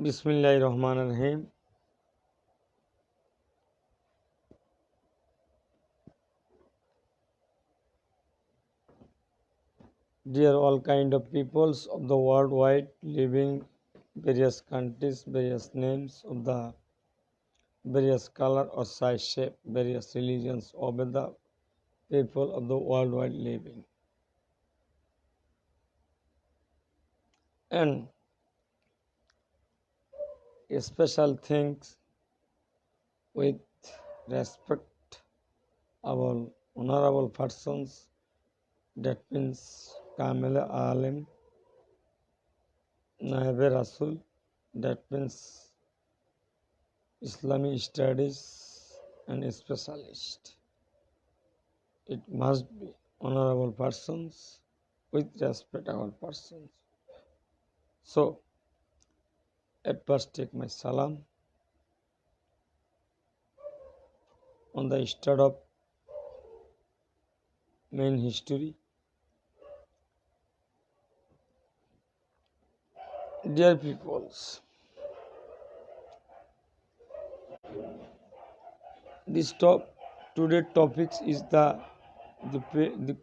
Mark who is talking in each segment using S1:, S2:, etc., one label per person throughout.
S1: Bismillahirrahmanirrahim. Dear all kind of peoples of the worldwide living various countries, various names of the various color or size shape, various religions of the people of the worldwide living. And special things with respect our honorable persons, that means Kamil Alim, Naib Rasul, that means Islamic studies and specialist. It must be honorable persons with respectable persons. So, at first take my salam on the start of main history. Dear peoples, today's topic is the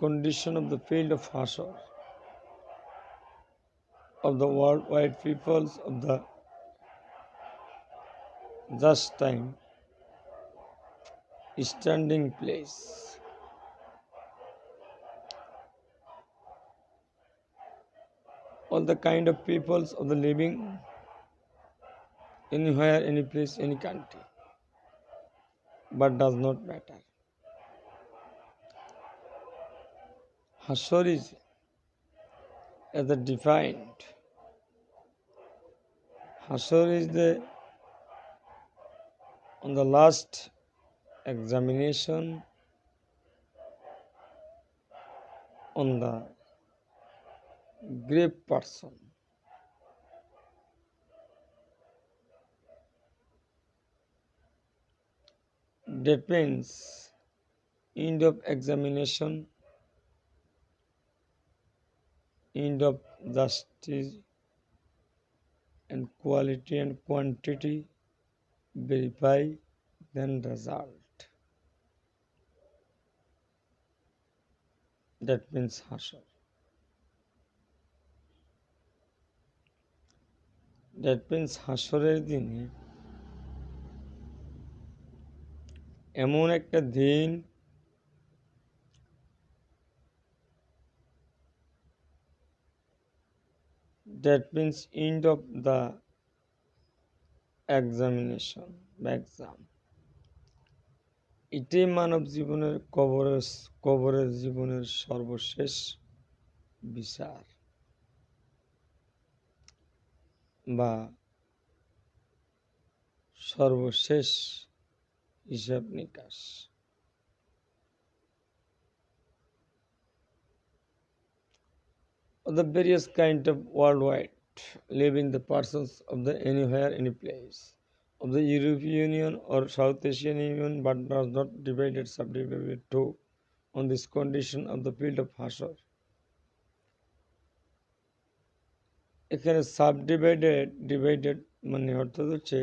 S1: condition of the field of HASOR of the worldwide peoples of the just time standing place. All the kind of peoples of the living anywhere, any place, any country, but does not matter. HASOR is as a defined. HASOR is on the last examination on the grave person. Depends end of examination, end of justice and quality and quantity verify, then result. That means HASOR. That means হাসরের দিনে এমন একটা দিন that means end of the examination বা exam. এটাই মানব জীবনের কবরের জীবনের সর্বশেষ বিচার বা সর্বশেষ হিসাব নিকাশ। Of the various kind of worldwide living the persons of the anywhere, any place of the European Union or South Asian Union, but does not subdivided to on this condition of the field of HASOR. এখানে divided মানে অর্থাৎ হচ্ছে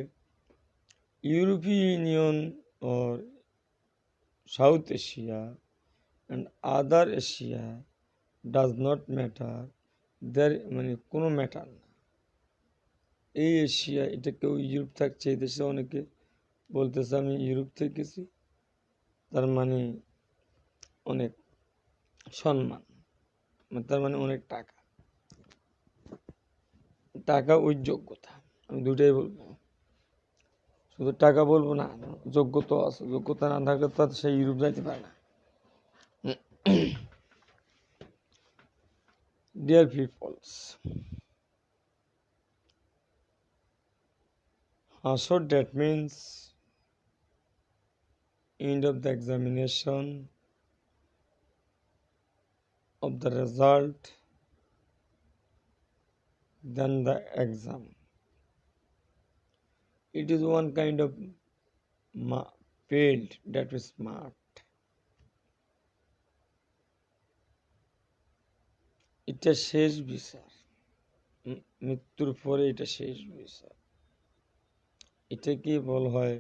S1: European Union or South Asia and other Asia does not matter. মানে কোনো matter না। এই Asia, এটা কেউ ইউরোপ থাকছে, এই দেশে অনেকে বলতেছে আমি ইউরোপ থেকেছি, তার মানে অনেক সম্মান, তার মানে অনেক টাকা ওই যোগ্যতা। আমি দুটাই বলবো, শুধু টাকা বলবো না, যোগ্যতা আছে, যোগ্যতা না থাকলে তো সে ইউরোপ যাইতে পারে না। Dear peoples, HASOR, that means end of the examination of the result, then the exam. It is one kind of field that is smart. এটা শেষ বিচার, মৃত্যুর পরে এটা শেষ বিচার। এটাকে বলা হয়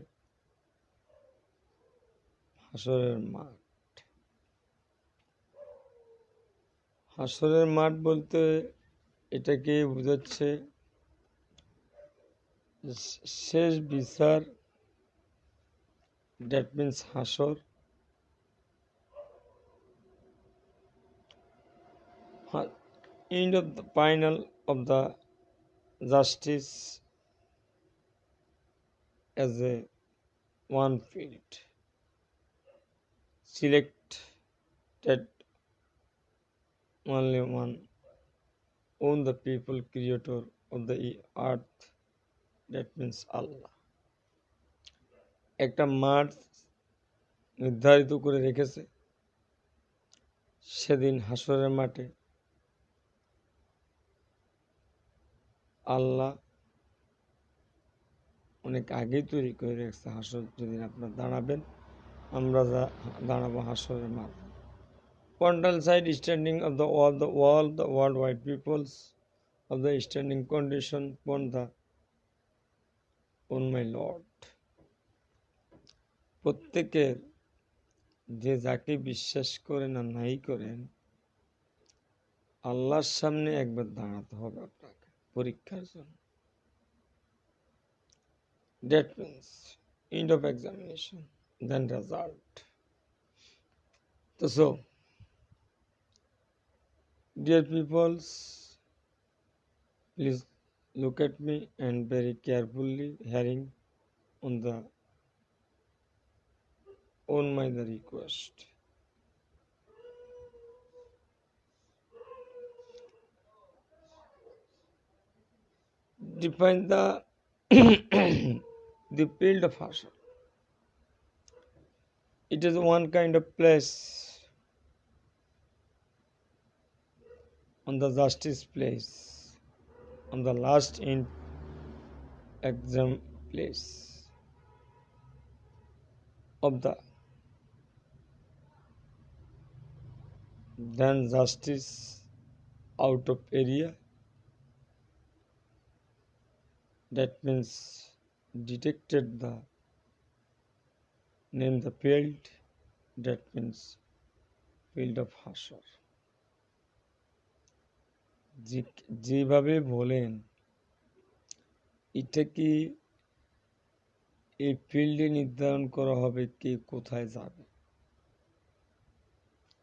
S1: হাসরের মাঠ। হাসরের মাঠ বলতে এটাকে বোঝাচ্ছে শেষ বিচার, দ্যাট মিন্স হাসর। End of the final of the justice as a one field selected only one on the people creator of the earth, that means Allah। একটা মাঠ নির্ধারিত করে রেখেছে, সেদিন হাসরের মাঠে আল্লাহ অনেক আগেই তৈরি করে রেখেছে। হাসর যেদিন আপনার দাঁড়াবেন, আমরা দাঁড়াবো হাসরের মাঠে। Frontal side standing of the worldwide peoples of the standing condition on my Lord। প্রত্যেকের যে যাকে বিশ্বাস করেন আর নাই করেন, আল্লাহর সামনে একবার দাঁড়াতে হবে আপনাকে পরীক্ষার জন্য। That means end of examination, then result. So, dear peoples, please look at me and very carefully hearing on my the request. Define the the field of HASOR. It is one kind of place on the justice place, on the last end exam place of the then justice out of area, that means detected the name the field, that means field of HASOR। যেভাবে বলেন এটা কি এই ফিল্ডে নির্ধারণ করা হবে কে কোথায় যাবে,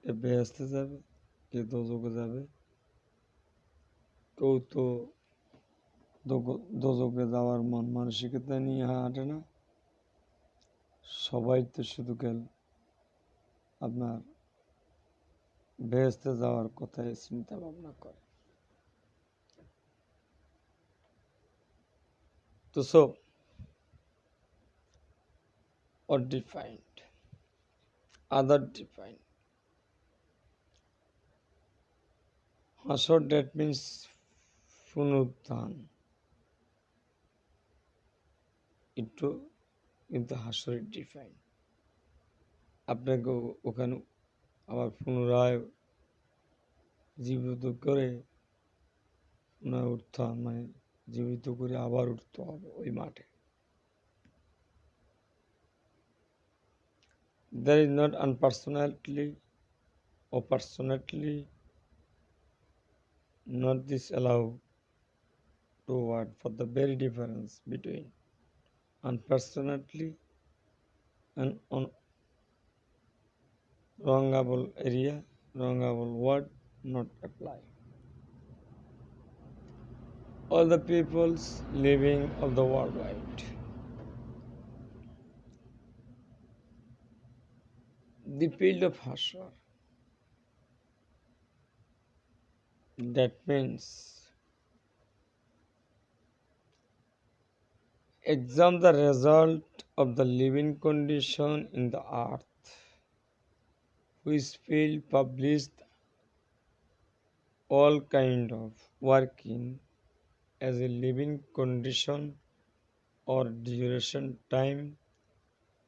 S1: কে বেহেশতে যাবে, কে দোজখে যাবে। কেউ তো দোজখে যাওয়ার মন মানসিকতা নিয়ে হাঁটে না, সবাই তো শুধু আপনার বেহেশতে যাওয়ার কথাই চিন্তা ভাবনা করে। তো or defined, other defined HASOR, that means পুনরুত্থান। একটু কিন্তু হাসরের ডিফাইন, আপনাকে ওখানে আবার পুনরায় জীবিত করে উত্থান মানে জীবিত করে আবার উঠতে হবে ওই মাঠে। There is not unpersonally or personally, not this allow to word for the very difference between unpersonally and on wrongable area, wrongable word not apply. All the peoples living of the worldwide, the field of HASOR, that means examine the result of the living condition in the earth, which field published all kind of working as a living condition or duration time,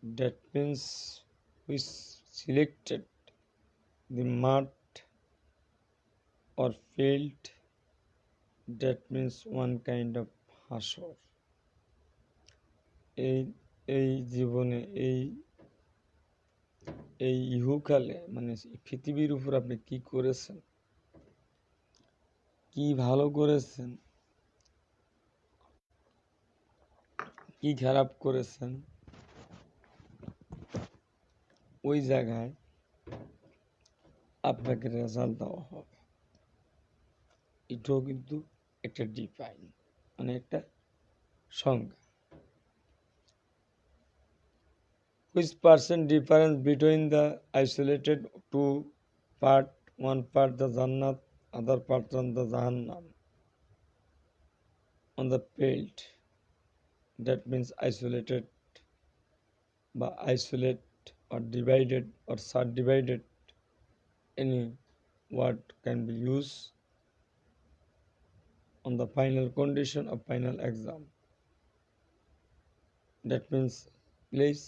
S1: that means we selected the mud or field, that means one kind of HASOR। এই এই জীবনে এই এই ইহকালে মানে পৃথিবীর উপর আপনি কি করেছেন, কি ভালো করেছেন, কি খারাপ করেছেন, ওই জায়গায় আপনাকে রেজাল্ট দেওয়া হবে। এটাও কিন্তু একটা ডিফাইন মানে একটা সংজ্ঞা। Which percent difference between the isolated two part, one part the Jannat, other part on the Jahannam, on the field, that means isolated by isolate or divided or subdivided, any word can be used on the final condition of final exam. That means place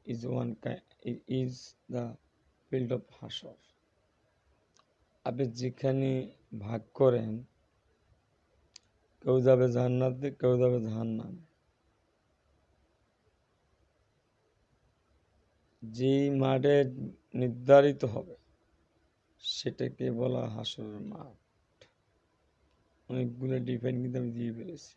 S1: is one kind is the field of HASOR. আপনি যেখানে ভাগ করেন, কেউ যাবে জান্নাতে, কেউ যাবে জাহান্নামে, যেই মাঠে নির্ধারিত হবে সেটাকে বলা হাসরের মাঠ। অনেকগুলো ডিফাইন কিন্তু আমি দিয়ে ফেলেছি।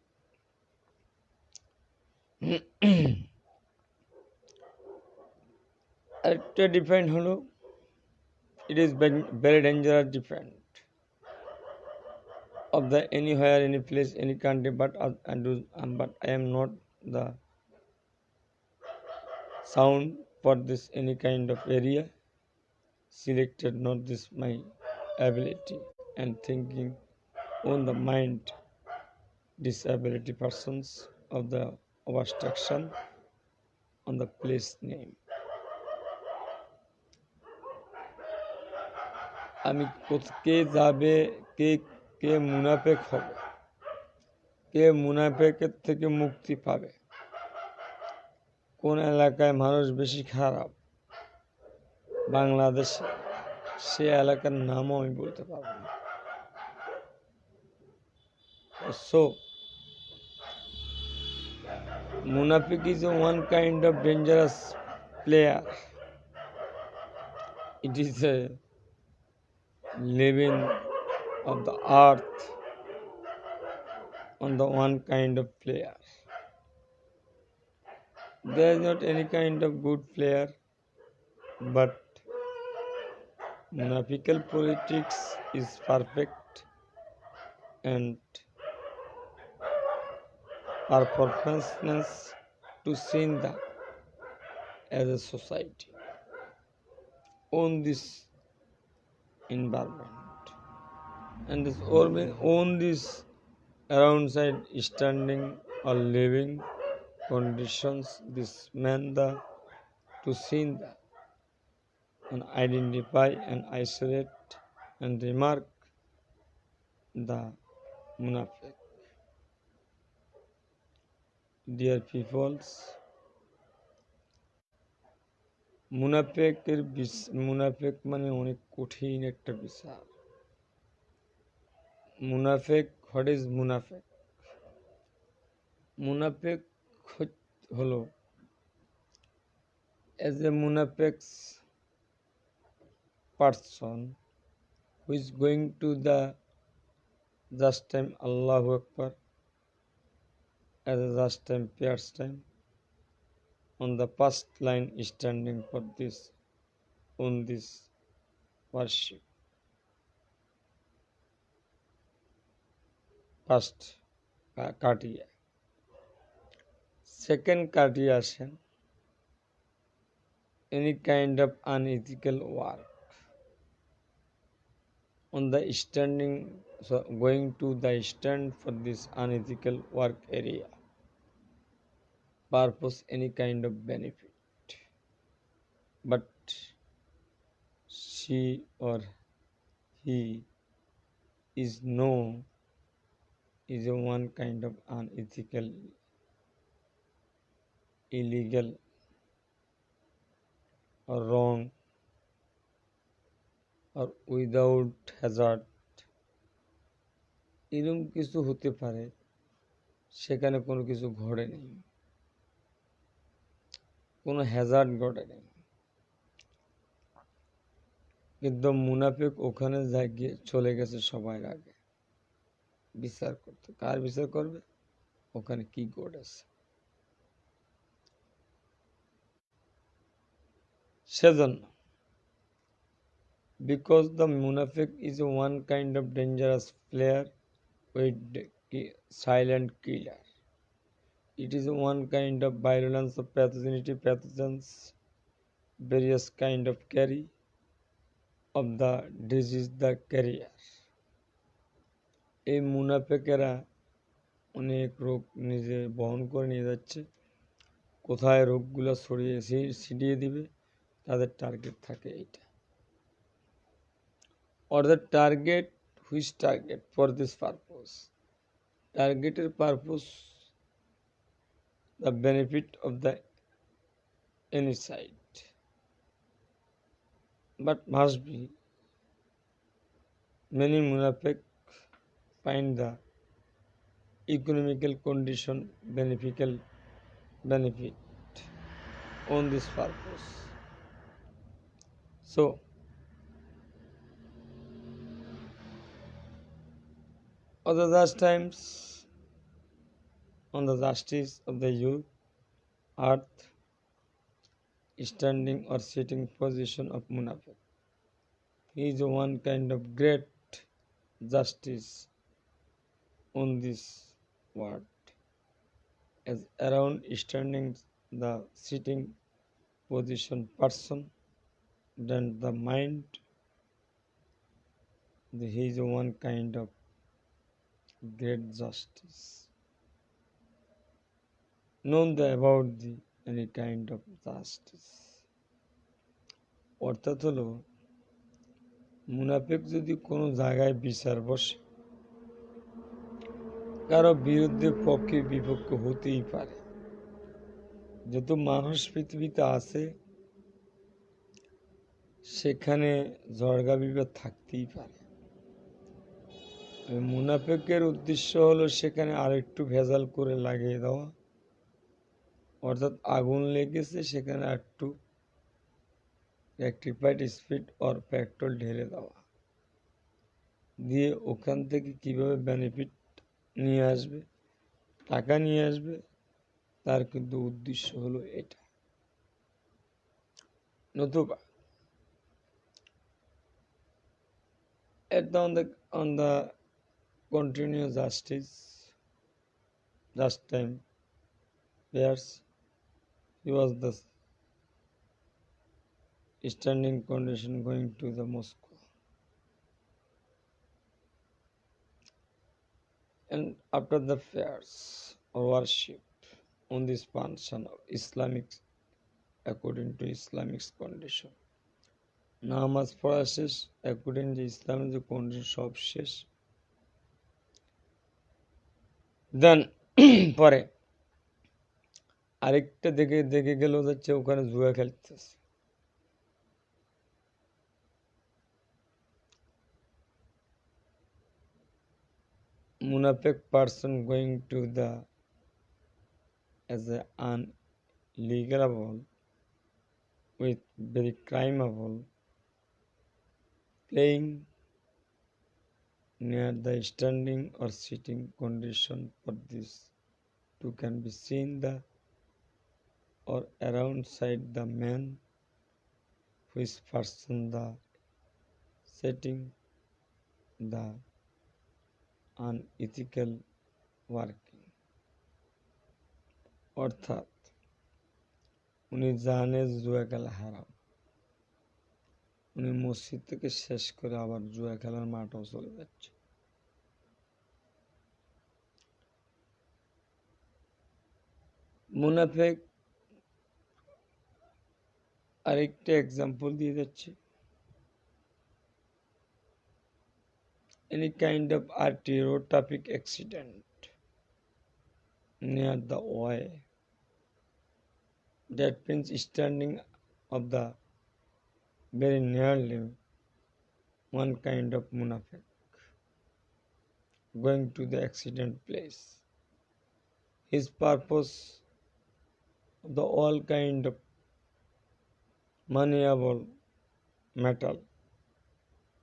S1: আরেকটা ডিফাইন হলো, it is very dangerous different of the anywhere, any place, any country, but I am not the sound for this any kind of area selected, not this my ability and thinking on the mind disability persons of the obstruction on the place name. আমি কে যাবে, কে কে মুনাফেক হবে, কে মুনাফেকের থেকে মুক্তি পাবে, কোন এলাকায় মানুষ বেশি খারাপ বাংলাদেশে, সে এলাকার নামও আমি বলতে পারবো না। So Munafik is one kind of dangerous player. It is a living of the earth on the one kind of player. There is not any kind of good player, but munafical politics is perfect and performance to seen that as a society on this environment and this on this around side standing or living conditions, this man the to see that and identify and isolate and remark the munafiq. Dear peoples, মুনাফেক মানে অনেক কঠিন একটা বিষয়। মুনাফেক, what is মুনাফেক? মুনাফেক হলো as a munafiq's person who is going to the just time Allahu Akbar as a just time prayers time on the first line standing for this on this worship. First কাটিয়ে, second কাটিয়ে আসেন any kind of unethical work on the standing, so going to the stand for this unethical work area, purpose any kind of benefit, but she or he is a one kind of unethical, illegal or wrong or without hazard, এরকম কিছু হতে পারে সেখানে কোনো কিছু ঘটে নেই, কোনো হ্যাজার্ড ঘটেনি, কিন্তু মুনাফিক ওখানে গিয়ে চলে গেছে সবার আগে বিচার করতে। কার বিচার করবে? ওখানে কি ঘটেছে সেজন্য। Because the munafiq is one kind of dangerous player with silent killer. It is one kind of violence of pathogenity, pathogens, various kind of carry of the disease the carrier. এই মুনাফেকেরা অনেক রোগ নিজে বহন করে নিয়ে যাচ্ছে। কোথায় রোগগুলো ছিটিয়ে দিবে, তাদের টার্গেট থাকে এইটা। Or the target, which target for this purpose? Targeted purpose, the benefit of the any side, but must be many munafiq find the economical condition benefit on this purpose. So on the last times, on the justice of the youth, earth, standing or sitting position of munafiq. He is one kind of great justice on this world, as around standing the sitting position person, then the mind, he is one kind of great justice. Known about the any kind of justice. অর্থাৎ হলো মুনাফিক যদি কোনো জায়গায় বিচার বসে, কারো বিরুদ্ধে পক্ষে বিপক্ষে হতেই পারে। যেহেতু মানুষ পৃথিবীতে আছে, সেখানে ঝড়গা বিবাদ থাকতেই পারে। মুনাফিকের উদ্দেশ্য হলো সেখানে আরেকটু ভেজাল করে লাগিয়ে দেওয়া, অর্থাৎ আগুন লেগেছে সেখানে একটু রেক্টিফাইড স্পিড অর পেট্রোল ঢেলে দেওয়া, দিয়ে ওখান থেকে কিভাবে বেনিফিট নিয়ে আসবে, টাকা নিয়ে আসবে, তার কিন্তু উদ্দেশ্য হলো এটা। নতুবা on the continuous justice, last time years, he was the standing condition going to the Moscow, and after the fairs or worship on this function of Islamic, according to Islamic condition, নামাজ পড়া শেষ, according যে ইসলামের যে condition সব শেষ, দেন পরে আরেকটা দেখে গেল যাচ্ছে ওখানে জুয়া খেলতেছে। মুনাফিক person going to the as a unlegable with very crimeable, playing near the standing or sitting condition for this to can be seen the or around side the man which person the setting the unethical working. অর্থাৎ উনি জানে জুয়া খেলা হারাম, উনি মসজিদ থেকে শেষ করে আবার জুয়া খেলার মাঠেও চলে যাচ্ছে। মুনাফিক আরেকটা এক্সাম্পল দিয়ে যাচ্ছে, any kind of artery or traffic accident near the way, that means standing of the very nearly one kind of munafiq going to the accident place. His purpose, the all kind of moneyable metal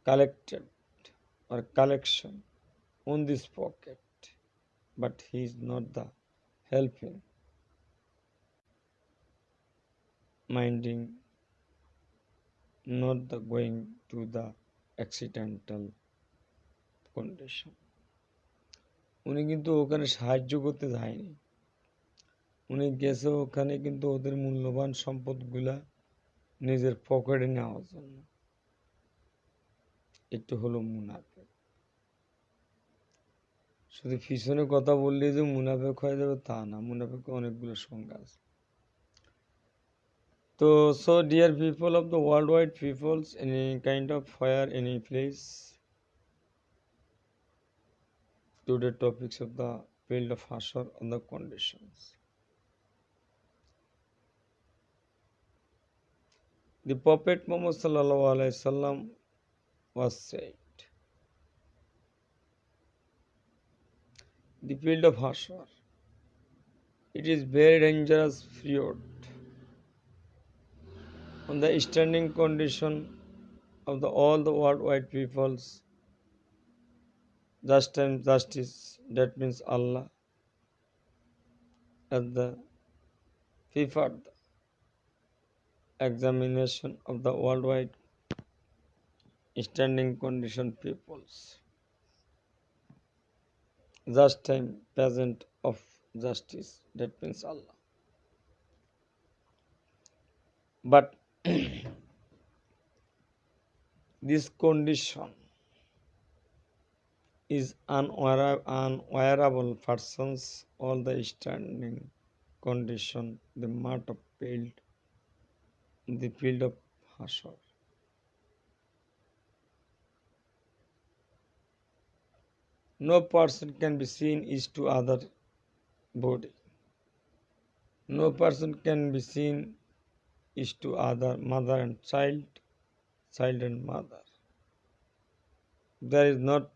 S1: collected or collection on this pocket, but he is not the helping, minding, not the going to the accidental condition. উনি কিন্তু ওখানে সাহায্য করতে যায়নি, উনি গেছে ওখানে কিন্তু ওদের মূল্যবান সম্পদগুলা নিজের পকেটে নেওয়ার জন্য। একটু হলো মুনাফেক। শুধু পিছনে কথা বললে যে মুনাফেক হয়ে যাবে তা না, মুনাফেক অনেকগুলো সংজ্ঞা আছে। So dear people of the worldwide peoples, any kind of fire, any place, today topics of the field of HASOR on the conditions. The Prophet Muhammad sallallahu alaihi wasallam was said, the field of HASOR, it is very dangerous period on the standing condition of all the worldwide peoples, justice, that means Allah, as the preferred examination of the worldwide standing condition peoples, just time present of justice, that means Allah. But this condition is unwearable persons, all the standing condition, the mart of field, the field of HASOR. No person can be seen is to other body. No person can be seen is to other mother and child, child and mother. There is not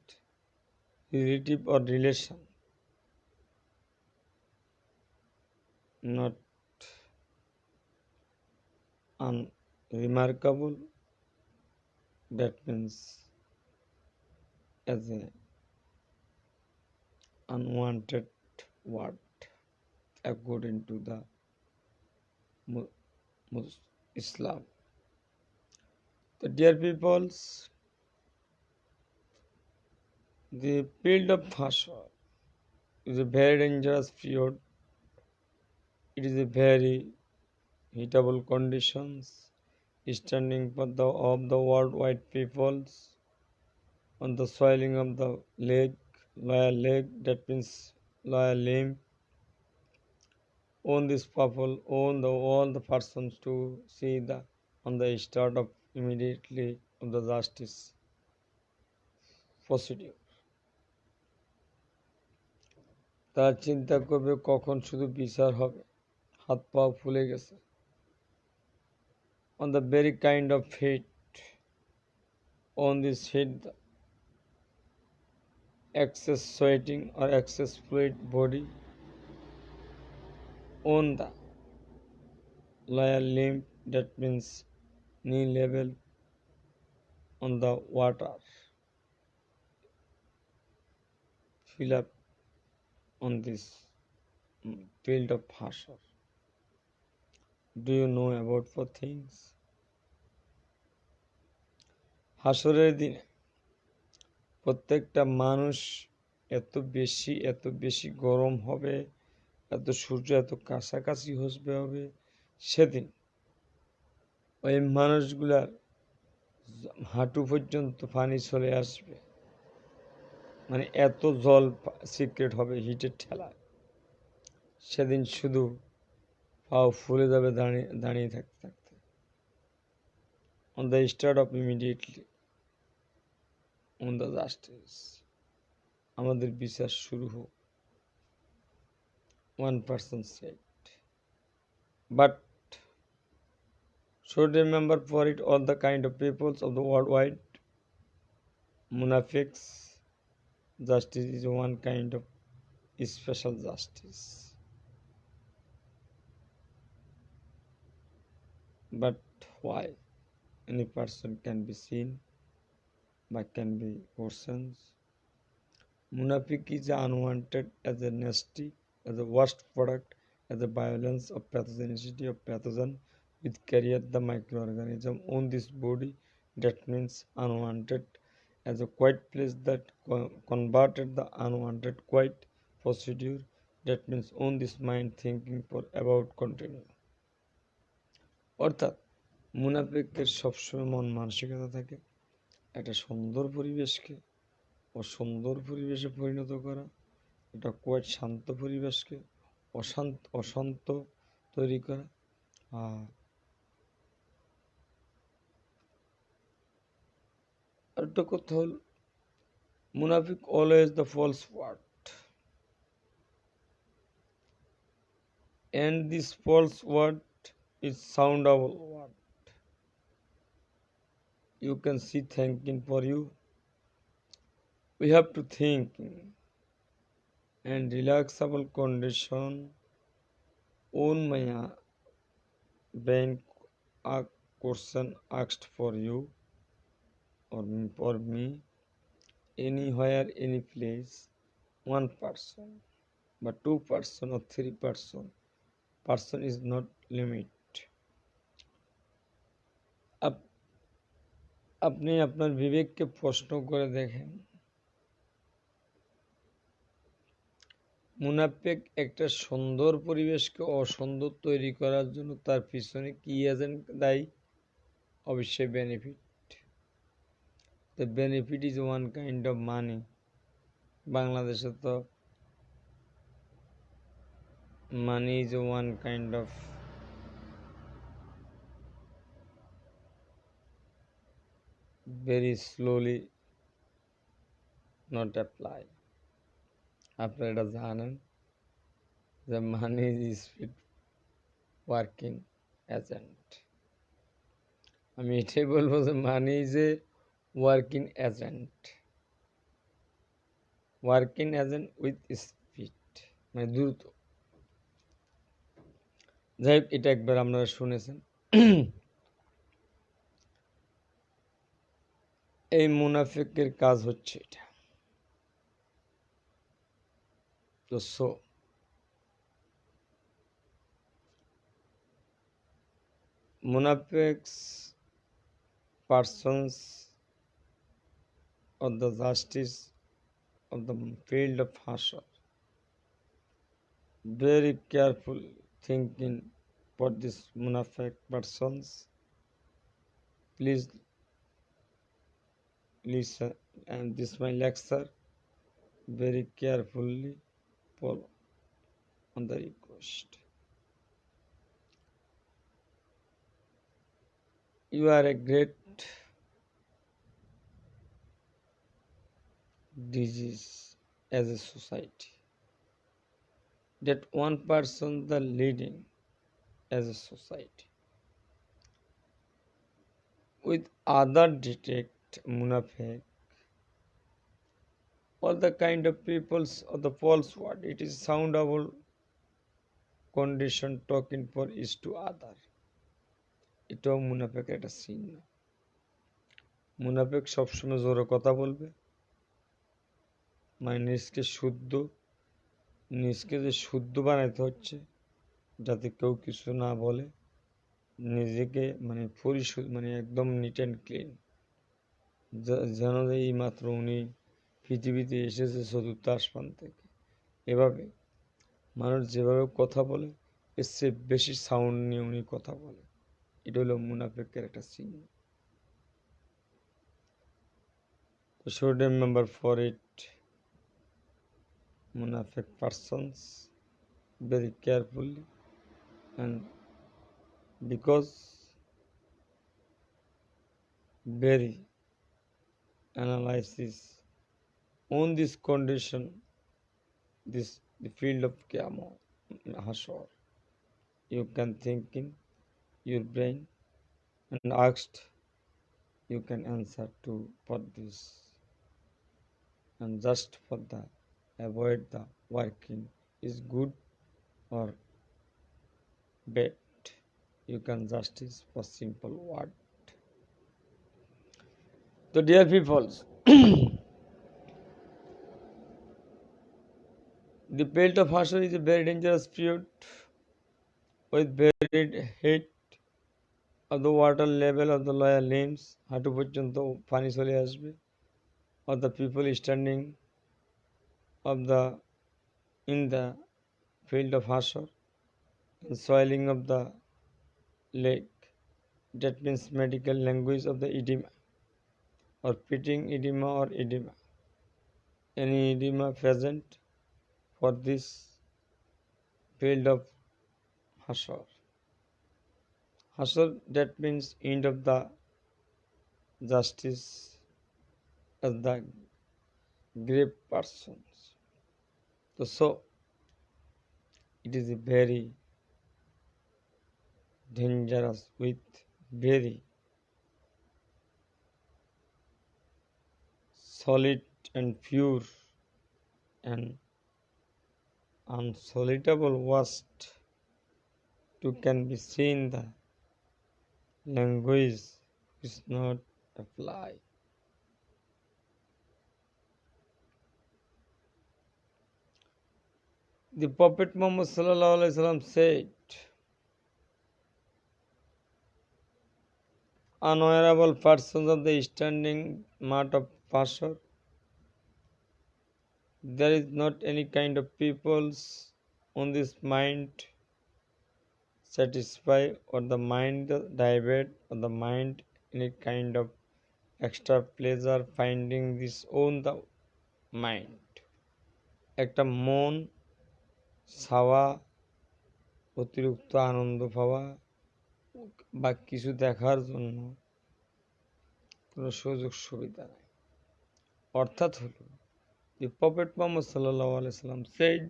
S1: relative or relation, not unremarkable, that means as a unwanted word according to the Islam. So dear peoples, the field of HASOR is a very dangerous period. It is a very heatable conditions standing for the of the worldwide peoples on the swelling of the lower leg, that means lower limb, on this people, on the all the persons to see the on the start of immediately of the justice procedure. তারা চিন্তা করবে কখন শুধু বিচার হবে, হাত পা ফুলে গেছে। On the very kind of heat, on this heat, the excess sweating or excess fluid body, on the lower limb, that means knee level, on the water, fill up on this field of HASOR. Do you know about four things? হাসরের দিনে প্রত্যেকটা মানুষ এত বেশি গরম হবে, এত সূর্য এত কাছাকাছি হবে, সেদিন ওই মানুষগুলার হাঁটু পর্যন্ত পানি চলে আসবে, মানে এত জল সিক্রেট হবে হিটের ঠেলায়। সেদিন শুধু পাও ফুলে যাবে দাঁড়িয়ে থাকতে থাকতে। On the start of immediately on the justice, আমাদের বিচার শুরু হোক, one person said. But should remember for it all the kind of peoples of the worldwide munafiqs, justice is one kind of special justice. But why any person can be seen by can be persons. Munafik is unwanted as a nasty, as a worst product, as a violence of pathogenicity of pathogen with carrier the microorganism on this body. That means unwanted as a quiet place that converted the unwanted quiet procedure. That means on this mind thinking for about continue. অর্থাৎ মুনাফিকের সবসময় মন মানসিকতা থাকে একটা সুন্দর পরিবেশকে অসুন্দর পরিবেশে পরিণত করা, এটা কোয়াইট শান্ত পরিবেশকে অশান্ত তৈরি করা। আর একটা কথা হল মুনাফিক always the false word, and this false word is soundable word. You can see thinking for you. We have to think and relaxable condition on my brain. A question asked for you or for me, anywhere, any place, one person, but two person or three person. Person is not limit. আপনি আপনার বিবেককে প্রশ্ন করে দেখেন, মুনাফিক একটা সুন্দর পরিবেশকে অসুন্দর তৈরি করার জন্য তার পিছনে কি এজেন্ট দায়ী? অবশ্যই benefit. The benefit is one kind of money. বাংলাদেশে তো money is one kind of very slowly not apply. আপনারা এটা জানেন যে money is speed working agent. আমি এটাই বলবো যে money is a working agent, working agent with speed, মানে দ্রুত। যাই হোক, এটা একবার আপনারা শুনেছেন। এই মুনাফিকের কাজ হচ্ছে এটা। তো মুনাফিকস persons of the justice of the field of HASOR, very careful thinking for these munafik persons. Please listen and this my lecture very carefully follow on the request. You are a great disease as a society, that one person the leading as a society with other detect munafik or the kind of peoples of the false word. It is soundable condition talking for is to other. এটাও মুনাফিক একটা চিহ্ন। মুনাফিক সবসময় জোরে কথা বলবে, মানে নিজকে যে শুদ্ধ বানাইতে হচ্ছে যাতে কেউ কিছু না বলে, নিজেকে মানে পরিশুদ্ধ, মানে একদম নিট অ্যান্ড ক্লিন, যেন এই মাত্র উনি পৃথিবীতে এসেছে চতুর্থ আসমান থেকে। এভাবে মানুষ যেভাবে কথা বলে এর চেয়ে বেশি সাউন্ড নিয়ে উনি কথা বলে। এটা হলো মুনাফিকের একটা চিহ্ন। Should remember for it, munafik persons very carefully, and because very analysis on this condition, this the field of HASOR, you can think in your brain and asked, you can answer to for this, and just for the avoid the working is good or bad. you can justice for simple word. So dear people, the belt of HASOR is a very dangerous period with varied height of the water level of the lower limbs, হাঁটু পর্যন্ত পানি চলে আসবে, of the people standing of the in the field of HASOR, and soiling of the leg. That means medical language of the edema or pitting edema or edema. Any edema present for this field of HASOR. HASOR, that means end of the justice as the grave persons. So it is a very dangerous with very solid and pure and unsolidable waste to can be seen the language is not apply. The Prophet Muhammad sallallahu alaihi wasallam said, unwearable persons of the standing mat of HASOR, there is not any kind of peoples on this mind satisfy or the mind divert or the mind any kind of extra pleasure finding this on the mind. একটা মন ছাওয়া, অতিরিক্ত আনন্দ পাওয়া বা কিছু দেখার জন্য কোনো সুযোগ সুবিধা নেই। অর্থাৎ হলো the Prophet Muhammad sallallahu alaihi wasallam said,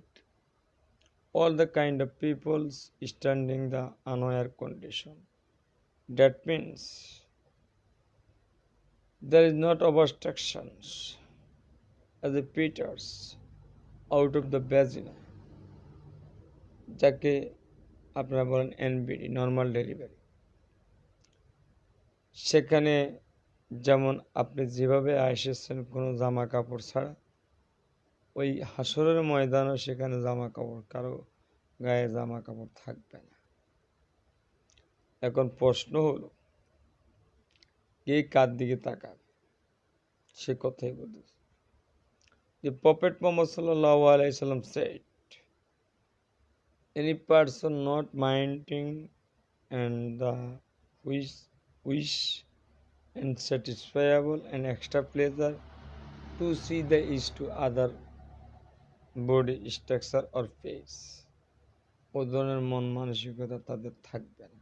S1: all the kind of peoples standing the unaware condition. That means there is not obstructions as the peters out of the vagina, যাকে আপনারা বলেন এনবিডি, নর্মাল ডেলিভারি। সেখানে যেমন আপনি যেভাবে এসেছেন কোনো জামা কাপড় ছাড়া, ওই হাসরের ময়দানও সেখানে জামা কাপড় কারো গায়ে জামা কাপড় থাকবে না। এখন প্রশ্ন হলো কে কার দিকে তাকাবে, সে কথাই বলতেছে। The Prophet Muhammad sallallahu alaihi wasallam said, any person not minding and the wish and satisfiable and extra pleasure to see the is to other body structure or face, ও ধরনের মন মানসিকতা তাদের থাকবে না।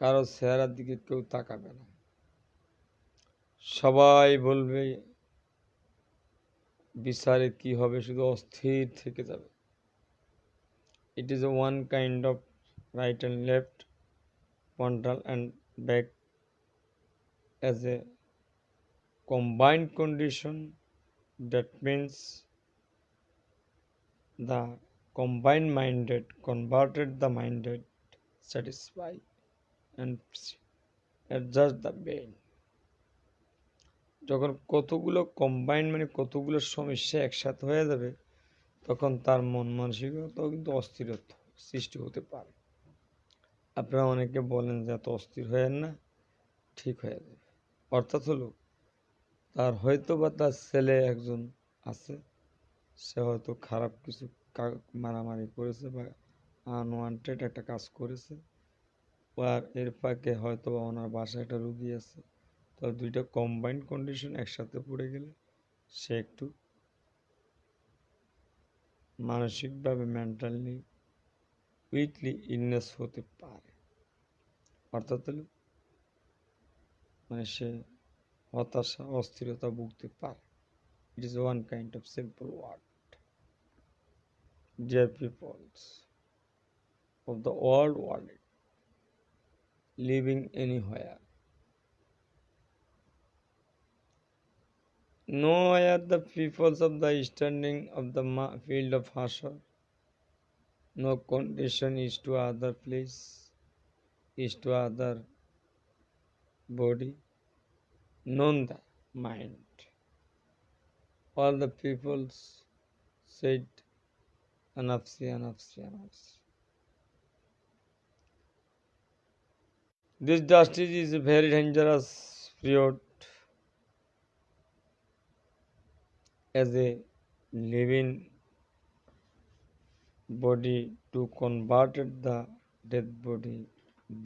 S1: কারো চেহারার দিকে কেউ তাকাবে না, সবাই বলবে বিচারে কি হবে, শুধু অস্থির থেকে যাবে। It is a one kind of right and left, frontal and back as a combined condition. That means the combined minded converted the minded satisfy and adjust the brain. যখন কতগুলো কম্বাইন্ড মানে কতগুলো সমস্যা একসাথে হয়ে যাবে, তখন তার মন মানসিকতাও কিন্তু অস্থিরতা সৃষ্টি হতে পারে। আপনারা অনেকে বলেন যে এত অস্থির হয়েন না, ঠিক হয়ে যাবে। অর্থাৎ হলো তার হয়তো বা তার ছেলে একজন আছে, সে হয়তো খারাপ কিছু মারামারি করেছে বা আনওয়ান্টেড একটা কাজ করেছে, আর এর ফাঁকে হয়তো বা ওনার বাসায় একটা রুগী আছে। তো দুইটা কম্বাইন্ড কন্ডিশন একসাথে পড়ে গেলে সে একটু মানসিকভাবে মেন্টালি উইকলি ইলনেস হতে পারে। অর্থাৎ মানে সে হতাশা অস্থিরতা ভুগতে পারে। It is one kind of simple word. Dear peoples of the world living anywhere, nowhere the peoples of the standing of the field of HASOR, no condition is to other place is to other body, known the mind. All the peoples said anapsi, anapsi, anapsi. This justice is a very dangerous period as a living body to convert the dead body,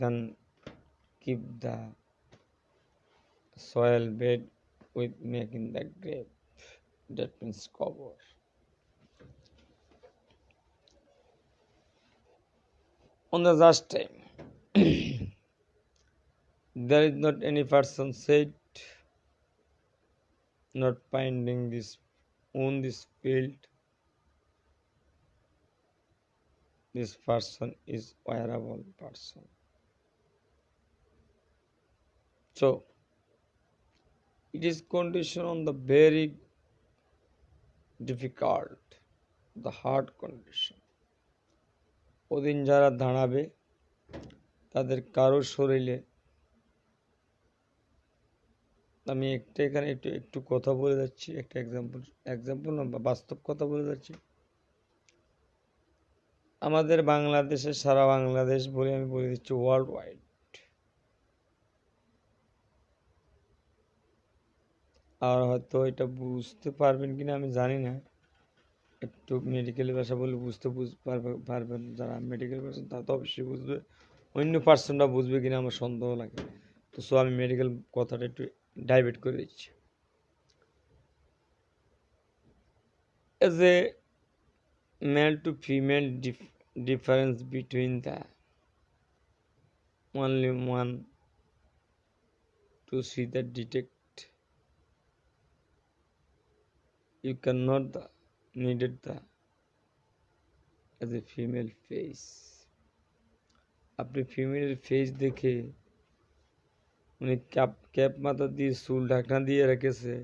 S1: then keep the soil bed with making the grave. That means cover. On the last time, there is not any person said not finding this on this field. This person is wearable person. So it is condition on the very difficult, the hard condition. ওদিন যারা দাঁড়াবে তাদের কারো শরীরে, আমি একটা এখানে একটু কথা বলে যাচ্ছি, একটা এক্সাম্পল না, বাস্তব কথা বলে যাচ্ছি। আমাদের বাংলাদেশে, সারা বাংলাদেশ বলে আমি বলে দিচ্ছি, ওয়ার্ল্ড ওয়াইড আর হয়তো এটা বুঝতে পারবেন কিনা আমি জানি না, একটু মেডিকেল ভাষা বলে পারবেন যারা মেডিকেল পার্সন তারা তো অবশ্যই বুঝবে, অন্য পার্সনরা বুঝবে কিনা আমার সন্দেহ লাগে। তো সো আমি মেডিকেল কথাটা একটু ডাইভার্ট করে দিচ্ছি। As a male to female difference between the only one to see the detect, you cannot needed the as a female face. আপনি ফিমেল ফেস দেখে উনি ক্যাপ মাথা দিয়ে চুল ঢাকনা দিয়ে রেখেছে,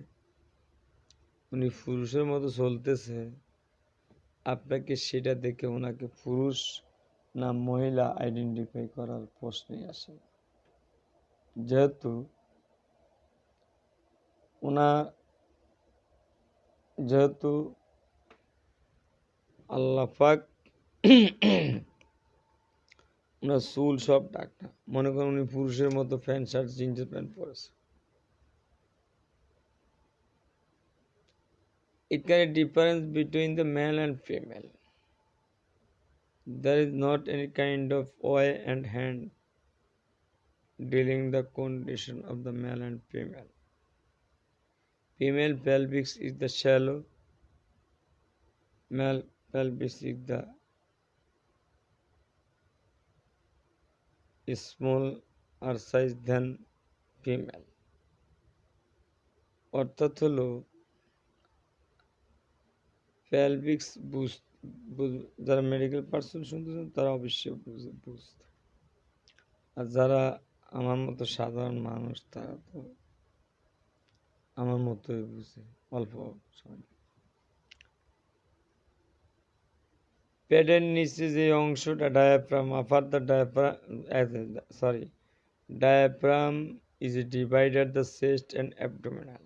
S1: উনি পুরুষের মতো চলতেছে, আপনাকে সেটা দেখে ওনাকে পুরুষ না মহিলা আইডেন্টিফাই করার প্রশ্নই আসে না। যেহেতু আল্লাহ পাক ওনার চুল সব ঢাকনা, মনে করেন উনি পুরুষের মতো প্যান্ট শার্ট জিন্সের প্যান্ট পরেছে। It can be difference between the male and female. There is not any kind of eye and hand dealing the condition of the male and female. Female pelvis is the shallow, male pelvis is the smaller size than female. অর্থাৎ হলো pelvic যারা medical person শুনতেছেন তারা অবশ্যই বুঝতে, আর যারা আমার মতো সাধারণ মানুষ তারা তো আমার মতোই বুঝে অল্প সময়। পেটের নিচে যে অংশটা diaphragm, upper the diaphragm is divided the chest and abdominal.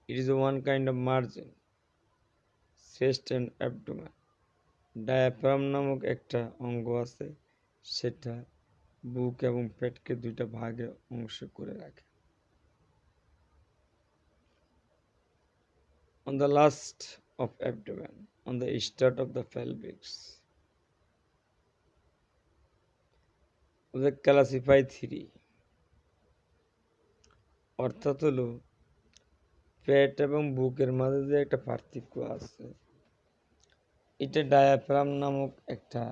S1: It is one kind of margin, chest and abdomen. Diaphragm নামক একটা অঙ্গ আছে, সেটা বুক এবং পেটকে দুইটা ভাগে অংশ করে রাখে। On the last of abdomen, on the start of the pelvis, they classify 3. অর্থাৎ হলো পেট এবং বুকের মাঝে যে একটা পার্থক্য আছে, এটা ডায়াফ্রাম নামক একটা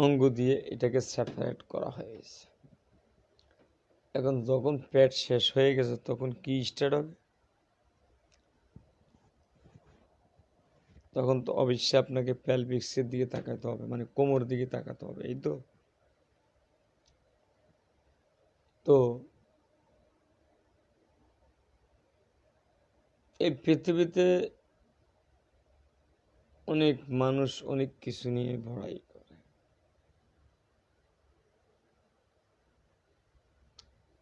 S1: অঙ্গ দিয়ে এটাকে সেপারেট করা হয়েছে। এখন যখন পেট শেষ হয়ে গেছে তখন কি স্টার্ট হবে? তখন তো অবশ্যই আপনাকে পেলভিক্সের দিকে তাকাতে হবে, মানে কোমর দিকে তাকাতে হবে, এই তো। তো এই পৃথিবীতে অনেক মানুষ অনেক কিছু নিয়ে ভরাই করে।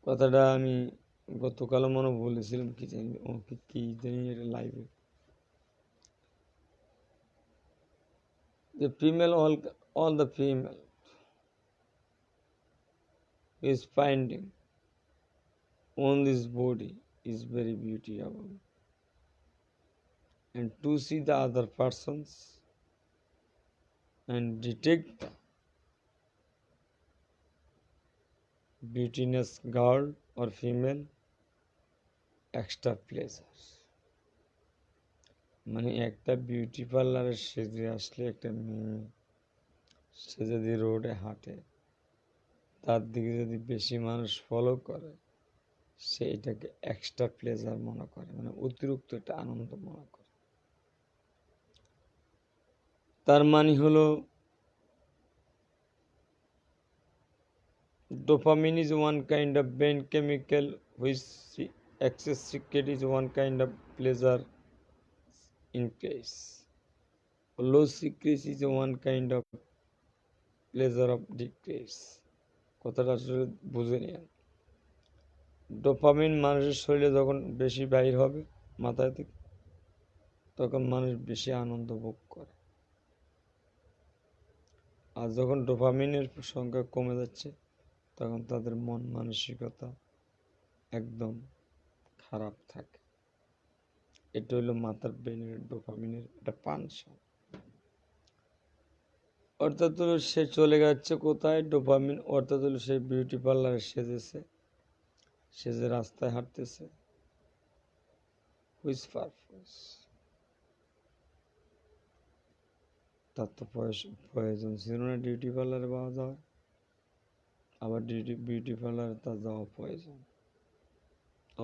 S1: কথাটা আমি গতকালও মনে বলেছিলাম, কি জানি কি জানি এটা লাইভে, যে female all the female is finding on this body is very beautiful, and to see the other persons and detect the beautiness girl or female extra pleasure। মানে একটা বিউটি পার্লারে সেজে আসলে একটা মেয়ে, সে যদি রোডে হাঁটে, তার দিকে যদি বেশি মানুষ ফলো করে, সে এটাকে এক্সট্রা প্লেজার মনে করে, মানে অতিরিক্ত একটা আনন্দ মনে করে। তার মানে হলো dopamine is one kind of brain chemical which excess secret is one kind of pleasure increase. Low secret is one kind of pleasure of decrease। কথাটা আসলে বুঝে নিন। ডোপামিন মানুষের শরীরে যখন বেশি বাইর হবে মাথায় থেকে, তখন মানুষ বেশি আনন্দ ভোগ করে। আর যখন ডোপামিনের সংখ্যা কমে যাচ্ছে, তখন তাদের মন মানসিকতা একদম খারাপ থাকে। এটা হলো মাথার ব্রেনের ডোপামিনের একটা ফাংশন। অর্থাৎ হলো সে চলে যাচ্ছে কোথায়, ডোপামিন, অর্থাৎ হলো সে বিউটি পার্লারে সেজেছে, সেজে রাস্তায় হাঁটতেছে, হুইচ পারপাস, তার তো প্রয়োজন ছিল না ডিউটি পার্লারে পাওয়া যাওয়া, আবার বিউটি পার্লারে তার যাওয়া প্রয়োজন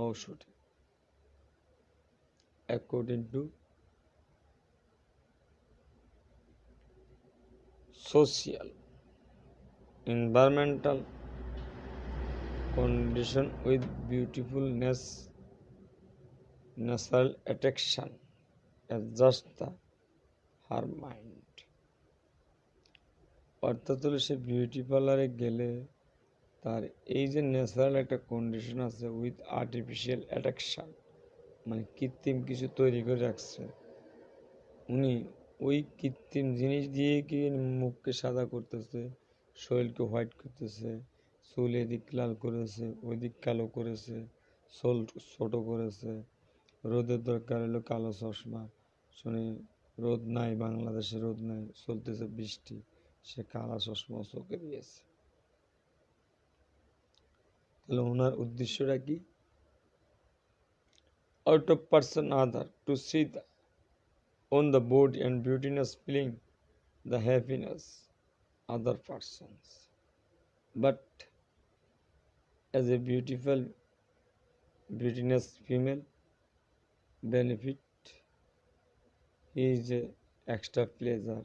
S1: ঔষধে, according to social, environmental condition with beautifulness, natural attraction, adjust the her mind। অর্থাৎ হলো সে বিউটি পার্লারে গেলে তার এই যে ন্যাচারাল একটা কন্ডিশন আছে উইথ আর্টিফিশিয়াল অ্যাট্রাকশন, মানে কৃত্রিম কিছু তৈরি করে রাখছে উনি, ওই কৃত্রিম জিনিস দিয়ে কি মুখকে সাদা করতেছে, শরীরকে হোয়াইট করতেছে, চুল এদিক লাল করেছে, ওই দিক কালো করেছে, চুল ছোট করেছে, রোদের দরকার হলো কালো চশমা, শুনে রোদ নাই, বাংলাদেশে রোদ নাই, চলতেছে বৃষ্টি, সে কালো চশমা চোখে দিয়েছে। তাহলে ওনার উদ্দেশ্যটা কি? Out of person other to see the on the body and beautiness feeling the happiness other persons, but as a beautiful beautiness female benefit is a extra pleasure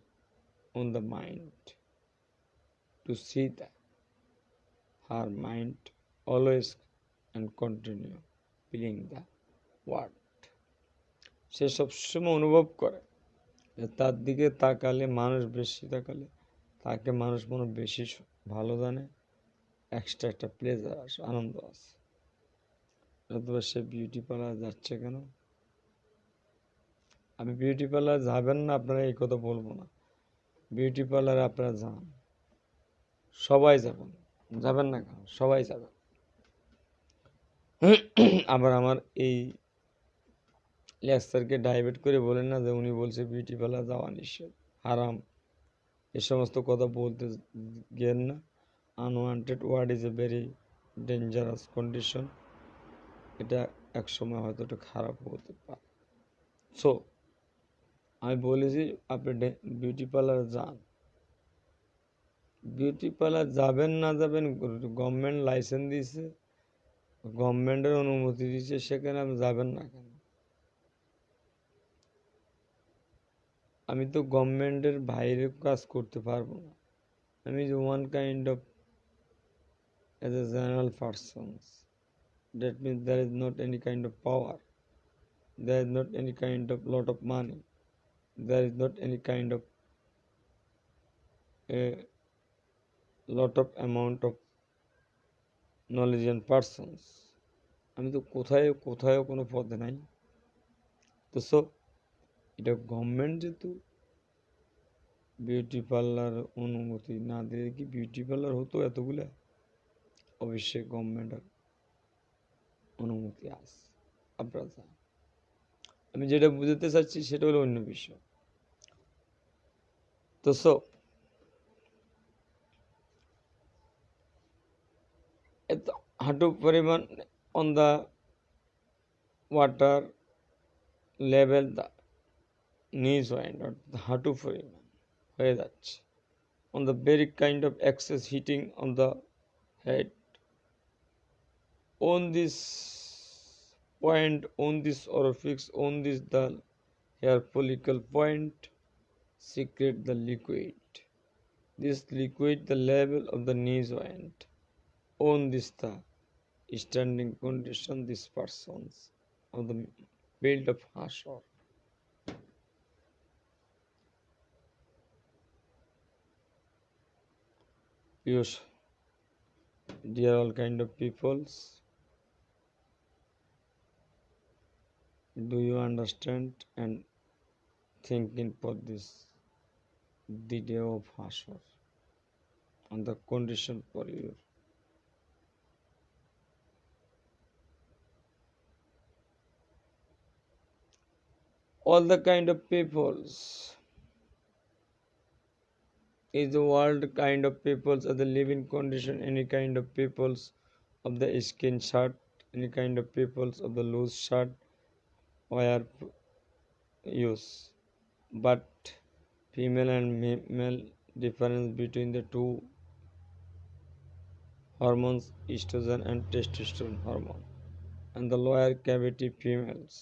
S1: on the mind to see the her mind always and continue feeling the word। সে সবসময় অনুভব করে তার দিকে তাকালে, মানুষ বেশি তাকালে তাকে মানুষ মনে বেশি ভালো জানে, এক্সট্রা একটা প্লেজার আসে, আনন্দ আছে। অথবা সে বিউটি পার্লার যাচ্ছে কেন? আমি বিউটি পার্লার যাবেন না আপনারা এই কথা বলবো না, বিউটি পার্লারে আপনারা যান, সবাই যাবেন, যাবেন না কেন? সবাই যাবেন। আবার আমার এই লেকচারকে ডাইভার্ট করে বলেন না যে উনি বলছে বিউটি পার্লার যাওয়া নিষেধ, হারাম, এ সমস্ত কথা বলতে গেন না। Unwanted word is a very dangerous condition, এটা এক সময় হয়তো একটু খারাপ হতে পারে। সো আমি বলেছি আপনি বিউটি পার্লার যান, বিউটি পার্লার যাবেন না যাবেন, গভর্নমেন্ট লাইসেন্স দিয়েছে, গভর্নমেন্টের অনুমতি দিয়েছে, সেখানে আপনি যাবেন না কেন? আমি তো গভর্নমেন্টের বাইরে কাজ করতে পারবো না, আমি যে one kind of as a general persons, that means there is not any kind of power, there is not any kind of lot of money, there is not any kind of a lot of amount of knowledge and persons. আমি তো কোথায়ও কোনো পদে নাই। তো so এটা government যেহেতু beauty parlour অনুমতি না দিলে কি বিউটি পার্লার হতো এতগুলা? অবশ্যই গভর্নমেন্টের অনুমতি আছে। আপনারা আমি যেটা বুঝাতে চাচ্ছি সেটা হলো অন্য বিষয়। তো সো এত হাঁটু পরিমাণ on the water level the নিজ ওয়াইন্ড অর্থাৎ হাঁটু পরিমাণ হয়ে যাচ্ছে। on the very kind of excess heating on the head on this point, on this orifice, on this the hair follicle point secrete the liquid. This liquid the level of the knee joint. On this the standing condition this persons of the build of HASOR. Yes, dear all kind of peoples, do you understand and thinking for this the day of HASOR and the condition for you? All the kind of peoples is the world kind of peoples of the living condition, any kind of peoples of the skin shirt, any kind of peoples of the loose shirt wear use, but female and male difference between the two hormones estrogen and testosterone hormone, and the lower cavity females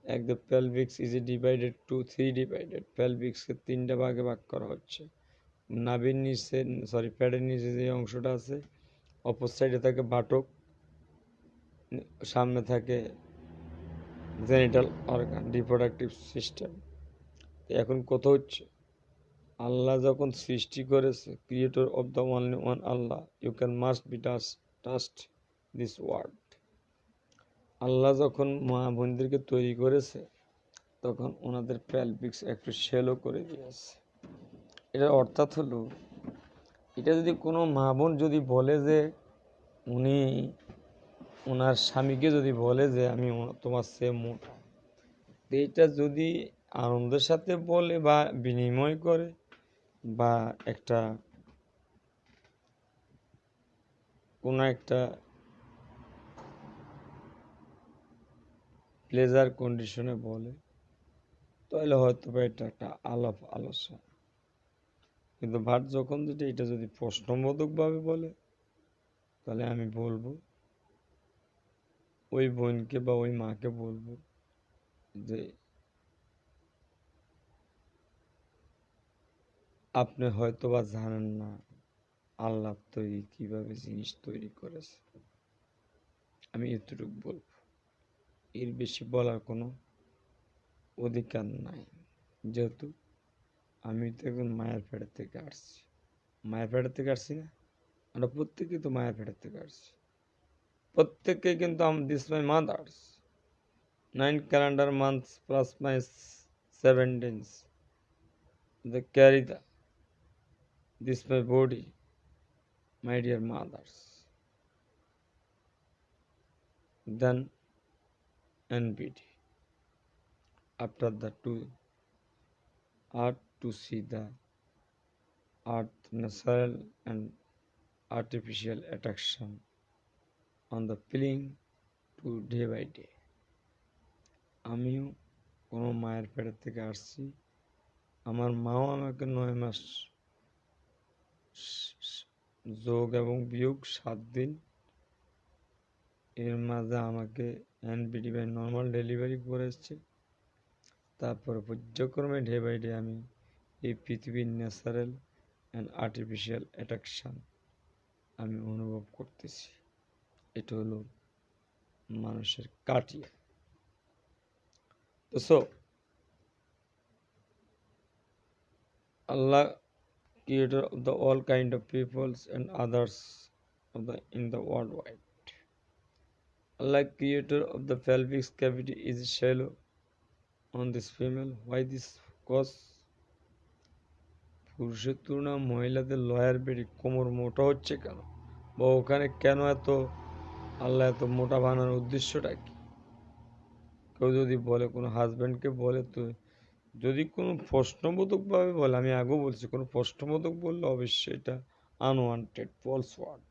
S1: like the pelvis is divided to three divided pelvis কে তিনটা ভাগে ভাগ করা হচ্ছে। নাভির নিচে পেটের নিচে যে অংশটা আছে অপর সাইডে থাকে বাটক, সামনে থাকে জেনিটাল অর্গান রিপ্রোডাক্টিভ সিস্টেম। এখন কথা হচ্ছে আল্লাহ যখন সৃষ্টি করেছে creator of the only one Allah, you can must be trust this word. Allah যখন মা বোনদেরকে তৈরি করেছে তখন ওনাদের প্যালভিক্স একটু শ্যালো করে দিয়েছে। এটার অর্থাৎ হলো এটা যদি কোনো মা বোন যদি বলে যে উনি ওনার স্বামীকে যদি বলে যে আমি তোমার চেয়ে মোটা, এইটা যদি আনন্দের সাথে বলে বা বিনিময় করে বা একটা কোনো একটা প্লেজার কন্ডিশনে বলে তাহলে হয়তো বা এটা একটা আলাপ আলোচনা। কিন্তু ভাট যখন যেটা এটা যদি প্রশ্নবোধকভাবে বলে তাহলে আমি বলবো ওই বোনকে বা ওই মাকে বলবো যে আপনি হয়তো বা জানেন না আল্লাহ তৈরি কিভাবে জিনিস তৈরি করেছে। আমি এতটুকু বলবো, এর বেশি বলার কোনো অধিকার নাই। যেহেতু আমি তো একজন মায়ের পেটের থেকে আসছি, মায়ের পেটের থেকে আসছি না, আমরা প্রত্যেকেই তো মায়ের পেটের থেকে আসছি। প্রত্যেককে কিন্তু this my mother's 9 calendar months plus my 7 days they carry this my body, my dear mothers. Then NBD after the two art to see the art natural and artificial attraction on the feeling to day by day. আমিও কোনো মায়ের পেটের থেকে আসছি, আমার মাও আমাকে 9 মাস যোগ এবং বিয়োগ 7 দিন এর মাঝে আমাকে এনবিডি বাই নর্মাল ডেলিভারি করে এসছে। তারপরে পর্যায়ক্রমে ডে বাই ডে আমি এই পৃথিবীর ন্যাচারাল অ্যান্ড আর্টিফিশিয়াল অ্যাট্রাকশান আমি অনুভব করতেছি। এটা হলো মানুষের কাটিয়ে। তো so Allah, creator of the all kind of peoples and others of the in the worldwide. Allah, creator of the pelvic cavity, is shallow on this female. Why this? Cause পুরুষের তুলনায় মহিলাদের লয়ার বেডি কোমর মোটা হচ্ছে কেন, বা ওখানে কেন এত আল্লাহ এত মোটা বানানোর উদ্দেশ্যটা কি? কেউ যদি বলে, কোনো হাজব্যান্ডকে বলে, তো যদি কোনো প্রশ্নবোধকভাবে বলে, আমি আগেও বলছি, কোনো প্রশ্নবোধক বললে অবশ্যই এটা আনওয়ান্টেড ফলস ওয়ার্ড।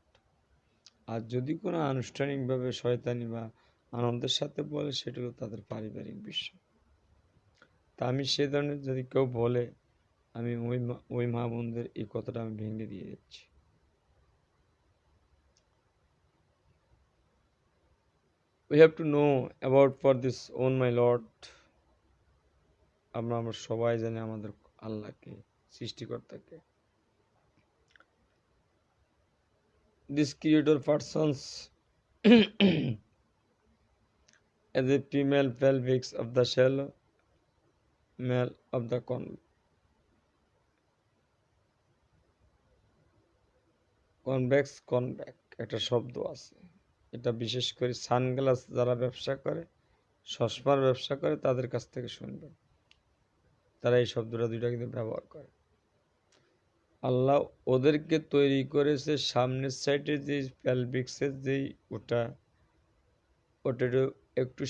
S1: আর যদি কোনো আনুষ্ঠানিকভাবে শয়তানি বা আনন্দের সাথে বলে, সেটা হলো তাদের পারিবারিক বিষয়। তা আমি সে ধরনের যদি কেউ বলে, আমি ওই মা বোনদের এই কথাটা আমি ভেঙে দিয়ে যাচ্ছি। We have to know about for this own my Lord. আমরা সবাই জানি আমাদের আল্লাহকে, সৃষ্টিকর্তাকে। This creator persons as a female pelvic of the shallow, male of the convex একটা শব্দ আছে, এটা বিশেষ করে সানগ্লাস যারা ব্যবসা করে, চশমার ব্যবসা করে, তাদের কাছ থেকে শুনবেন, তারা এই শব্দটা দুইটা কিন্তু ব্যবহার করে। আল্লাহ ওদেরকে তৈরি করেছে সামনের সাইডে যে প্যালভিক্সের যেই ওটা একটু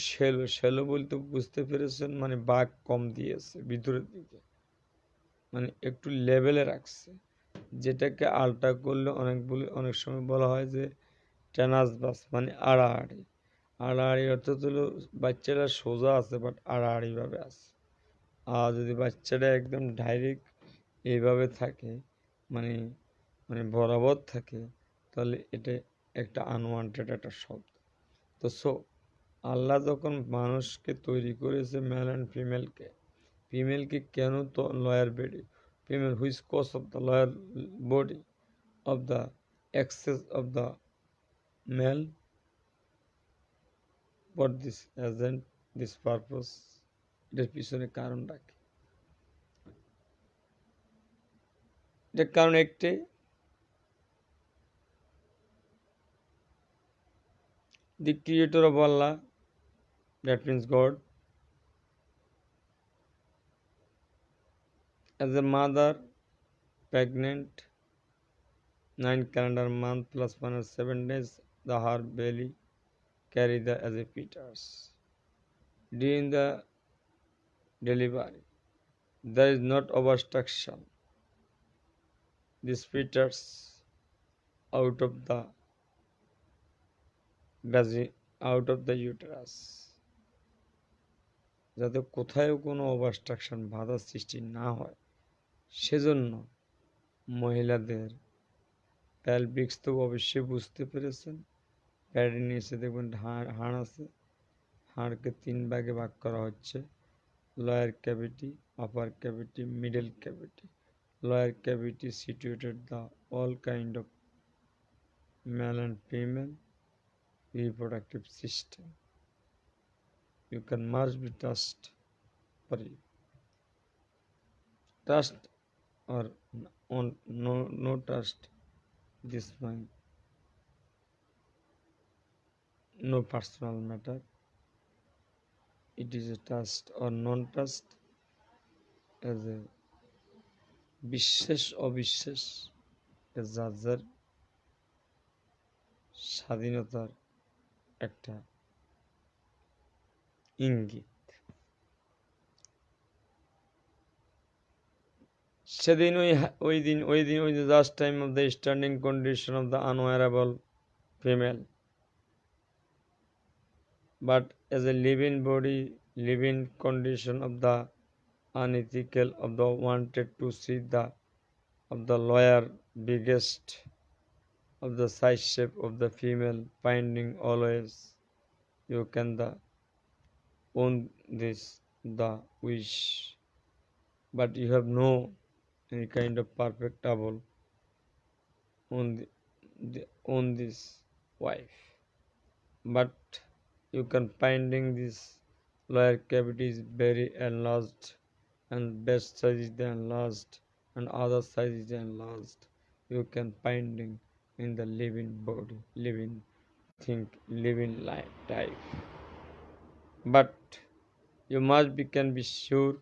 S1: শ্যালো বলতে বুঝতে পেরেছেন, মানে বাঁক কম দিয়েছে ভিতরের দিকে, মানে একটু লেভেলে রাখছে, যেটাকে আলটা করলে অনেক সময় বলা হয় যে টেনাসবাস, মানে আড়াআড়ি। আড়াআড়ি অর্থাৎ হলো বাচ্চারা সোজা আছে বাট আড়াআড়ি ভাবে আছে। আর যদি বাচ্চাটা একদম ডাইরেক্ট এইভাবে থাকে, মানে মানে বরাবর থাকে, তাহলে এটা একটা আনওয়ান্টেড একটা শব্দ। তো আল্লাহ যখন মানুষকে তৈরি করেছে, মেল অ্যান্ড ফিমেলকে কেন তো lower body, female which cause of the lower body of the excess of the male for this agent this purpose, এটার পিছনে কারণ রাখে। এটার কারণ একটাই, the creator of Allah, that means God, as a mother pregnant 9 calendar month plus minus 7 days, the her belly carry the as a fetus. During the delivery, there is not obstruction. This fetus out of the out of the uterus, যাতে কোথাও কোনো obstruction, বাধার সৃষ্টি না হয়, সেজন্য মহিলাদের প্যালভিক্স তো অবশ্যই বুঝতে পেরেছেন, প্যাডের নিচে দেখবেন হাড় আছে, হাড়কে 3 ভাগে ভাগ করা হচ্ছে, lower cavity, upper cavity, middle cavity. Lower cavity situated the all kind of male and female reproductive system. You can must be trust for you. Trust or no trust, this one no personal matter. It is a trust or non-trust as a বিশ্বাস অবিশ্বাস, যার যার স্বাধীনতার একটা ইঙ্গিত। সেদিন ওই দিন the last time of the standing condition of the unwearable female, but as a living body, living condition of the unethical of the wanted to see of the lawyer biggest of the size shape of the female, finding always you can the own this the wish, but you have no any kind of perfectable on this wife, but you can finding this lower cavity is very enlarged and best size is the enlarged and other size is enlarged. You can finding in the living body, living think, living life type. But you can be sure,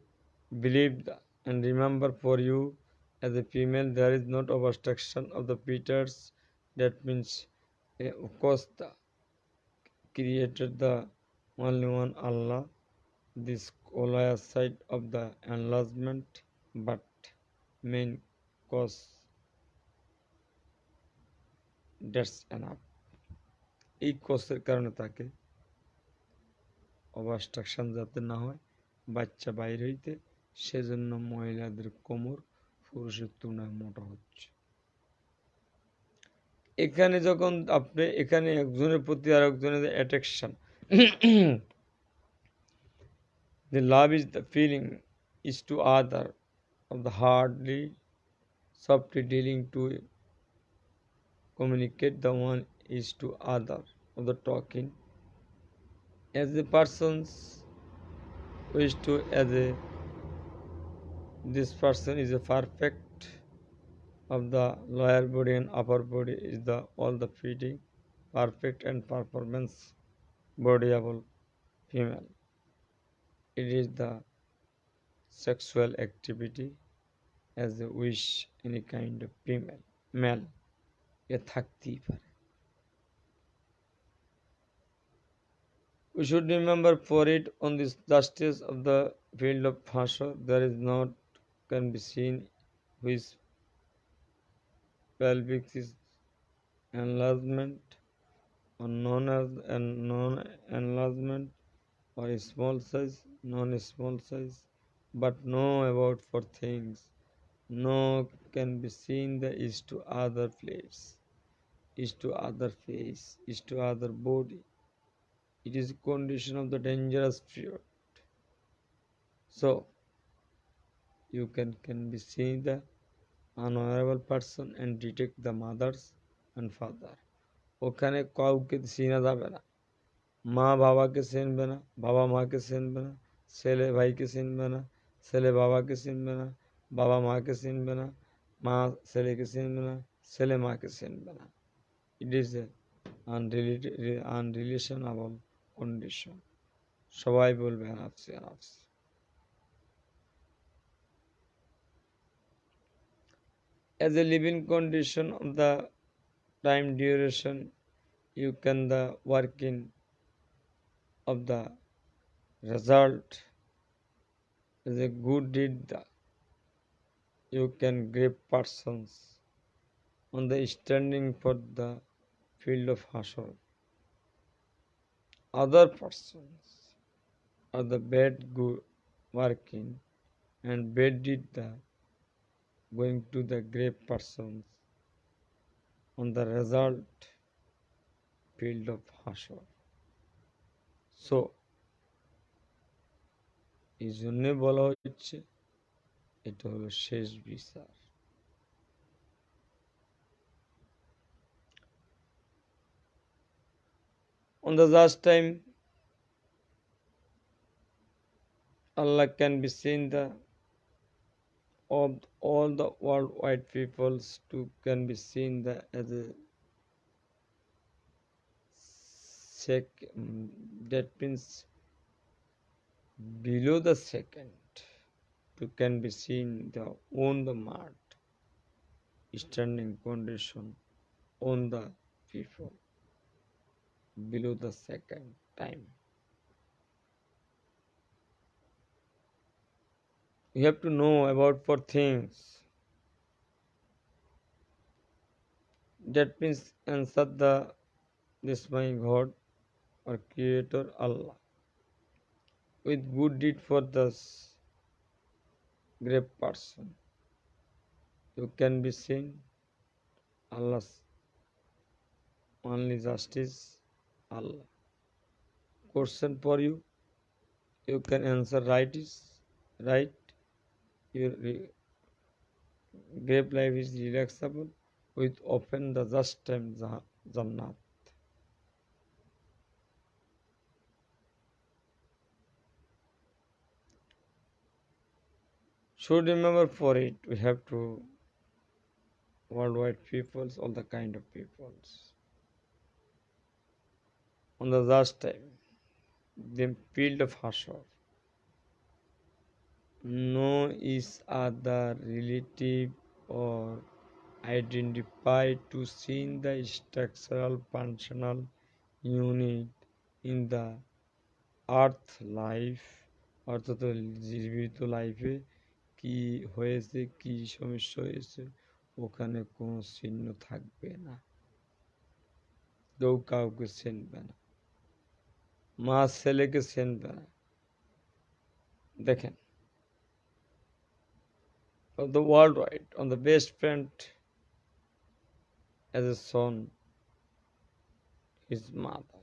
S1: believe that, and remember for you as a female there is not obstruction of the peters. That means, of course, the created the only one Allah. This color side of the enlargement, but main cause that's enough. এই কোষের কারণে তাকে obstruction যাতে না হয়, বাচ্চা বাইরে হইতে, সেজন্য মহিলাদের কোমর পুরুষের তুলনায় মোটা হচ্ছে। এখানে যখন আপনি এখানে একজনের প্রতি আরেকজনের attraction, the love is the feeling is to other of the hardly softly dealing to communicate the one is to other of the talking as the persons wish to as a this person is a perfect of the lower body and upper body is the all the fitting perfect and performance bodyable female. It is the sexual activity as a wish any kind of female male এ থাকতেই পারে। We should remember for it on this justice of the field of HASOR there is not can be seen which pelvic is enlargement or non-enlargement or small size, non-small size, but know about for things. No can be seen the is to other place, is to other face, is to other body. It is a condition of the dangerous period. So you can be seen the unhonorable person and detect the mothers and father. ওখানে কাউকে চেনা যাবে না, মা বাবাকে চিনবে না, বাবা মাকে চিনবে না, ছেলে ভাইকে চিনবে না, ছেলে বাবাকে চিনবে না, বাবা মাকে চিনবে না, মা ছেলেকে চিনবে না, ছেলে মাকে চিনবে না। It is a unrelationable condition. সবাই বলবে এনাফসি এনাফসি। As a living condition of the time duration, you can the working of the result is a good deed. You can grab persons on the standing for the field of HASOR. Other persons are the bad good working and bad deed the going to the grave persons on the result field of HASOR. So এই জন্যে বলা হচ্ছে এটা হলো শেষ বিচার। On the last time, Allah can be seen the of all the worldwide peoples to can be seen the as a that means below the second to can be seen the on the mat standing condition on the people below the second time. You have to know about for things. That means answer the this my God or Creator Allah with good deed for this great person. You can be seen Allah's only justice Allah. Question for you. You can answer right is right. Your grave life is relaxable with open the just time Jannat. Should remember for it, we have to worldwide peoples, all the kind of peoples. On the last time, the field of HASOR. No is other relative or identified to see the structural functional unit in the earth life অর্থাৎ জীবিত লাইফে কি হয়েছে কি সমস্যা হয়েছে ওখানে কোনো চিহ্ন থাকবে না, কেউ কাউকে চিনবে না, মা ছেলেকে চিনবে না। দেখেন, of the worldwide on the best friend as a son his mother,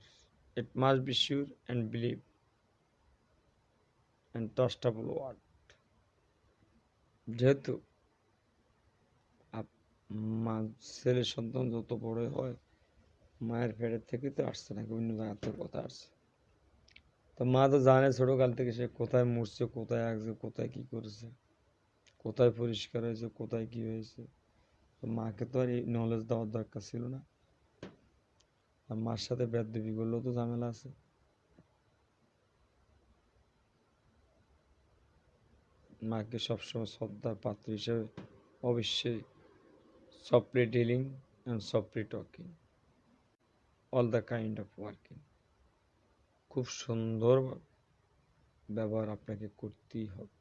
S1: it must be sure and believe and trustable word. যেহেতু মা ছেলে সন্তান যত বড় হয় মায়ের পেটের থেকে তো আসছে না, বিভিন্ন জায়গা থেকে কথা আসছে, তো মা তো জানে ছোটকাল থেকে সে কোথায় মরছে, কোথায় আসছে, কোথায় কি করেছে, কোথায় পরিষ্কার হয়েছে, কোথায় কি হয়েছে। তো মাকে তো আর এই নলেজ দেওয়ার দরকার ছিল না। আর মার সাথে বেয়াদবি করলেও তো ঝামেলা আছে। মাকে সবসময় শ্রদ্ধার পাত্র হিসেবে অবশ্যই softly dealing and softly talking, all the kind of working, খুব সুন্দর ব্যবহার আপনাকে করতেই হবে।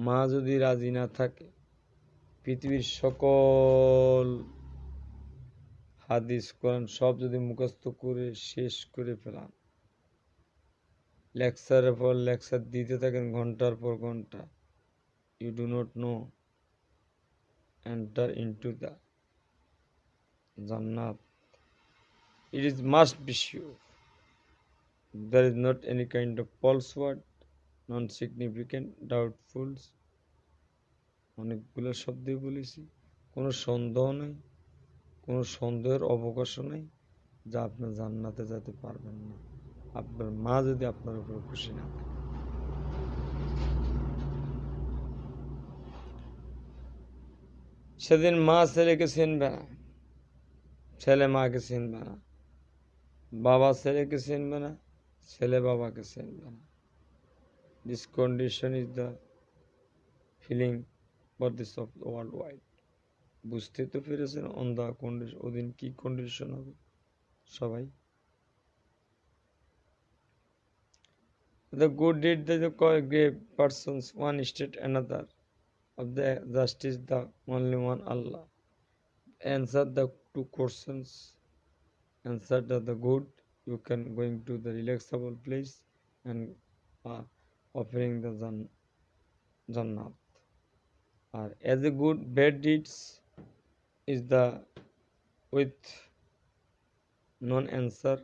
S1: মা যদি রাজি না থাকে, পৃথিবীর সকল হাদিস কোরআন সব যদি মুখস্থ করে শেষ করে ফেলান, লেকচারের পর লেকচার দিতে থাকেন ঘন্টার পর ঘন্টা, you do not know enter into the Jannat. It is must be sure. There is not any kind of false word, non-significant, doubtfuls, অনেকগুলো শব্দই বলেছি, কোনো সন্দেহ নেই, কোনো সন্দেহের অবকাশও নেই যা আপনি জান্নাতে যেতে পারবেন না আপনার মা যদি আপনার উপর খুশি না থাকে। সেদিন মা ছেলেকে চিনবে না, ছেলে মাকে চিনবে না, বাবা ছেলেকে চিনবে না, ছেলে বাবাকে চিনবে না। This condition is the feeling for this of the worldwide. বুঝতে তো পেরেছেন অন দ্য কন্ডিশন, ওদিন কি কন্ডিশন হবে সবাই। The good deed that the great persons one state another of the justice the only one Allah. Answer the two questions. Answer the good, you can going to the relaxable place and offering the Jannat. As a good bad deeds is the with non answer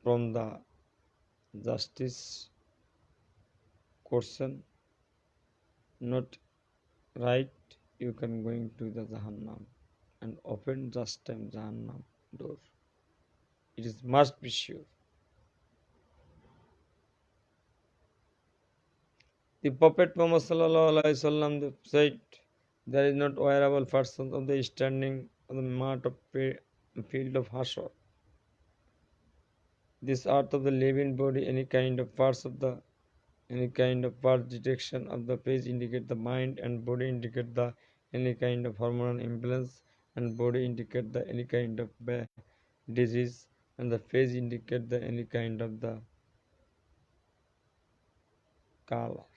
S1: from the justice question, not right, you can going to the Jahannam and open just time Jahannam door. It is must be sure. The Prophet Muhammad sallallahu alaihi wasallam said, "There is not wearable person of the standing of the mat of field of HASOR. This earth of the living body, any kind of part detection of the face indicate the mind, and body indicate the any kind of hormonal imbalance, and body indicate the any kind of disease, and the face indicate the any kind of the color."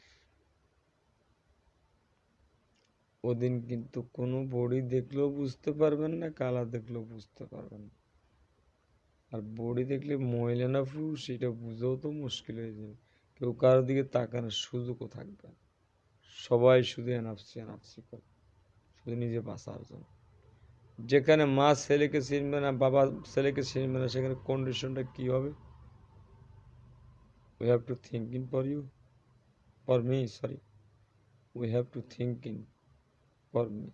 S1: ওদিন কিন্তু কোনো body দেখলেও বুঝতে পারবেন না, কালা দেখলেও বুঝতে পারবেন না। আর বডি দেখলে মহিলা না পুরুষ সেটা বুঝেও তো মুশকিল হয়ে যাবে, কেউ কারোর দিকে তাকানোর সুযোগও থাকবে না, সবাই শুধু এনাফসি করে, শুধু নিজে বাঁচার জন্য। যেখানে মা ছেলেকে চিনবে না, বাবা ছেলেকে চিনবে না, সেখানে কন্ডিশনটা কি হবে? we have to thinking for me, we have to thinking for me,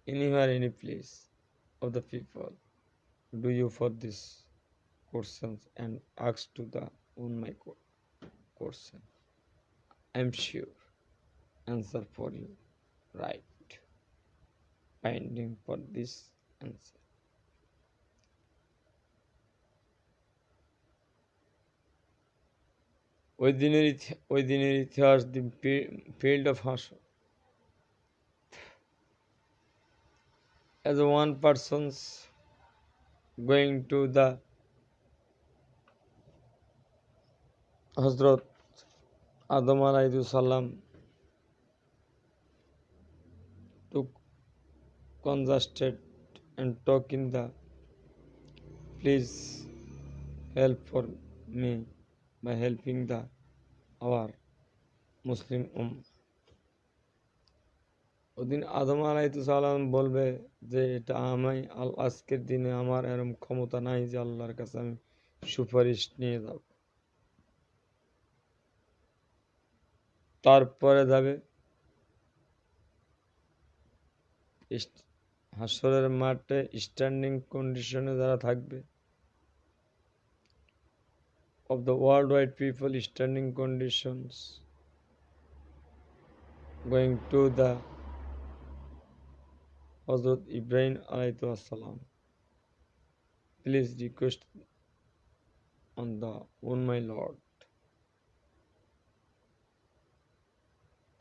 S1: anywhere, any place of the people, do you for this questions and ask to the on my question. I am sure answer for you. Right. Finding for this answer. Within ইতিহাস, the field of HASOR. As one person's going to the Hazrat Adam alayhi salam to congested and talk in the please help for me by helping the our Muslim ওদিন আদম আলাইহিস সালাম বলবে যে এটা আমি আজকের দিনে আমার এরকম ক্ষমতা নাই যে আল্লাহর কাছে আমি সুপারিশ নিয়ে যাব। তারপরে যাবে হাসরের মাঠে স্ট্যান্ডিং কন্ডিশনে যারা থাকবে, of the worldwide people standing conditions, going to the Hazrat Ibrahim alayhi salam, please request on the one my Lord.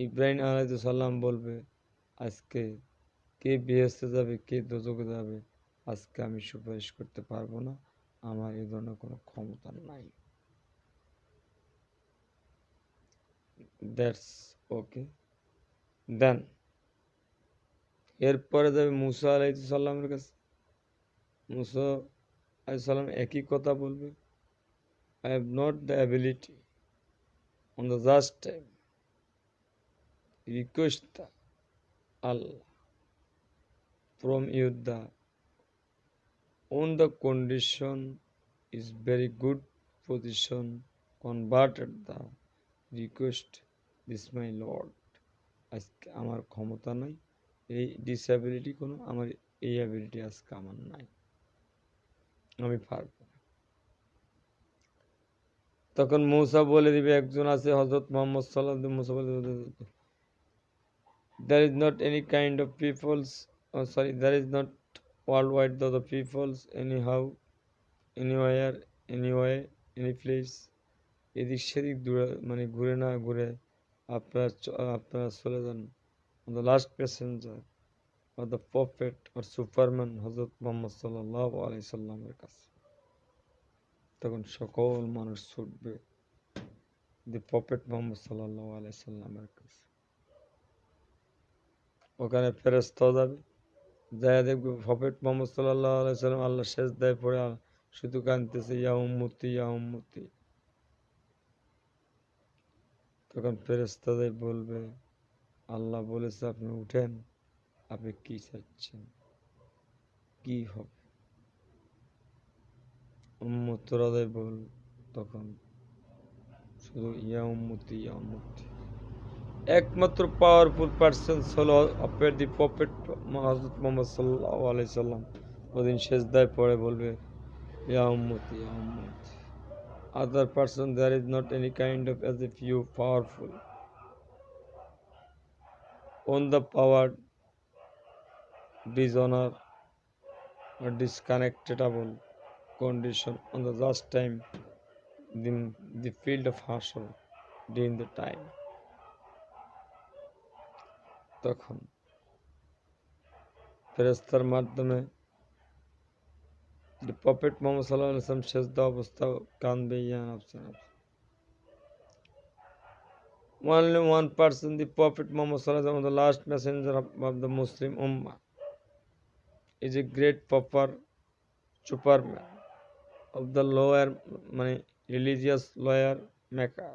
S1: Ibrahim আলাইহিস সালাম বলবে আজকে কে বেহেশতে যাবে কে দোজখে যাবে আজকে আমি সুপারিশ করতে পারবো না, আমার এই ধরনের কোনো ক্ষমতা নাই। That's okay. দেন এরপরে যাবে মুসা আলাইহিস সালামের কাছে। মুসা আলাইহিস সালাম একই কথা বলবে, I have not the ability on the just time request the Allah from you the on the condition is very good position converted the request this my Lord. আজকে আমার ক্ষমতা নাই, এই ডিসএবিলিটি কোনো আমার এই অ্যাবিলিটি আজকে আমার নাই, আমি পারবো না। তখন মূসা বলে দিবে, একজন আছে হযরত মুহাম্মদ সাল্লাল্লাহু আলাইহি ওয়াসাল্লাম, মূসা বলে দিবে there is not any kind of peoples, there is not worldwide the peoples anyhow, anywhere, anyway, any place, এদিক সেদিক মানে ঘুরে না ঘুরে আপনারা চলে যান on the last messenger or the prophet or superman হযরত মুহাম্মদ সাল্লাল্লাহু আলাইহি সাল্লামের কাছে। তখন সকল মানুষ ছুটবে the prophet মুহাম্মদ সাল্লাল্লাহু আলাইহি সাল্লামের কাছে। ওখানে ফেরেশতা যাবে, যায় দেখবে প্রফেট মুহাম্মদ সাল্লাল্লাহু আলাইহি সাল্লাম আল্লাহ সেজদায় পড়ে শুধু কাঁদতেছে, ইয়া উম্মতি ইয়া উম্মতি। তখন ফেরেশতাদের বলবে আল্লাহ বলেছে আপনি উঠেন, আপনি কি চাচ্ছেন, কি হবে? উম্মতরা বল তখন শুধু ইয়া উম্মতি ইয়া উম্মতি। একমাত্র পাওয়ারফুল পারসন হলো আপনার দি প্রফেট হযরত মুহাম্মদ সাল্লাল্লাহু আলাইহি সাল্লাম। ওদিন সেজদায় পড়ে বলবে ইয়া উম্মতি ইয়া উম্মতি। Other person there is not any kind of as if you powerful on the power dishonor or disconnectable condition on the last time in the field of HASOR during the time. তখন ফেরেশতার মাধ্যমে the prophet Muhammad sallallahu alaihi wasallam সেজদা অবস্থা কাঁদবে ইয়া নাফসি নাফসি। Only one person, the prophet Muhammad sallallahu alaihi wasallam, the last messenger of the Muslim ummah, is a great proper superman of the lower religious lawyer maker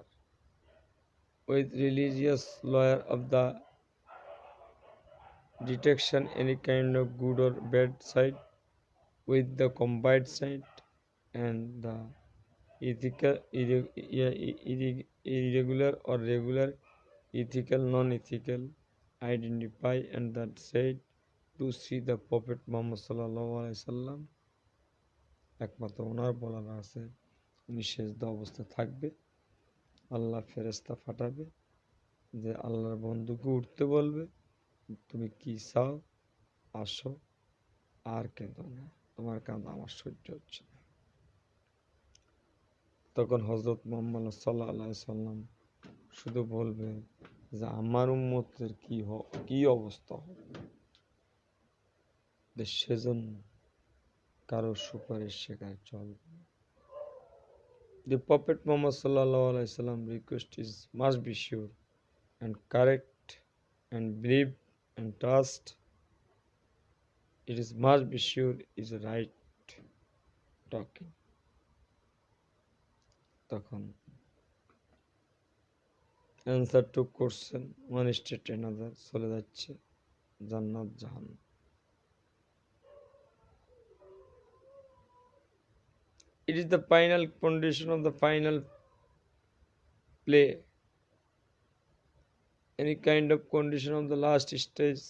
S1: with religious lawyer of the detection any kind of good or bad side with the combined side and the ethical irregular or regular ethical non-ethical identify and that said to see the prophet Muhammad sallallahu alaihi wasallam একমাত্র ওনার বলার আছে উনি সেজদা অবস্থা থাকবে, আল্লাহ ফেরেশতা পাঠাবে, যে আল্লাহর বন্ধুকে উঠতে বলবে, তুমি কি চাও আসো, আর কেঁদো না, তোমার কাঁদা আমার সহ্য হচ্ছে না। তখন হযরত মুহাম্মদ সাল্লাল্লাহু আলাইহি সাল্লাম শুধু বলবে যে আমার উম্মতের কি অবস্থা হবে, সেজন্য কারো সুপারিশ সেখানে চলবে না। The Prophet Muhammad sallallahu alaihi wasallam request is must be sure and correct and believe and trust. It is must be sure is right talking. তখন answer to question one state another চলে যাচ্ছে জান্নাত জাহান্নাম। It is the final condition of the final play. Any kind of condition of the last stage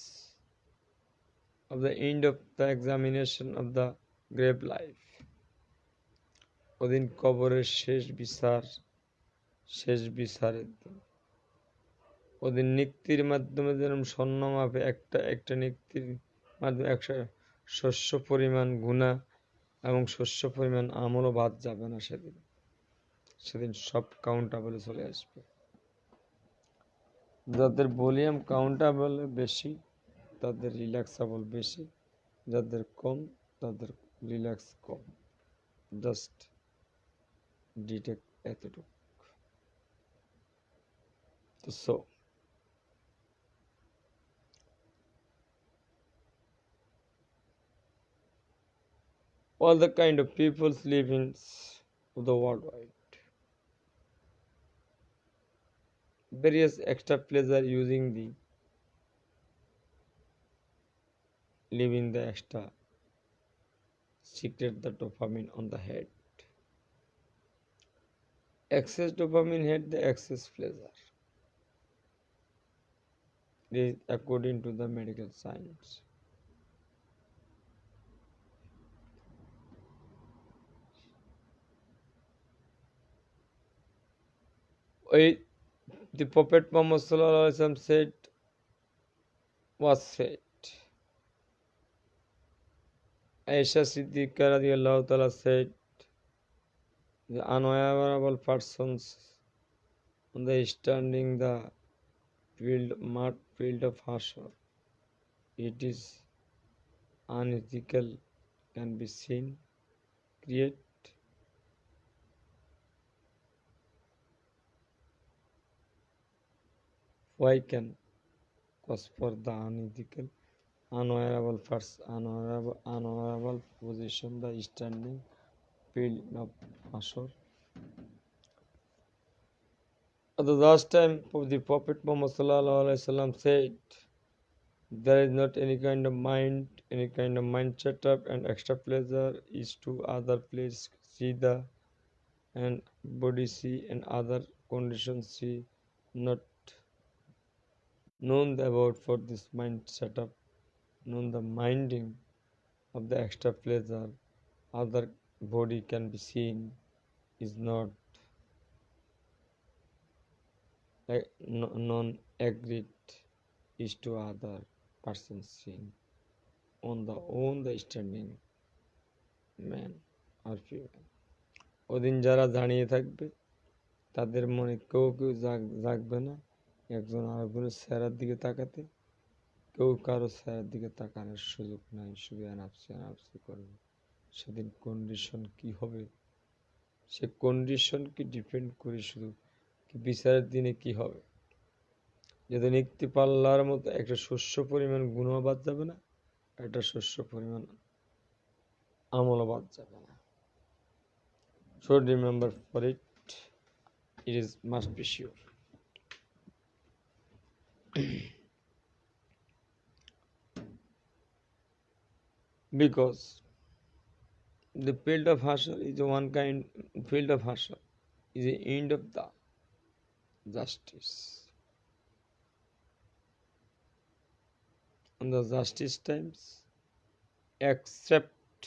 S1: of the end of the examination of the grave life. ওদিন কবরের শেষ বিচারের দিন। ওদিন নিক্তির মাধ্যমে যেরকম স্বর্ণ মাপে একটা নিক্তির মাধ্যমে 100 শস্য পরিমাণ গুনাহ এবং শস্য পরিমাণ আমলও বাদ যাবে না। সেদিন সব কাউন্টেবলে চলে আসবে। যাদের ভলিউম কাউন্টেবল বেশি তাদের রিল্যাক্সেবল বেশি, যাদের কম তাদের রিল্যাক্স কম। জাস্ট ডিটেক্ট এতটুকু। So all the kind of peoples live in the worldwide. Various extra pleasure using the leaving the extra secret the dopamine on the head. Excess dopamine had the excess pleasure. This is according to the medical science. The Prophet Muhammad sallallahu alaihi wasallam said, was said. Aisha Siddiqa radiyallahu ta'ala said, the unhonorable persons on the standing the mud field of HASOR, it is unethical, can be seen, create why can cause for the unethical unhonorable position the standing field of HASOR. At the last time the Prophet Muhammad sallallahu alaihi wasallam said, there is not any kind of mind setup and extra pleasure is to other place see the and body see and other conditions see not known about for this mind setup, known the minding of the extra pleasure other body can be seen is not non-agreed is to other person seen on the standing man or female. ওদিন যারা দাঁড়িয়ে থাকবে তাদের মনে কেউ জাগবে না একজন আরেকজনের চেহারার দিকে তাকাতে, কেউ কারো চেহারার দিকে তাকানোর সুযোগ নাই, শুধু এনাপসি করবে। সেদিন কন্ডিশন কি হবে সে কন্ডিশনকে ডিপেন্ড করে শুধু বিচারের দিনে কি হবে। যদি নিক্তি পাল্লার মতো একটা শস্য পরিমাণ গুণও বাদ যাবে না, একটা শস্য পরিমাণ আমলও বাদ যাবে না। So remember for it is must be sure. Because the field of HASOR is one kind field of HASOR is the end of the justice. On the justice times, except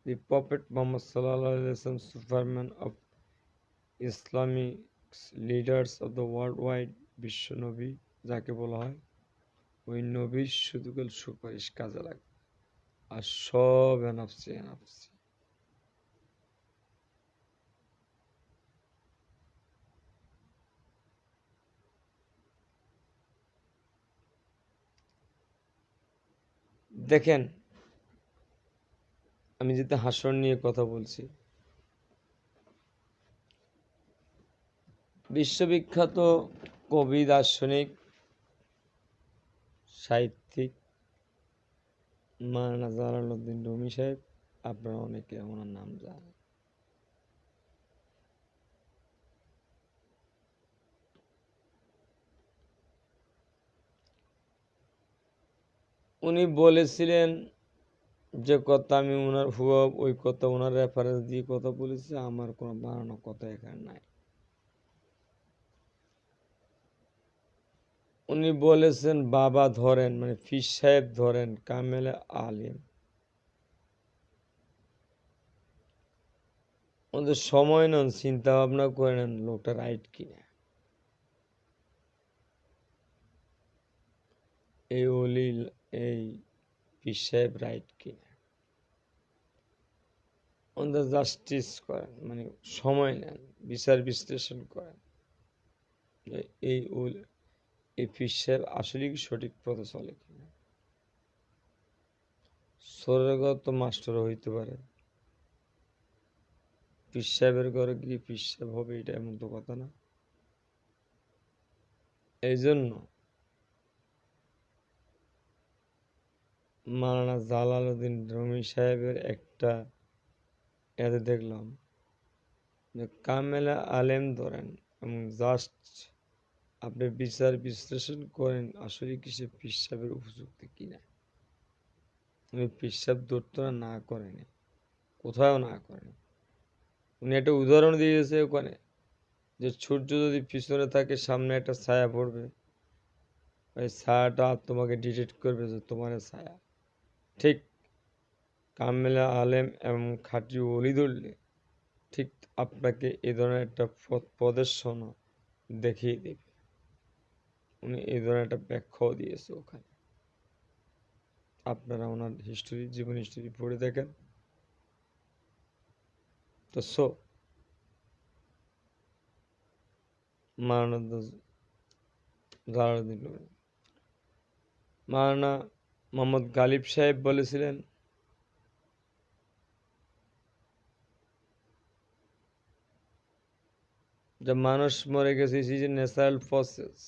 S1: the Prophet Muhammad sallallahu alaihi wasallam, Superman of Islamic leaders of the worldwide বিশ্ব নবী যাকে বলা হয়, ওই নবীর শুধু সুপারিশ কাজে লাগে, আর সব এনাফসি এনাফসি। দেখেন, আমি যেটা হাসর নিয়ে কথা বলছি, বিশ্ববিখ্যাত কবি, দার্শনিক, সাহিত্যিক মাওলানা জালালউদ্দিন রুমি সাহেব, আপনারা অনেকে ওনার নাম জানেন। উনি বলেছিলেন যে কথা, আমি ওনার হুবহু ওই কথা, ওনার রেফারেন্স দিয়ে কথা বলেছি, আমার কোনো বানানো কথা এখানে নাই। উনি বলেছেন, বাবা ধরেন, মানে পীর সাহেব ধরেন, কামেল আলিম, ওদের সময় নেন, চিন্তা ভাবনা করে নেন লোকটা রাইট কিনা। এই অলি, এই পীর সাহেব রাইট কিনা, ওদের জাস্টিস করেন, মানে সময় নেন, বিচার বিশ্লেষণ করেন, এই এই পীর সাহেব আসলে কি সঠিক পথে চলে কিনা। সোরের তো মাস্টার হইতে পারে, পীর সাহেবের ঘরে গিয়ে পীর সাহেব হবে, এটা এমন তো কথা না। এই জন্য মাওলানা জালালউদ্দিন রুমি সাহেবের একটা এতে দেখলাম যে কামেলা আলেম ধরেন এবং জাস্ট আপনি বিচার বিশ্লেষণ করেন আসলে কি সে পীর সাহেবের উপযুক্ত কিনা। উনি পীর সাহেব ধরতে না করেনি, কোথাও না করেনি। উনি একটা উদাহরণ দিয়েছে ওখানে, যে সূর্য যদি পিছনে থাকে, সামনে একটা ছায়া পড়বে, ওই ছায়াটা তোমাকে ডিটেক্ট করবে যে তোমার ছায়া। ঠিক কামেলা আলেম এবং খাঁটি অলি ধরলে ঠিক আপনাকে এই ধরনের একটা পথ প্রদর্শন দেখিয়ে দেবে। উনি এই ধরনের একটা ব্যাখ্যাও দিয়েছে ওখানে, আপনারা ওনার হিস্টোরি, জীবন হিস্টোরি পড়ে দেখেন। তো মাওলানা জালালউদ্দিন রুমি, মাওলানা মোহাম্মদ গালিব সাহেব বলেছিলেন, যে মানুষ মরে গেছে, ইট is a natural process,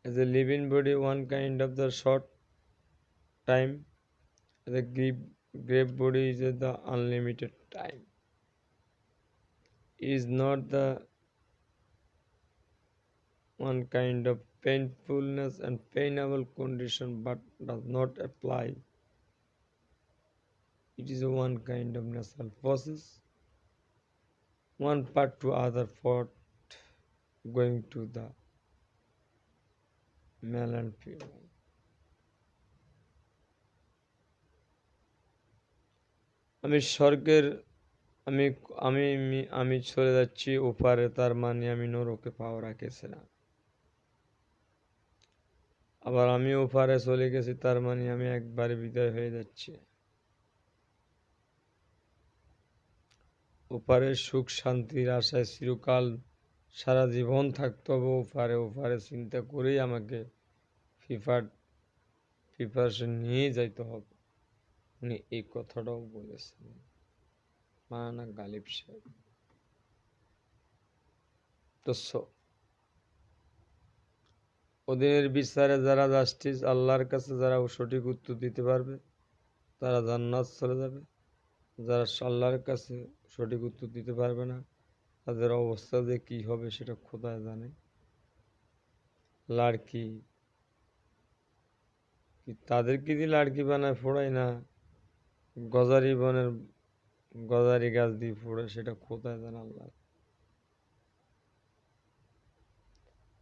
S1: as a living body one kind of the short time, the grave body is the unlimited time. It is not the one kind of painfulness and painable condition, but does not apply. It is a one kind of natural process, one part to other part, going to the male and female. আমি স্বর্গের, আমি আমি আমি চলে যাচ্ছি ওপারে, তার মানে আমি নরকে পাও রাখেছি না। আবার আমি ওপারে চলে গেছি, তার মানে আমি একবারে বিদায় হয়ে যাচ্ছি। ওপারে সুখ শান্তির আশায় চিরকাল সারা জীবন থাকতে হবে, ওপারে ওপারে চিন্তা করেই আমাকে প্রিপারেশন নিয়ে যাইতে হবে। উনি এই কথাটাও বলেছেন মাওলানা গালিব সাহেব। তো ওদিনের বিচারে যারা জাস্টিস, আল্লাহর কাছে যারা সঠিক উত্তর দিতে পারবে তারা জান্নাত চলে যাবে, যারা আল্লাহর কাছে সঠিক উত্তর দিতে পারবে না তাদের অবস্থা যে কি হবে সেটা খোদা জানে। লাড়কি তাদেরকে দিয়ে লাড়কি বানায় ফোড়ায় না, গজারি বনের গজারি গাছ দিয়ে ফোড়ে, সেটা খোদা জানে, আল্লাহ।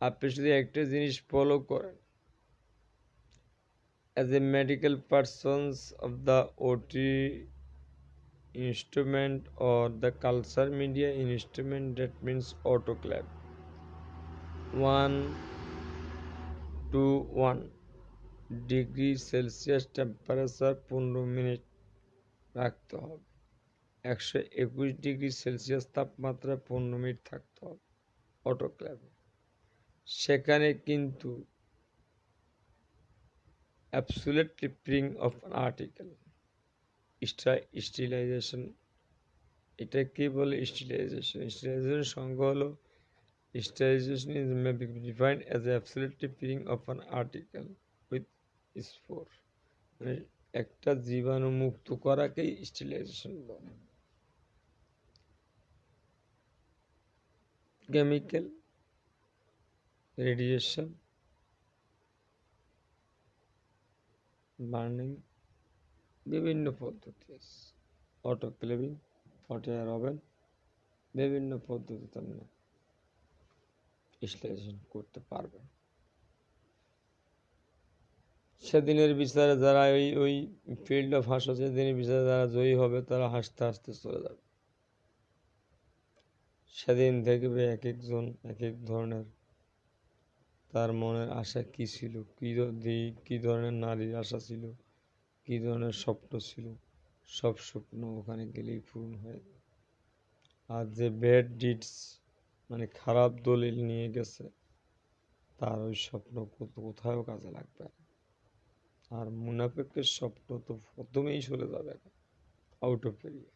S1: আপনি শুধু একটা জিনিস ফলো করেন, as a medical persons of the OT instrument or the culture media instrument, that means autoclave. 121 degree Celsius temperature 15 minute রাখতে হবে। 121 ডিগ্রি সেলসিয়াস তাপমাত্রায় 15 মিনিট থাকতে হবে অটোক্লেভে। সেখানে কিন্তু absolute prepping of an article sterilization. এটা কি বলে? স্টেরিলাইজেশন। স্টেরিলাইজেশন সংজ্ঞা হলো sterilization is may be defined as the absolute preparing of an article with spore, মানে একটা জীবাণু মুক্ত করাকেই স্টেরিলাইজেশন বলে। কেমিক্যাল রেডিয়েশন, বার্নিং, বিভিন্ন পদ্ধতি আছে। অটোক্লেভিং, হট এয়ার ওভেন, বিভিন্ন পদ্ধতিতে আমরা স্টেরিলাইজেশন করতে পারবেন। সেদিনের বিচারে যারা ওই ফিল্ড অফ হাসো, সেদিনের বিচারে যারা জয়ী হবে তারা হাসতে হাসতে চলে যাবে। সেদিন দেখবে এক একজন এক এক ধরনের, তার মনের আশা কি ছিল, কি ধরনের নারীর আশা ছিল, কি ধরনের স্বপ্ন ছিল, সব স্বপ্ন ওখানে গেলেই পূরণ হয়ে যাবে। আর যে ব্যাড ডিডস মানে খারাপ দলিল নিয়ে গেছে, তার ওই স্বপ্ন কোথাও কাজে লাগবে না। আর মুনাফিকের স্বপ্ন তো প্রথমেই চলে যাবে আউট অফ এরিয়া।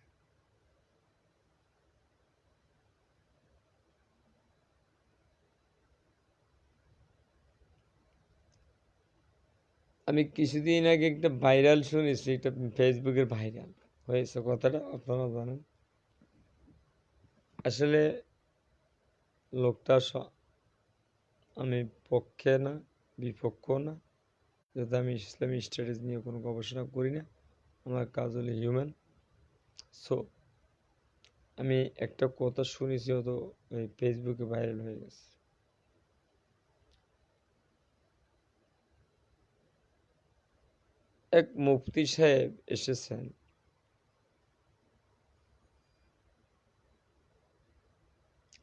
S1: আমি কিছুদিন আগে একটা ভাইরাল শুনেছি, এটা ফেসবুকের ভাইরাল হয়েছে কথাটা, আপনারা জানেন। আসলে লোকটা আমি পক্ষে না, বিপক্ষ না, যেহেতু আমি ইসলামী স্টাডিজ নিয়ে কোনো গবেষণা করি না, আমার কাজ হলো হিউম্যান। সো আমি একটা কথা শুনেছি, হয়তো ওই ফেসবুকে ভাইরাল হয়ে গেছে। এক মুফতি সাহেব এসেছেন,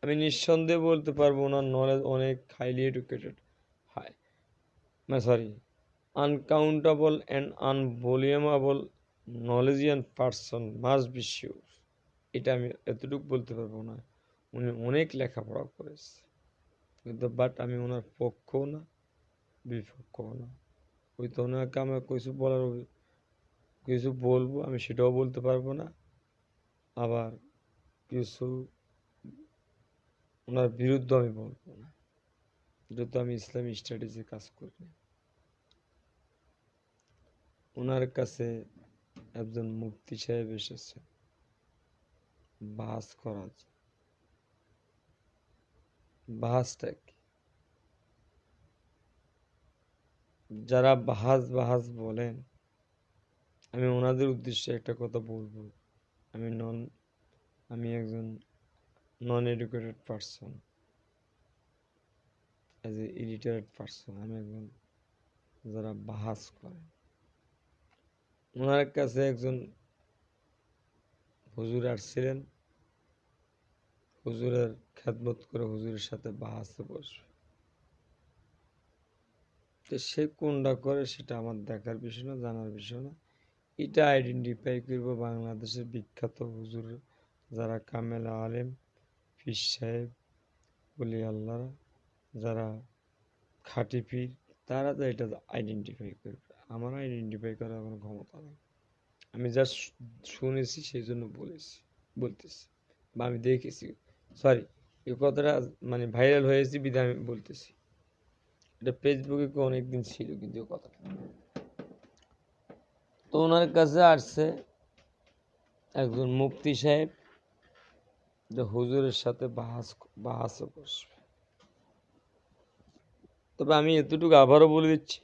S1: আমি নিঃসন্দেহে বলতে পারবো ওনার নলেজ অনেক highly educated, uncountable and unvolumable knowledgian person must be sure. এটা আমি এতটুকু বলতে পারবো না। উনি অনেক লেখাপড়া করেছে, কিন্তু বাট আমি ওনার পক্ষও না, বিপক্ষও না। ওই তো ওনাকে আমার কিছু বলবো, আমি সেটাও বলতে পারবো না, আবার কিছু ওনার বিরুদ্ধে আমি বলবো না, যেহেতু আমি ইসলামী স্টাডিজে কাজ করি না। ওনার কাছে একজন মুফতি সাহেব এসেছে বাহাস করার। বাহাসটা কি? যারা বাহাস বলেন, আমি ওনাদের উদ্দেশ্যে একটা কথা বলবো। আমি একজন non educated person, as a illiterate person. আমি একজন যারা বাহাস করেন, ওনার কাছে একজন হুজুর আসছিলেন, হুজুরের খেদমত করে হুজুরের সাথে বাহাসে বসবে। তো সে কোনটা করে সেটা আমার দেখার বিষয় না, জানার বিষয় না। এটা আইডেন্টিফাই করব বাংলাদেশের বিখ্যাত হুজুর যারা কামেল আলেম, পীর সাহেব, ওলি আল্লাহ, যারা খাঁটি পীর, তারা তো এটা আইডেন্টিফাই করবে। আমার আইডেন্টিফাই করার কোনো ক্ষমতা নেই। আমি জাস্ট শুনেছি, সেই জন্য বলতেছি, বা আমি দেখেছি। সরি, এই কথাটা মানে ভাইরাল হয়েছে বিধায় আমি বলতেছি। এটা ফেসবুকে অনেকদিন ছিল কিন্তু কথাটা। তো ওনার কাছে আসছে একজন মুফতি সাহেব, যে হুজুরের সাথে বাহাসে বসবে। তবে আমি এতটুকু আবারও বলে দিচ্ছি,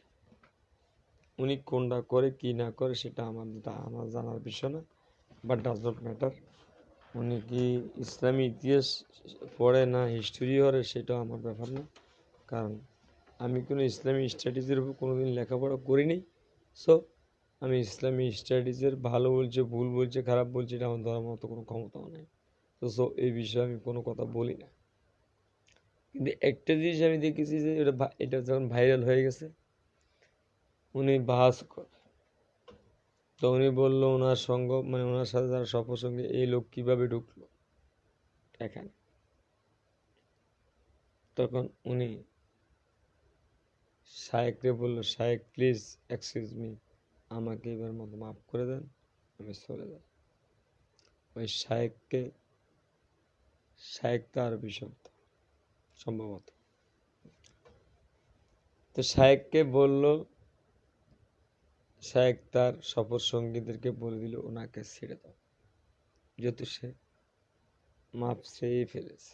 S1: উনি কোনটা করে কি না করে সেটা আমার জানার বিষয় না, বাট ডাজ নট ম্যাটার। উনি কি ইসলামী ইতিহাস পড়ে না হিস্টোরি করে, সেটাও আমার ব্যাপার না, কারণ আমি কোনো ইসলামী স্টাডিজের উপর কোনোদিন লেখাপড়া করিনি। সো আমি ইসলামী স্টাডিজের ভালো বলছে, ভুল বলছে, খারাপ বলছে, এটা আমার ধরার মতো কোনো ক্ষমতাও নেই। তো সো এই বিষয়ে আমি কোনো কথা বলি না। কিন্তু একটা জিনিস আমি দেখেছি যে এটা যখন ভাইরাল হয়ে গেছে, উনি বাহাস তো উনি বললো ওনার সঙ্গ মানে ওনার সাথে যারা সফরসঙ্গী এই লোক কিভাবে ঢুকলো এখানে। তখন উনি শায়েককে বললো, শায়েক প্লিজ এক্সকিউজ মি, আমাকে এবার মতো মাফ করে দেন, আমি চলে যাই। ওই শায়েক তো আরবি শব্দ সম্ভবত। তো শায়েককে বললো, শায়েক তার সফর সঙ্গীদেরকে বলে দিল ওনাকে ছেড়ে দাও, যেহেতু সে মাপ চেয়েই ফেলেছে।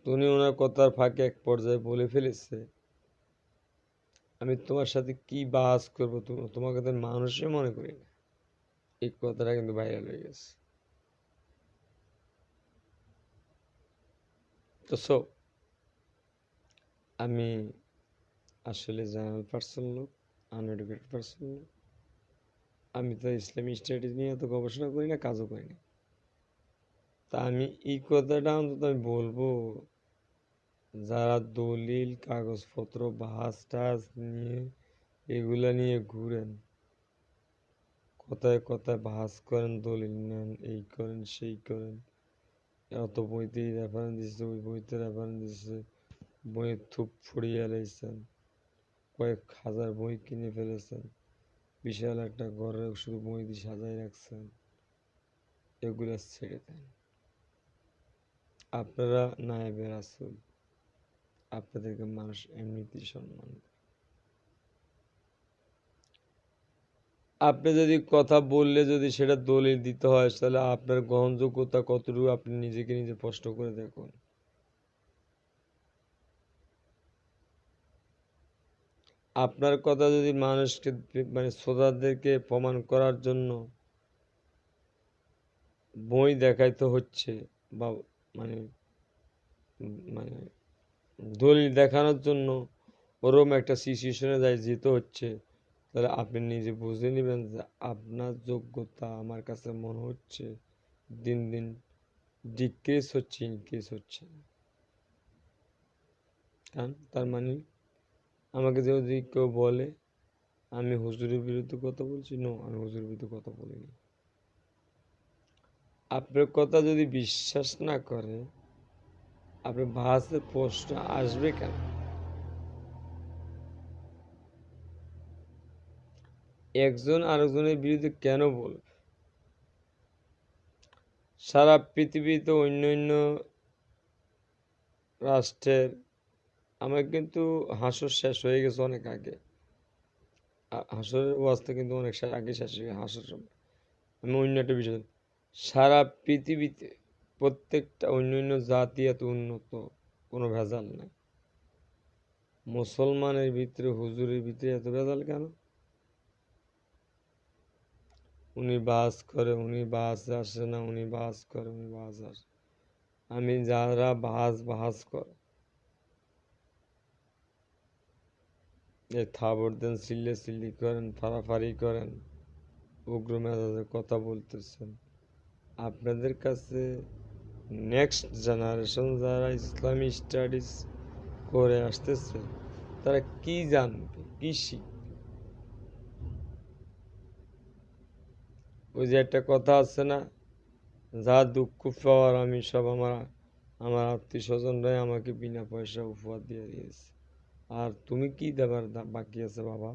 S1: উনি ওনার কথার ফাঁকে এক পর্যায়ে বলে ফেলেছে, আমি তোমার সাথে কি বাস করবো, তোমাকে তো মানুষই মনে করি না। এই কথাটা কিন্তু ভাইরাল হয়ে গেছে। তো আমি আসলে জেনারেল পার্সন লোক, আনএডুকেটেড পার্সন লোক। আমি তো ইসলামী স্টাডিজ নিয়ে তো গবেষণা করি না, কাজও করি না। তা আমি এই কথাটা অন্তত আমি বলবো, যারা দলিল কাগজপত্র বাস টাস নিয়ে এগুলা নিয়ে ঘুরেন, কথায় কথায় বাস করেন, দলিল নেন, এই করেন সেই করেন, অত বইতে রেফারেন্স দিচ্ছে, ওই বইতে রেফারেন্স দিচ্ছে, বইয়ের থুপ ফুড়িয়ে লাইছেন, কয়েক হাজার বই কিনে ফেলেছেন, বিশাল একটা ঘরে শুধু বই দিয়ে সাজাই রাখছেন। এগুলা ছেড়ে দেন। আপনারা নায়েবে রাসূল, আপনাদেরকে মানুষ এমনিতেই সম্মান করে। আপনি যদি কথা বললে যদি সেটা দলিল দিতে হয়, তাহলে আপনার গ্রহণযোগ্যতা কতটুকু আপনি নিজেকে নিজে প্রশ্ন করে দেখুন। আপনার কথা যদি মানুষকে মানে শ্রোতাদেরকে প্রমাণ করার জন্য বই দেখাইতে হচ্ছে বা মানে মানে দলিল দেখানোর জন্য ওরকম একটা সিচুয়েশনে যেতে হচ্ছে, তাহলে আপনি নিজে বুঝে নেবেন যে আপনার যোগ্যতা আমার কাছে মনে হচ্ছে দিন দিন ডিক্রিজ হচ্ছে, ইনক্রিজ হচ্ছে। কারণ তার মানে আমাকে যদি কেউ বলে আমি হুজুরের বিরুদ্ধে কথা বলছি, নো, আমি হুজুরের বিরুদ্ধে কথা বলিনি। আপনার কথা যদি বিশ্বাস না করে, আপনার ভাষার প্রশ্ন আসবে কেন? একজন আরেকজনের বিরুদ্ধে কেন বলবে? সারা পৃথিবীতে অন্য অন্য রাষ্ট্রের, আমার কিন্তু হাসর শেষ হয়ে গেছে অনেক আগে। হাসরের অবস্থা কিন্তু অনেক আগে শেষ হয়ে গেছে হাসর সময়। আমি অন্য একটা বিষয়, সারা পৃথিবীতে প্রত্যেকটা অন্য অন্য জাতি এত উন্নত, কোনো ভেজাল নাই। মুসলমানের ভিতরে হুজুরের ভিতরে এত ভেজাল কেন? উনি বাস করে, উনি বাস আসে না, উনি বাস করে, উনি বাস আসে। আমি যারা বাস করে এই থাবর দেন, চিল্লি করেন, ফাড়াফাড়ি করেন, উগ্র মেজাজে কথা বলতেছেন, আপনাদের কাছে নেক্সট জেনারেশন যারা ইসলামী স্টাডিজ করে আসতেছে তারা কি জানবে, কি শিখবে? ওই যে একটা কথা আছে না, যা দুঃখ পাওয়ার আমি সব আমার আত্মীয় স্বজনরাই আমাকে বিনা পয়সা উপহার দিয়ে দিয়েছে, আর তুমি কি দেবার বাকি আছে বাবা?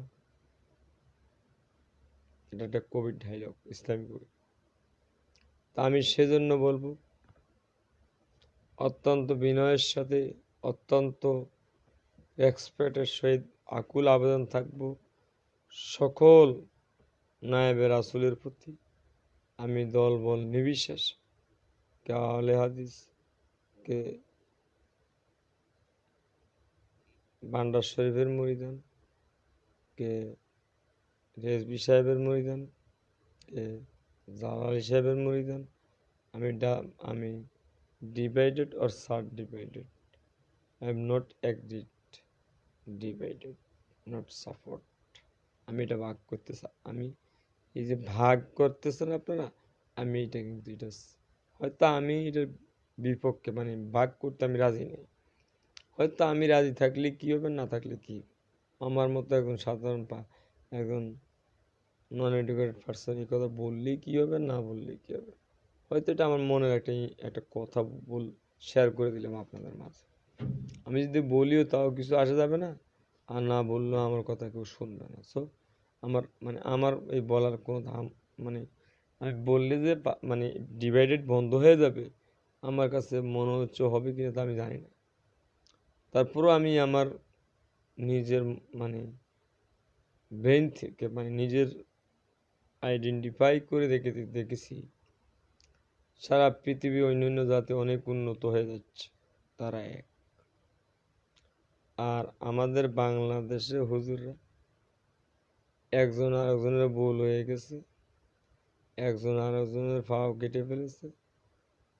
S1: এটা একটা কবির ডায়লগ, ইসলামী কবি। তা আমি সেজন্য বলবো, অত্যন্ত বিনয়ের সাথে, অত্যন্ত রেসপেক্টের সহিত আকুল আবেদন থাকবো সকল নায়েবে রাসূলের প্রতি। আমি দল বল নির্বিশেষ, কে আহলে হাদিস, কে ভান্ডার শরীফের মুরিদান, কে রেজবি সাহেবের মুরিদান, কে জালালি সাহেবের মুরিদান, আমি divided or sub divided, I am not agreed, divided not support. আমি এটা ভাগ করতে আমি এই যে ভাগ করতেছেন আপনারা, আমি এটা কিন্তু এটা হয়তো আমি এটার বিপক্ষে মানে ভাগ করতে আমি রাজি নেই। হয়তো আমি রাজি থাকলে কি হবে, না থাকলে কি, আমার মতো একজন সাধারণ একজন নন এডুকেটেড পার্সন এই কথা বললেই কি হবে, না বললেই কি হবে। হয়তো এটা আমার মনের একটা কথা শেয়ার করে দিলাম আপনাদের মাঝে। আমি যদি বলিও তাও কিছু আসা যাবে না, আর না বললেও আমার কথা কেউ শুনবে না। সো আমার এই বলার কোনো মানে আমি বললে যে মানে ডিভাইডেড বন্ধ হয়ে যাবে, আমার কাছে মনে হচ্ছে হবে কিনা তা আমি জানি না। তারপরও আমি আমার নিজের মানে ব্রেন থেকে মানে নিজের আইডেন্টিফাই করে দেখেছি সারা পৃথিবী অন্যান্য জাতি অনেক উন্নত হয়ে যাচ্ছে, তারা এক। আর আমাদের বাংলাদেশে হুজুররা একজন আরেকজনের ভুল হয়ে গেছে, একজন আরেকজনের পাও কেটে ফেলেছে,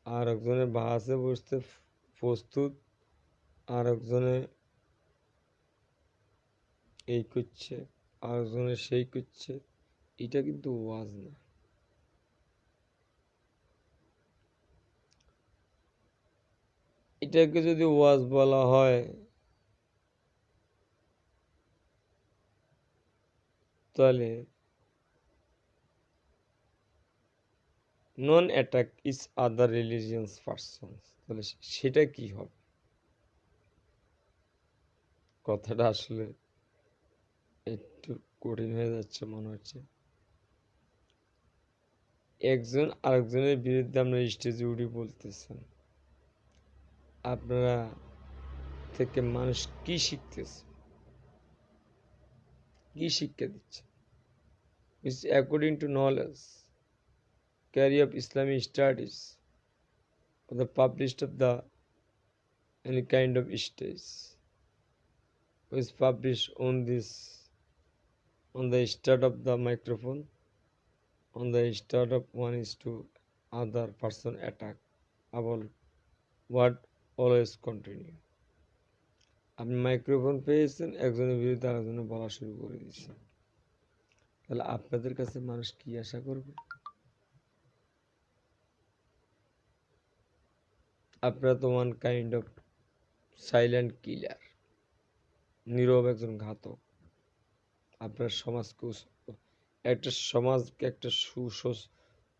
S1: আর একজনের বাসে বসতে প্রস্তুত, আর একজনে এই করছে, আর একজনের সেই করছে। এটা কিন্তু ওয়াজ না। এটাকে যদি ওয়াজ বলা হয় তাহলে non attack is other religious persons, তাহলে সেটা কি হবে? কথাটা আসলে একটু কঠিন হয়ে যাচ্ছে মনে হচ্ছে। একজন আরেকজনের বিরুদ্ধে আপনারা স্টেজে উঠে বলতেছেন, আপনারা থেকে মানুষ কি শিখতেছে, কি শিক্ষা দিচ্ছে? It's according to knowledge, career of Islamic studies, or the published of the any kind of stage, was published on this, on the start of the microphone, on the start of one is to other person attack, about what always continue. আপনি microphone পেয়েছেন, একজনের বিরুদ্ধে আরেকজনের বলা শুরু করে দিয়েছেন, তাহলে আপনাদের কাছে মানুষ কি আশা করবে? আপনারা তো one kind of silent killer, নীরব একজন ঘাতক। আপনার সমাজকে একটা সমাজকে একটা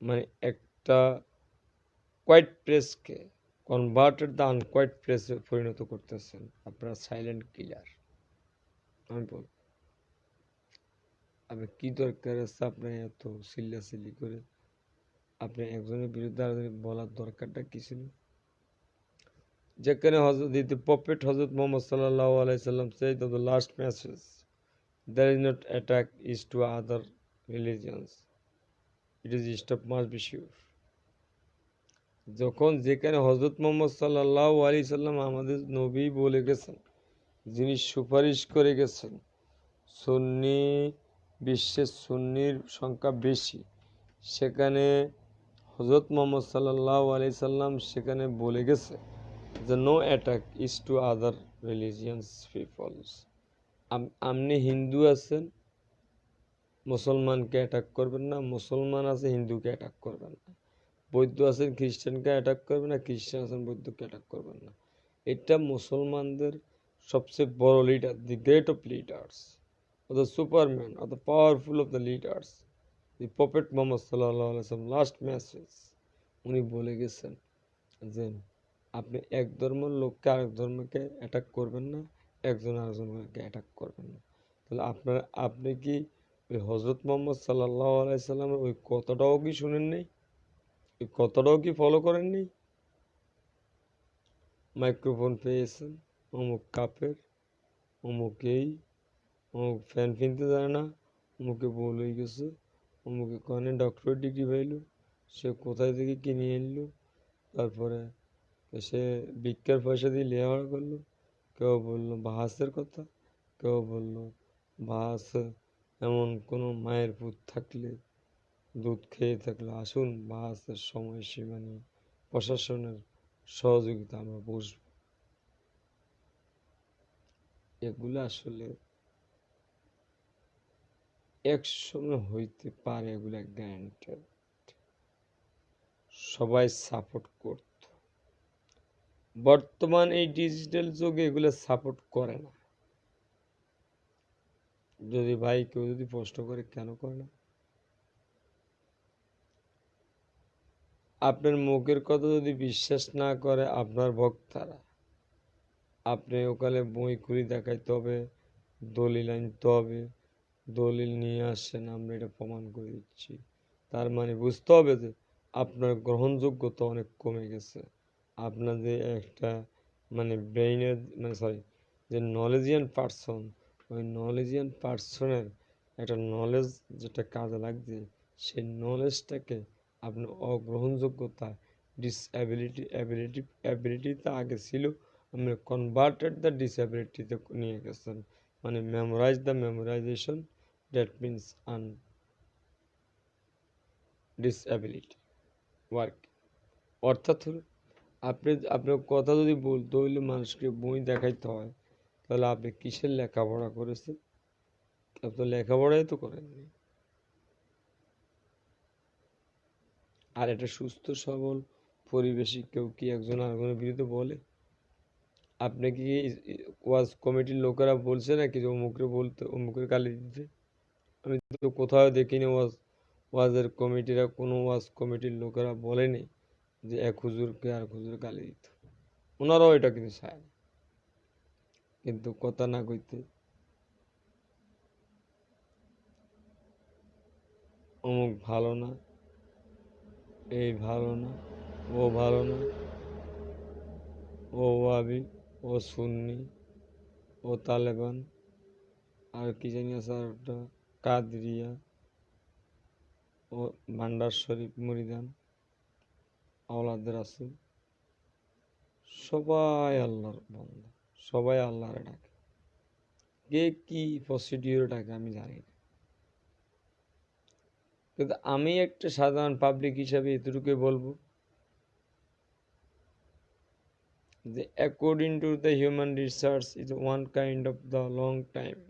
S1: মানে একটা কোয়াইট প্লেসকে কনভার্টেড দ্য আনকোয়াইট প্লেসে পরিণত করতেছেন। আপনারা সাইলেন্ট কিলার। আমি বল, আপনি কি দরকার আছে আপনার এত চিল্লাচিল্লি করে? আপনি একজনের বিরুদ্ধে আরেকজনের বলার দরকারটা কি ছিল? যেখানে the prophet হযরত মুহাম্মদ সাল্লাল্লাহু আলাইহি সাল্লাম said of the last message, there is not attack is to other religions, it is stop must be sure. যখন যেখানে হযরত মুহাম্মদ সাল্লাল্লাহু আলাইহি সাল্লাম আমাদের নবী বলে গেছেন, যিনি সুপারিশ করে গেছেন, সুন্নি বিশ্বের সুন্নির সংখ্যা বেশি, সেখানে হযরত মুহাম্মদ সাল্লাল্লাহু আলাইহি সাল্লাম সেখানে বলে গেছে যে no attack is to other religions peoples. আপনি হিন্দু আছেন, মুসলমানকে অ্যাটাক করবেন না, মুসলমান আছে হিন্দুকে অ্যাটাক করবেন না, বৌদ্ধ আছেন খ্রিস্টানকে অ্যাটাক করবেন না, খ্রিস্টান আছেন বৌদ্ধকে অ্যাটাক করবেন না। এটা মুসলমানদের সবচেয়ে বড় leader, the great of leaders, the Superman, the powerful of the leaders, the prophet Muhammad সাল্লাল্লাহু আলাইহি ওয়াসাল্লাম লাস্ট মেসেজ উনি বলে গেছেন যে আপনি এক ধর্মের লোককে আরেক ধর্মকে অ্যাটাক করবেন না, একজন আরেকজনকে অ্যাটাক করবেন না। তাহলে আপনি কি ওই হযরত মুহাম্মদ সাল্লাল্লাহু আলাইহি সাল্লামের ওই কথাটাও কি শুনেন নাই? ওই কথাটাও কি ফলো করেননি? মাইক্রোফোন পেয়েছেন, অমুক কাফের, অমুক এই, অমুক ফ্যান কিনতে জানে না, অমুকে বল হয়ে গেছে, অমুকে কনে ডক্টরেট ডিগ্রি পাইল, সে কোথায় থেকে কিনে আনলো, তারপরে সে ভিক্ষার পয়সা দিয়ে লেখাপড়া করলো। কেউ বললো বাহাসের কথা, কেউ বললো বাহাস এমন কোনো মায়ের পুত থাকলে, দুধ খেয়ে থাকলে আসুন বাহাসের সময়সীমা নিয়ে প্রশাসনের সহযোগিতা আমরা বসব। এগুলো আসলে একসময় হইতে পারে, এগুলো গ্যারান্টেড, সবাই সাপোর্ট করত, বর্তমান এই ডিজিটাল যুগে এগুলো সাপোর্ট করে না। যদি ভাই কেউ যদি প্রশ্ন করে কেন করে না, আপনার মুখের কথা যদি বিশ্বাস না করে আপনার ভক্তরা, আপনি ওখানে বই খুলে দেখাইতে হবে, দলিল আনতে হবে, দলিল নিয়ে আসেন, আমরা এটা প্রমাণ করে দিচ্ছি। তার মানে বুঝতে হবে যে আপনার গ্রহণযোগ্যতা অনেক কমে গেছে। আপনার যে একটা মানে ব্রেইনের মানে সরি যে নলেজিয়ান পার্সন, ওই নলেজিয়ান পার্সনের একটা নলেজ যেটা কাজে লাগছে, সেই নলেজটাকে আপনার অগ্রহণযোগ্যতা অ্যাবিলিটিতে আগে ছিল, আপনি কনভার্টেড দ্য ডিসএবিলিটিতে নিয়ে গেছেন। মানে memorize the memorization, that means un disability work. অর্থাৎ হলো আপনার কথা যদি বলতে হইলে মানুষকে বই দেখাইতে হয়, তাহলে আপনি কিসের লেখাপড়া করেছেন? আপনি লেখাপড়াই তো করেননি। আর একটা সুস্থ সবল পরিবেশে কেউ কি একজন আরেকজনের বিরুদ্ধে বলে? আপনি কি ওয়াজ কমিটির লোকেরা বলছে নাকি যে অমুকরে বলতে, অমুকের গালি দিতে? আমি তো কোথাও দেখিনি ওয়াজের কমিটিরা, কোনো ওয়াজ কমিটির লোকেরা বলেনি যে এক হুজুরকে আর হুজুর গালি দিত। ওনারাও এটা কিন্তু চায় না, কিন্তু কথা না কইতে অমুক ভালো না, এই ভালো না, ও ভালো না, ও ওয়াবি, ও সুন্নি, ও তালেবান, আর কি জানি আছে আর একটা কাদরিয়া, ও ভান্ডার শরীফ মুরিদান, আওলাদ রাসূল, সবাই আল্লাহর বান্দা, সবাই আল্লাহর ডাকে। কে কি প্রসিডিওর ডাকে আমি জানি না, কিন্তু আমি একটা সাধারণ পাবলিক হিসাবে এতটুকুই বলবো যে according to the human research is one kind of the long time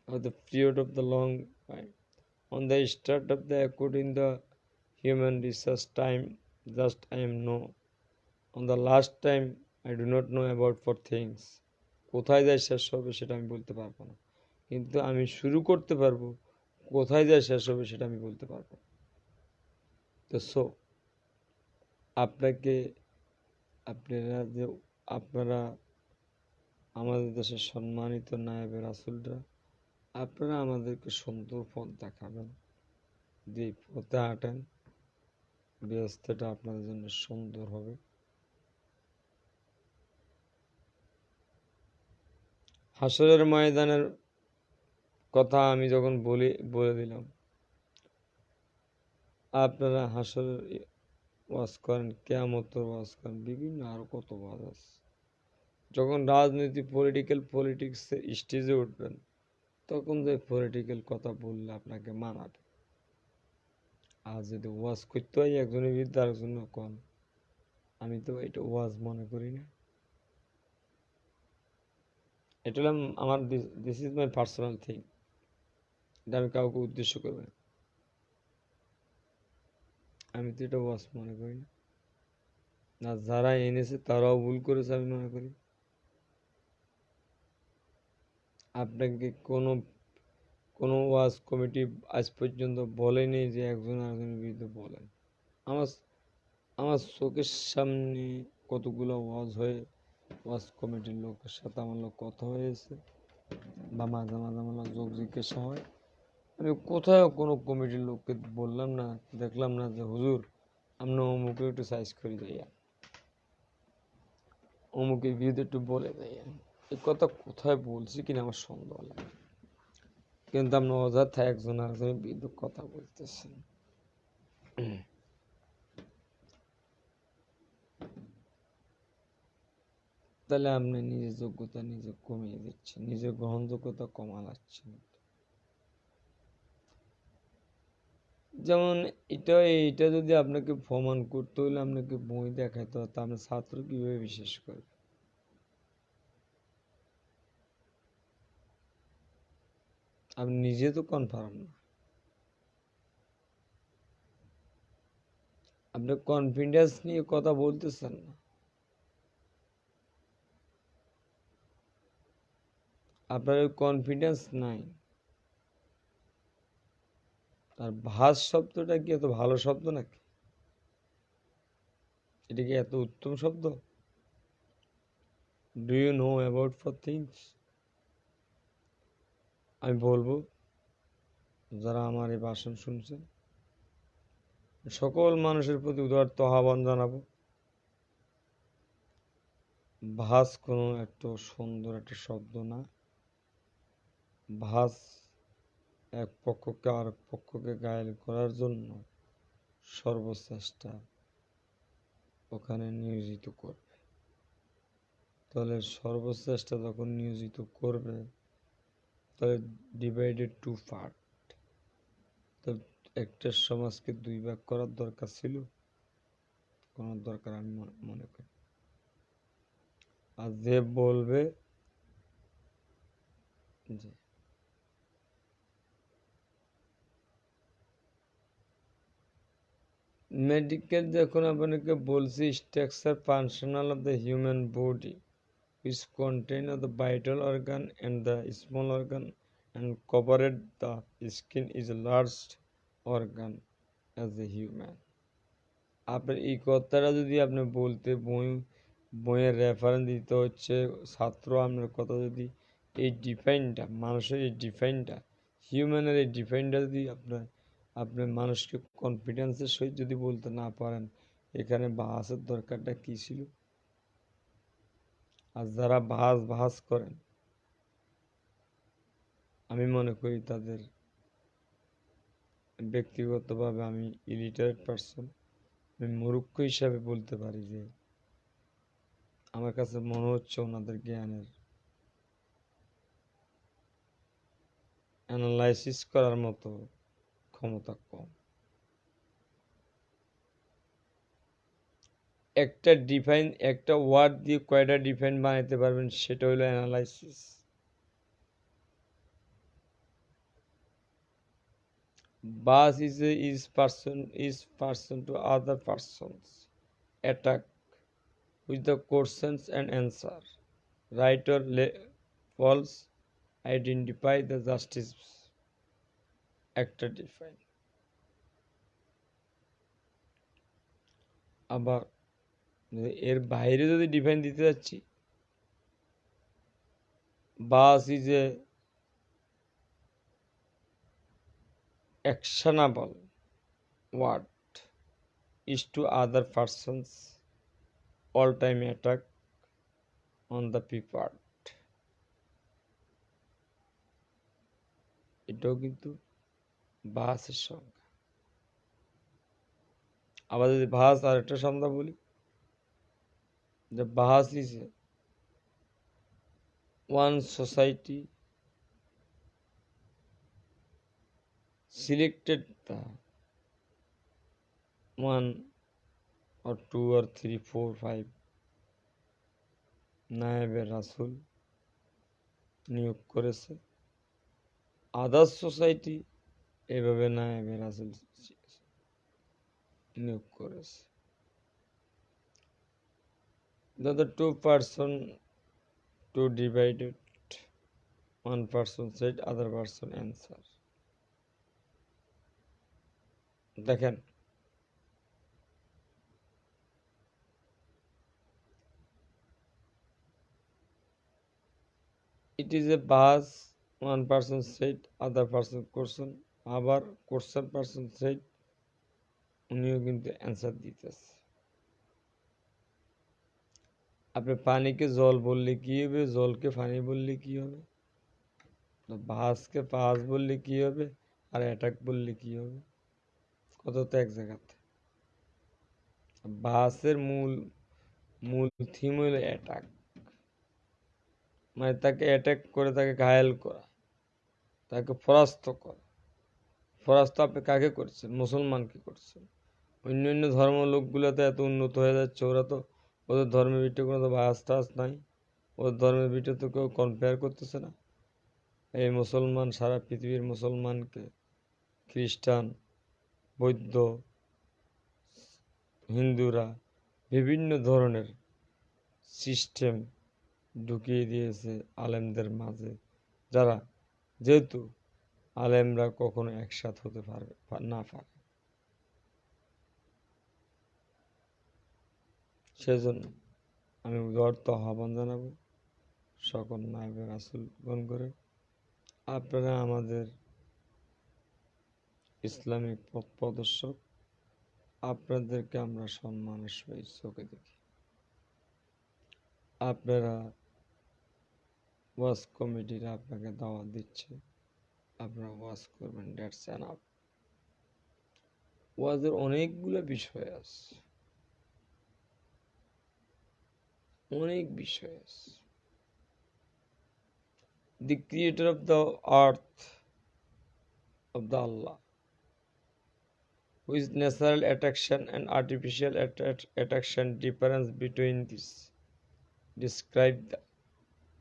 S1: or the period of the long time. On the start of the according the human research time, just I am know. On the last time I do not know about for things. কোথায় যায় শেষ হবে সেটা আমি বলতে পারবো না, কিন্তু আমি শুরু করতে পারবো, কোথায় যায় শেষ হবে সেটা আমি বলতে পারবো। তো সো আপনাকে আপনারা আমাদের দেশের সম্মানিত নায়েবে রাসূলরা, আপনারা আমাদেরকে সুন্দর পথ দেখাবেন। যে পথে হাঁটেন, ব্যস্তটা আপনাদের জন্য সুন্দর হবে। হাসরের ময়দানের কথা আমি যখন বলে দিলাম, আপনারা হাসরের ওয়াজ করেন, কিয়ামতের ওয়াজ করেন, বিভিন্ন আরো কত ওয়াজ আছে। যখন রাজনীতি পলিটিক্সের স্টেজে উঠবেন, তখন যে পলিটিক্যাল কথা বললে আপনাকে মানাবে। আর যদি ওয়াজ করতে হয় একজনের বিরুদ্ধে আরেকজন কম, আমি তো এটা ওয়াজ মনে করি না। এটা হলাম আমার, this is my personal thing, এটা আমি কাউকে উদ্দেশ্য করবো না। আমি তো এটা ওয়াজ মনে করি না। না, যারা এনেছে তারাও ভুল করেছে আমি মনে করি। আপনাকে কোনো ওয়াজ কমিটি আজ পর্যন্ত বলেনি যে একজন আরেকজনের বিরুদ্ধে বলেন। আমার আমার চোখের সামনে কতগুলো ওয়াজ হয়ে ওয়াজ কমিটির লোকের সাথে আমার কথা হয়েছে, বা মাঝে মাঝে আমার যোগ জিজ্ঞাসা হয়। আমি কোথাও কোনো কমিটির লোককে বললাম না, দেখলাম না যে হুজুর আমরা অমুকে একটু সাইজ করে যাইয়া, অমুকের বিরুদ্ধে একটু বলে যাইয়া। এই কথা কোথায় বলছি কিনা আমার সন্দেহ লাগে, কিন্তু আপনি অযথা একজন আরেকজনের বিরুদ্ধে কথা বলতেছেন। তাহলে আপনি নিজের যোগ্যতা নিজে কমিয়ে দিচ্ছেন, নিজের গ্রহণযোগ্যতা কমাচ্ছেন। যেমন এটা যদি আপনাকে প্রমাণ করতে হলে আপনাকে বই দেখাতে হতো, আপনার ছাত্র কিভাবে বিশ্বাস করবে? আপনি নিজে তো কনফার্ম না, আপনি কনফিডেন্স নিয়ে কথা বলতেছেন না। আপনার ওই কনফিডেন্স নাই। আর ভাস শব্দটা কি এত ভালো শব্দ নাকি? এটা কি এত উত্তম শব্দ? Do you know about four things? আমি বলবো যারা আমার এই ভাষণ শুনছেন, সকল মানুষের প্রতি উদারত আহ্বান জানাবো, ভাস কোনো একটা সুন্দর একটা শব্দ না। ভাস এক পক্ষকে আরেক পক্ষকে ঘায়েল করার জন্য সর্বচেষ্টা ওখানে নিয়োজিত করবে। তাহলে সর্বচেষ্টা যখন নিয়োজিত করবে, তাহলে ডিভাইডেড টু পার্ট, তাহলে একটা সমাজকে দুই ভাগ করার দরকার ছিল? কোনো দরকার আমি মনে করি। আর যে বলবে যে মেডিকেল, যখন আপনাকে বলছি structure functional of the human body which contain of the vital organ and the small organ and covered the skin is a large organ as a human. আপনার এই কথাটা যদি আপনি বলতে বইয়ের রেফারেন্স দিতে হচ্ছে ছাত্র, আপনার কথা যদি এই ডিফাইনটা, মানুষের এই ডিফাইনটা, হিউম্যানের এই ডিফাইনটা যদি আপনি মানুষকে কনফিডেন্সের সহিত যদি বলতে না পারেন, এখানে বাহাসের দরকারটা কী ছিল? আর যারা বাহাস করেন, আমি মনে করি তাদের ব্যক্তিগতভাবে আমি ইলিটারেট পারসন, আমি মূর্খ হিসাবে বলতে পারি যে আমার কাছে মনে হচ্ছে ওনাদের জ্ঞানের অ্যানালাইসিস করার মতো ক্ষমতা কম। একটা ওয়ার্ড দিয়ে কয়টা ডিফাইন বানাইতে পারবেন, সেটা হলো analysis. Bus is person to other persons, attack with the questions and answer, right or false, identify the justice, একটা ডিফাইন। আবার এর বাইরে যদি ডিফাইন দিতে যাচ্ছি, bus is a actionable word is to other persons all time attack on the people, এটাও কিন্তু বাসের সংজ্ঞা। আবার যদি বাস আর একটা সংজ্ঞা বলি, যে bus is one society selected the 1 or 2 or 3 4 5 নায়েবে রাসূল নিয়োগ করেছে, আদার্স সোসাইটি এভাবে নায়েবে রাসূল নিয়োগ করেছে। The two person, two divided, one person said, other person answer. দেখেন, it is a bus, one person said, other person question, আবার question person said, উনিও কিন্তু অ্যান্সার দিতেছে। আপনি পানিকে জল বললে কি হবে, জলকে পানি বললে কি হবে, বাসকে বাস বললে কি হবে, আর অ্যাটাক বললে কি হবে? কত তো এক জায়গাতে। বাসের মূল থিম হলো অ্যাটাক, মানে তাকে অ্যাটাক করে তাকে ঘায়েল করা, তাকে পরাস্ত করা। পরাস্ত আপনি কাকে করছেন? মুসলমানকে করছেন। অন্যান্য ধর্ম লোকগুলোতে এত উন্নত হয়ে যাচ্ছে, ওরা তো ওদের ধর্মের ভিতরে কোনো তো বাস টাস নাই, ওদের ধর্মের ভিতরে তো কেউ কম্পেয়ার করতেছে না। এই মুসলমান সারা পৃথিবীর মুসলমানকে খ্রিস্টান, বৌদ্ধ, হিন্দুরা বিভিন্ন ধরনের সিস্টেম ঢুকিয়ে দিয়েছে আলেমদের মাঝে, যারা যেহেতু আলেমরা কখনো একসাথ হতে পারবে না পারে, সেজন্য আমি উদারত আহ্বান জানাবো সকল নায়েবে রাসূলগণ করে, আপনারা আমাদের ইসলামিক পথ প্রদর্শক, আপনাদেরকে আমরা সম্মানের সহিত চোখে দেখি। আপনারা ওয়াজ কমিটিরা আপনাকে দাওয়াত দিচ্ছে, আপনারা ওয়াজ করবেন, দ্যাটস এনাফ। ওয়াজের অনেকগুলো বিষয় আছে, অনেক বিষয় আছে। The creator of the earth of the Allah, who is natural attraction and artificial attraction, difference between this described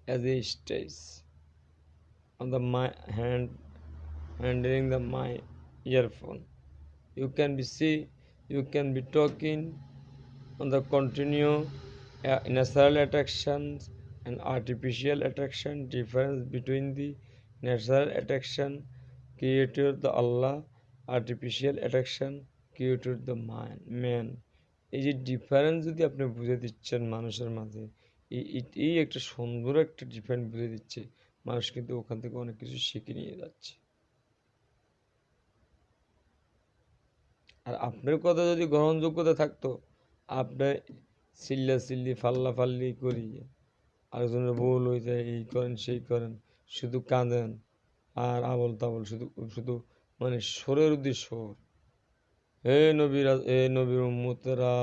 S1: as a stage on the hand handling the my earphone. You can be see, you can be talking on the continue natural attractions and artificial attraction, difference between the natural attraction created the Allah, artificial attraction created the man. এই যে difference যদি আপনি বুঝে দিচ্ছেন মানুষের মাঝে, এই একটা সুন্দর একটা ডিফারেন্স বুঝে দিচ্ছে, মানুষ কিন্তু ওখান থেকে অনেক কিছু শিখে নিয়ে যাচ্ছে। আর আপনার কথা যদি গ্রহণযোগ্যতা থাকতো, আপনি চিল্লি ফাল্লি করি, আরেকজনের ভুল হয়ে যায়, এই করেন সেই করেন, শুধু কাঁদেন আর আবল তাবল, শুধু শুধু মানে সোরের উদ্দেশ্য সোর, নবীর উম্মতেরা।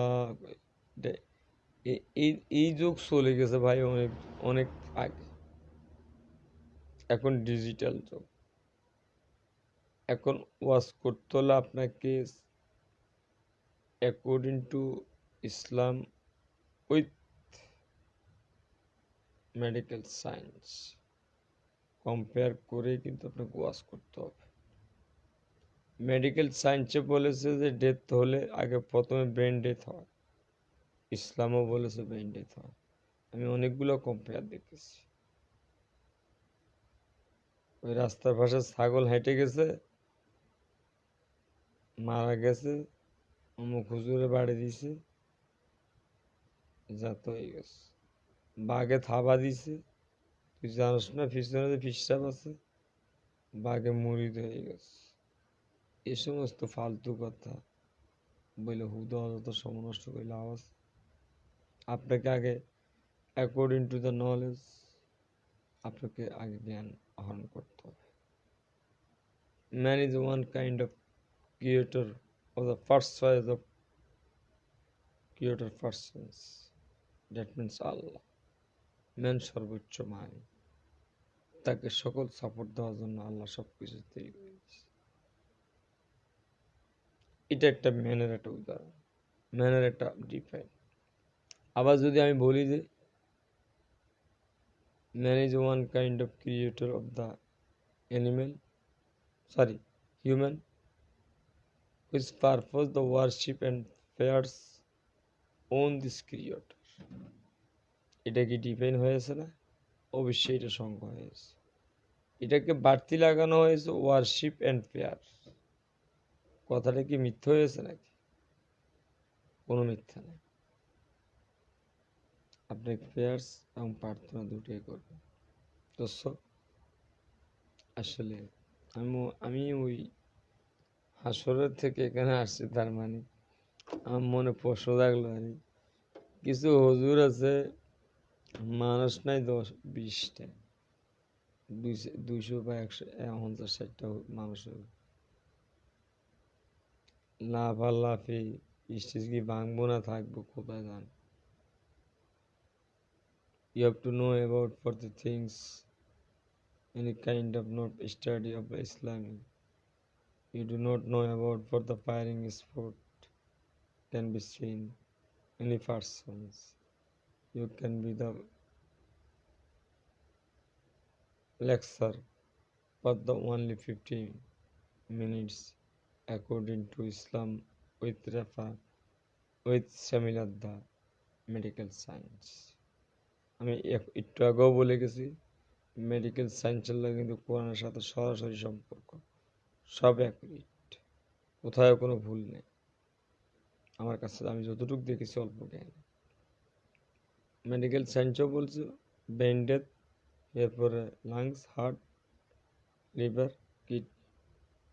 S1: এই যুগ চলে গেছে ভাই অনেক অনেক আগে। এখন ডিজিটাল যুগ। এখন ওয়াজ করতে হলে আপনাকে according to Islam with medical science compare করে কিন্তু আপনাকে ওয়াজ করতে হবে। মেডিকেল সায়েন্সে বলেছে যে ডেথ হলে আগে প্রথমে ব্রেন ডেথ হয়, ইসলামও বলেছে ব্রেন ডেথ হয়। আমি অনেকগুলো কম্পেয়ার দেখেছি। ওই রাস্তার পাশে ছাগল হেঁটে গেছে, মারা গেছে, অমুক হুজুরে বাড়ি দিছে, জাত হয়ে গেছে। বাঘে থাবা দিছে, তুই জানিস না পিছনে যে পিসাব আছে, বাঘে মুড়িদ হয়ে গেছে। এ সমস্ত ফালতু কথা বলে হুদা অযথা সময় নষ্ট করলে আওয়াজ। আপনাকে আগে অ্যাকর্ডিং টু দ্য নলেজ আপনাকে আগে জ্ঞান আহরণ করতে হবে। Man is one kind of creator of the first choice of creator persons, that means Allah. Man সর্বোচ্চ মানি, তাকে সকল সাপোর্ট দেওয়ার জন্য আল্লাহ সব কিছু তৈরি করে দিয়েছে। এটা একটা ম্যানের একটা উদাহরণ, ম্যানের একটা ডিফাইন। আবার যদি আমি বলি যে man is one kind of creator of the human, which purpose the worship and fears on this creator. এটা কি ডিফাইন হয়েছে না? অবশ্যই এটা সংখ্যা হয়েছে। এটাকে বাড়তি লাগানো হয়েছে ওয়ারশিপ অ্যান্ড প্রেয়ার। কথাটা কি মিথ্যা হয়েছে নাকি? কোনো মিথ্যা নেই। আপনি প্রেয়ার্স এবং প্রার্থনা দুটোই করবেন। দর্শক, আসলে আমি ওই হাসরের থেকে এখানে আসছি, তার মানে আমার মনে প্রশ্ন থাকলো আর কিছু হুজুর আছে, মানুষ নাই 10-20টা, 200 বা 150-60টা মানুষ লাফালাফি স্টেজ কি ভাঙবো না থাকবো কোথায় যান। You have to know about for the things, any kind of not study of Islam. You do not know about for the firing sport can be seen any persons. You can be the lecture for the only 15 minutes according to Islam with refer with similar the medical science. আমি একটু আগেও বলে গেছি medical সায়েন্সের লাগে কিন্তু কোরআনের সাথে সরাসরি সম্পর্ক, সব অ্যাকুরেট, কোথাও কোনো ভুল নেই আমার কাছে, আমি যতটুকু দেখেছি অল্প জ্ঞান। মেডিকেল সায়েন্সও বলছে ব্রেন ডেথ, এরপরে লাংস, হার্ট, লিভার, কিড,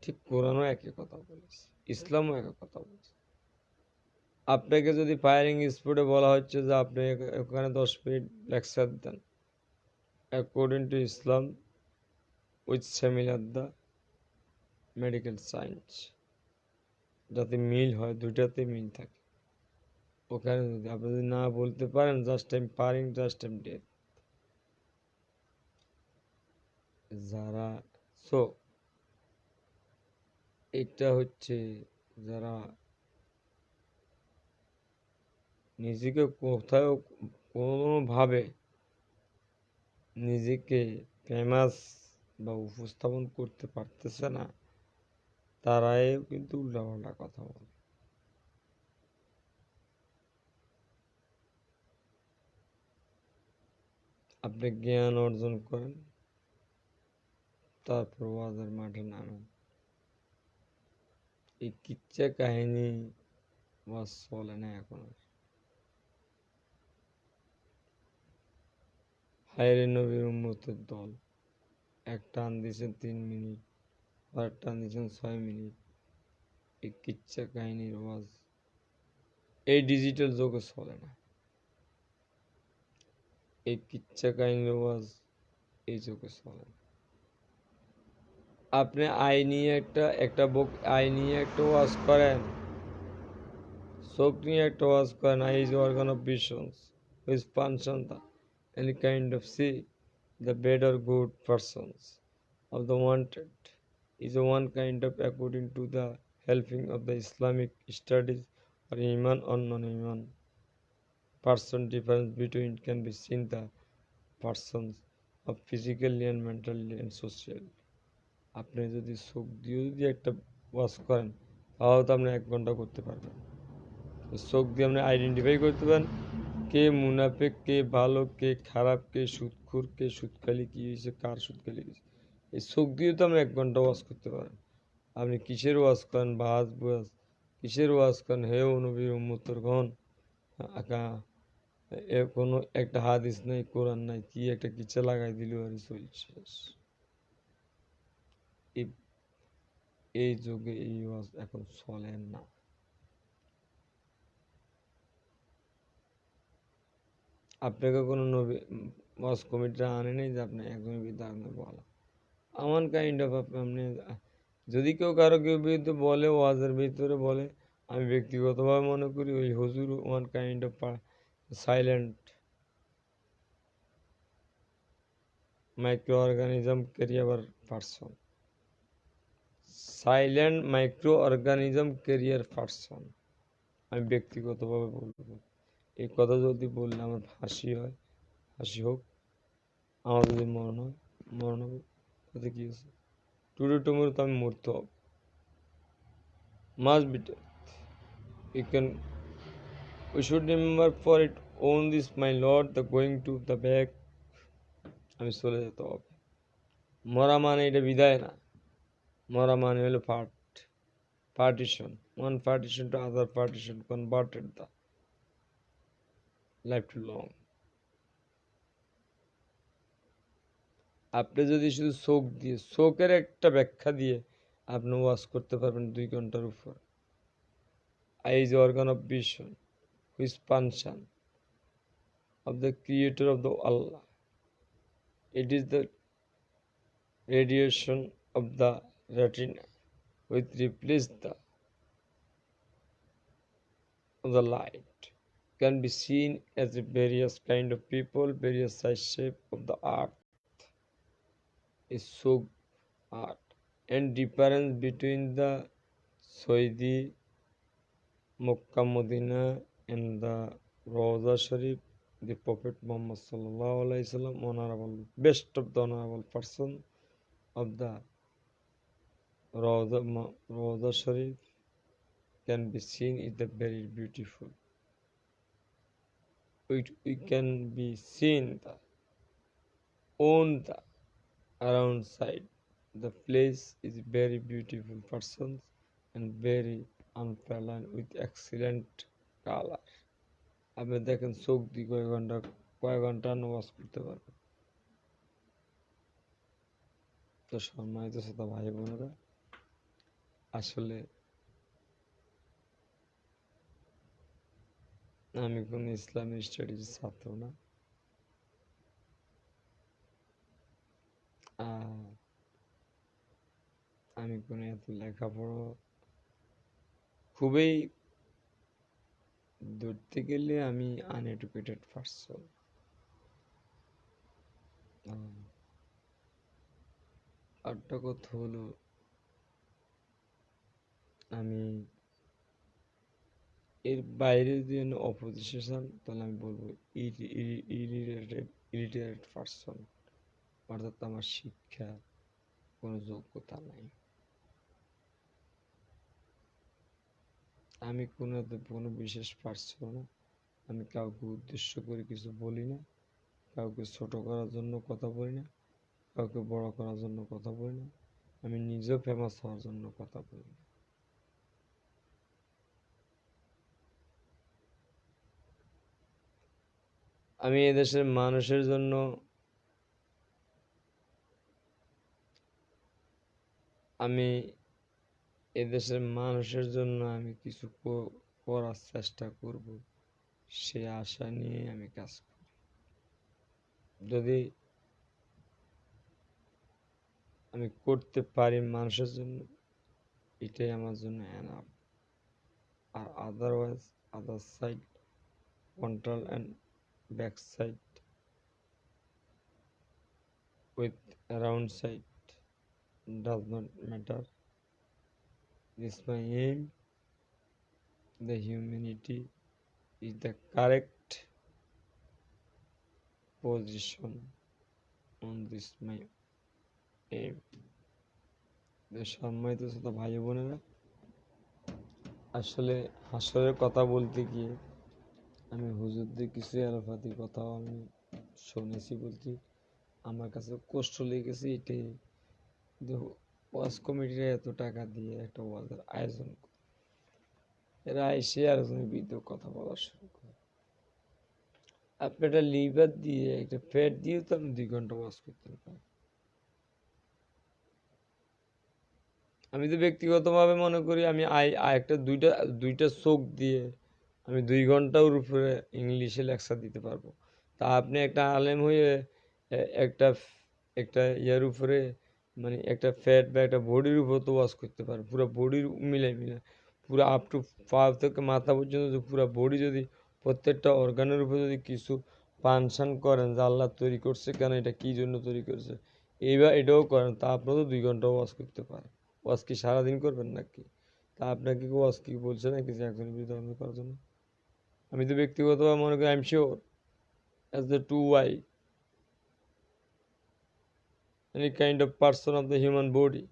S1: ঠিক কোরআনও একই কথা বলেছে, ইসলামও একই কথা বলেছে। আপনাকে যদি ফায়ারিং স্পটে বলা হচ্ছে যে আপনি ওখানে 10 মিনিট লেকচার দেন, according to Islam with similar the medical science, যাতে মিল হয়, দুইটাতে মিল থাকে, ওখানে যদি আপনি যদি না বলতে পারেন just time pairing, just time death. যারা সো এটা হচ্ছে যারা নিজেকে কোথাও কোনোভাবে নিজেকে ফেমাস বা উপস্থাপন করতে পারতেছে না, তারাই কিন্তু উল্টাপাল্টা কথা বলে। আপনি জ্ঞান অর্জন করেন, তারপর ওয়াজের মাঠে নামেন। এই কিচ্ছা কাহিনী ওয়াজ চলে না এখন আর। হায়রে নবীর উম্মতের দল, এক টান দিয়েছেন 3 মিনিট, আর টান দিয়েছেন 6 মিনিট। এই কিচ্ছা কাহিনীর ওয়াজ এই ডিজিটাল যুগে চলে না। এই কিচ্ছা কাহিনীর ওয়াজ এই যুগে চলে না। আপনি আয় নিয়ে একটা বুক, আয় নিয়ে একটা ওয়াজ করেন, চোখ নিয়ে একটা ওয়াজ করেন, I is organ of visions which function the any kind of see the bad or good persons of the wanted is a one kind of according to the helping of the Islamic studies or iman or non-iman person. Difference between can be seen the persons of physically and mentally and socially. আপনি যদি চোখ দিয়ে যদি একটা ওয়াজ করেন, তাহলে তো আপনি 1 ঘন্টা করতে পারবেন। চোখ দিয়ে আপনি আইডেন্টিফাই করতে পারেন কে মুনাফিক, কে ভালো, কে খারাপ, কে সুদখোর, কে সুদখালি, কি হয়েছে, কার সুদখালি হয়েছে। এই চোখ দিয়ে তো আপনি 1 ঘন্টা ওয়াজ করতে পারেন। আপনি কিসের ওয়াজ করেন, বাজ বাজ কিসের ওয়াজ করেন, হে নবীর উম্মতের গণ, কোনো একটা হাদিস নাই, কোরআন নাই, কি একটা কিচ্ছা লাগাই দিল আর চলছে। এই যুগে এই ওয়াজ এখন চলে না। আপনাকে কোনো নবী ওয়াজ কমিটিরা আনে নেই যে আপনি একজনের বিরুদ্ধে আপনি বলা এমন কাইন্ড অফ আপনি যদি কেউ বিরুদ্ধে বলে, ওয়াজের ভিতরে বলে, আমি ব্যক্তিগতভাবে মনে করি ওই হুজুর one kind of silent micro organism career person, silent micro organism career person. আমি ব্যক্তিগতভাবে বলবো, এই কথা যদি বললে আমার হাসি হয়, হাসি হোক, আমার যদি মরণ হয়, মরণ হবে, তাতে কি হয়েছে? টুডে টুমোরো তো আমি মরতে হবে, must be death. You can, we should remember for it own this my lord the going to the back, আমি চলে যেতে হবে। মরা মানে এটা বিদায় না, মরা মানে হলো partition, one partition to other partition converted the life to long। আপনি যদি শুধু চোখ দিয়ে, চোখের একটা ব্যাখ্যা দিয়ে আপনি ওয়াজ করতে পারবেন 2 ঘন্টার উপর। Eyes organ of vision which function of the creator of the Allah, it is the radiation of the retina which replaces the light, can be seen as a various kind of people, various size shape of the earth is so art, and difference between the Saudi Makkah Medina and the Rawza Sharif, the Prophet Muhammad sallallahu alaihi wasallam, honorable, best of the honorable person of the Rawza Sharif, can be seen is the very beautiful. We can be seen the own the around side. The place is very beautiful persons and very unparalleled with excellent color. আপনি দেখেন চোখ দিয়ে কয়েক ঘন্টা নামাজ পড়তে পারবেন। তো সম্মানিত শ্রোতা ভাই বোনেরা, আসলে আমি কোনো ইসলামিক স্টাডিজের ছাত্র না। আমি কোনো এত লেখাপড়া খুবই ধরতে গেলে আমি আনএডুকেটেড পারসন। আরেকটা কথা হলো, আমি এর বাইরে যদি অপোজিশন, তাহলে আমি বলবো ইরিটেটেড পারসন, অর্থাৎ আমার শিক্ষা কোনো যোগ্যতা নাই। আমি কোনো বিশেষ পারসন না। আমি কাউকে উদ্দেশ্য করে কিছু বলি না, কাউকে ছোট করার জন্য কথা বলি না, কাউকে বড় করার জন্য কথা বলি না, আমি নিজেও ফেমাস হওয়ার জন্য কথা বলি না। আমি এদেশের মানুষের জন্য আমি কিছু করার চেষ্টা করব, সে আশা নিয়ে আমি কাজ করি। যদি আমি করতে পারি মানুষের জন্য, এটাই আমার জন্য এনাফ। আর other side, frontal and back side with around side does not matter. This my aim. The humanity is the correct position on this my aim. সম্মানিত শ্রোতা ভাই বোনেরা, আসলে হাসরের কথা বলতে গিয়ে আমি হুজুরদের কিছু আলাপাতি কথাও আমি শুনেছি, বলতে আমার কাছে কষ্ট লেগেছে এটাই। ওয়াজ কমিটিরা এত টাকা দিয়ে একটা ওয়াজের আয়োজন করে, এরা এসে আলোচনার বিরুদ্ধে কথা বলা শুরু করে। আপনি একটা লিভার দিয়ে, একটা ফ্যাট দিয়েও তো আপনি 2 ঘন্টা ওয়াজ করতে পারেন। আমি তো ব্যক্তিগতভাবে মনে করি, আমি একটা দুইটা চোখ দিয়ে আমি 2 ঘন্টার উপরে ইংলিশে লেকচার দিতে পারবো। তা আপনি একটা আলেম হয়ে একটা একটা ইয়ার উপরে, মানে একটা ফ্যাট বা একটা বডির উপর তো ওয়াজ করতে পারেন, পুরো বডির মিলাই পুরো আপ টু পা থেকে মাথা পর্যন্ত পুরো বডি, যদি প্রত্যেকটা অর্গানের উপর যদি কিছু পানশান করেন যে আল্লাহ তৈরি করছে কেন, এটা কি জন্য তৈরি করছে, এইবার এটাও করেন, তা আপনারা তো 2 ঘন্টা ওয়াজ করতে পারেন। ওয়াজ কি সারাদিন করবেন নাকি? তা আপনাকে ওয়াজ কি বলছে নাকি যে একজনের বিরুদ্ধে অন্য করার জন্য? আমি তো ব্যক্তিগতভাবে মনে করি, I am sure as the two eye, any kind of person of the human body,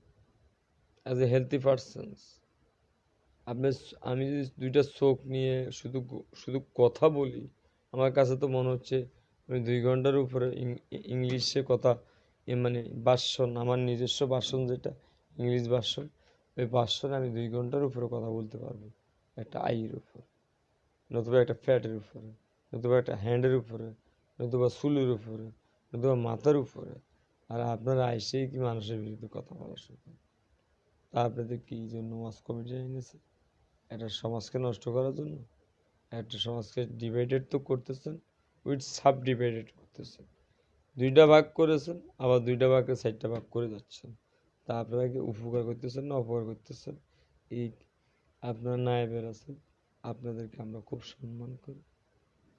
S1: as a healthy persons, আমি যদি 2টা চোখ নিয়ে শুধু কথা বলি, আমার কাছে তো মনে হচ্ছে আমি 2 ঘন্টার উপরে ইংলিশে কথা, মানে ভাষণ, আমার নিজস্ব ভাষণ যেটা ইংলিশ ভাষণ, ওই ভাষণে আমি 2 ঘন্টার উপরে কথা বলতে পারবো একটা আইয়ের উপর, নতুবা একটা ফ্যাটের উপরে, নতুবা একটা হ্যান্ডের উপরে, নতুবা চুলের উপরে, নতুবা মাথার উপরে। আর আপনারা আইসেই কি মানুষের বিরুদ্ধে কথা বলা শুরু করেন? তা আপনাদের কি জন্য ওয়াজ কমিটি এনেছে? একটা সমাজকে নষ্ট করার জন্য? একটা সমাজকে ডিভাইডেড তো করতেছেন, উইথ সাব ডিভাইডেড করতেছেন। 2টা ভাগ করেছেন, আবার 2টা ভাগকে 4টা ভাগ করে যাচ্ছেন। তা আপনারা কি উপকার করতেছেন না অপকার করতেছেন? এই আপনারা নায়েবের আছেন, আপনাদেরকে আমরা খুব সম্মান করি,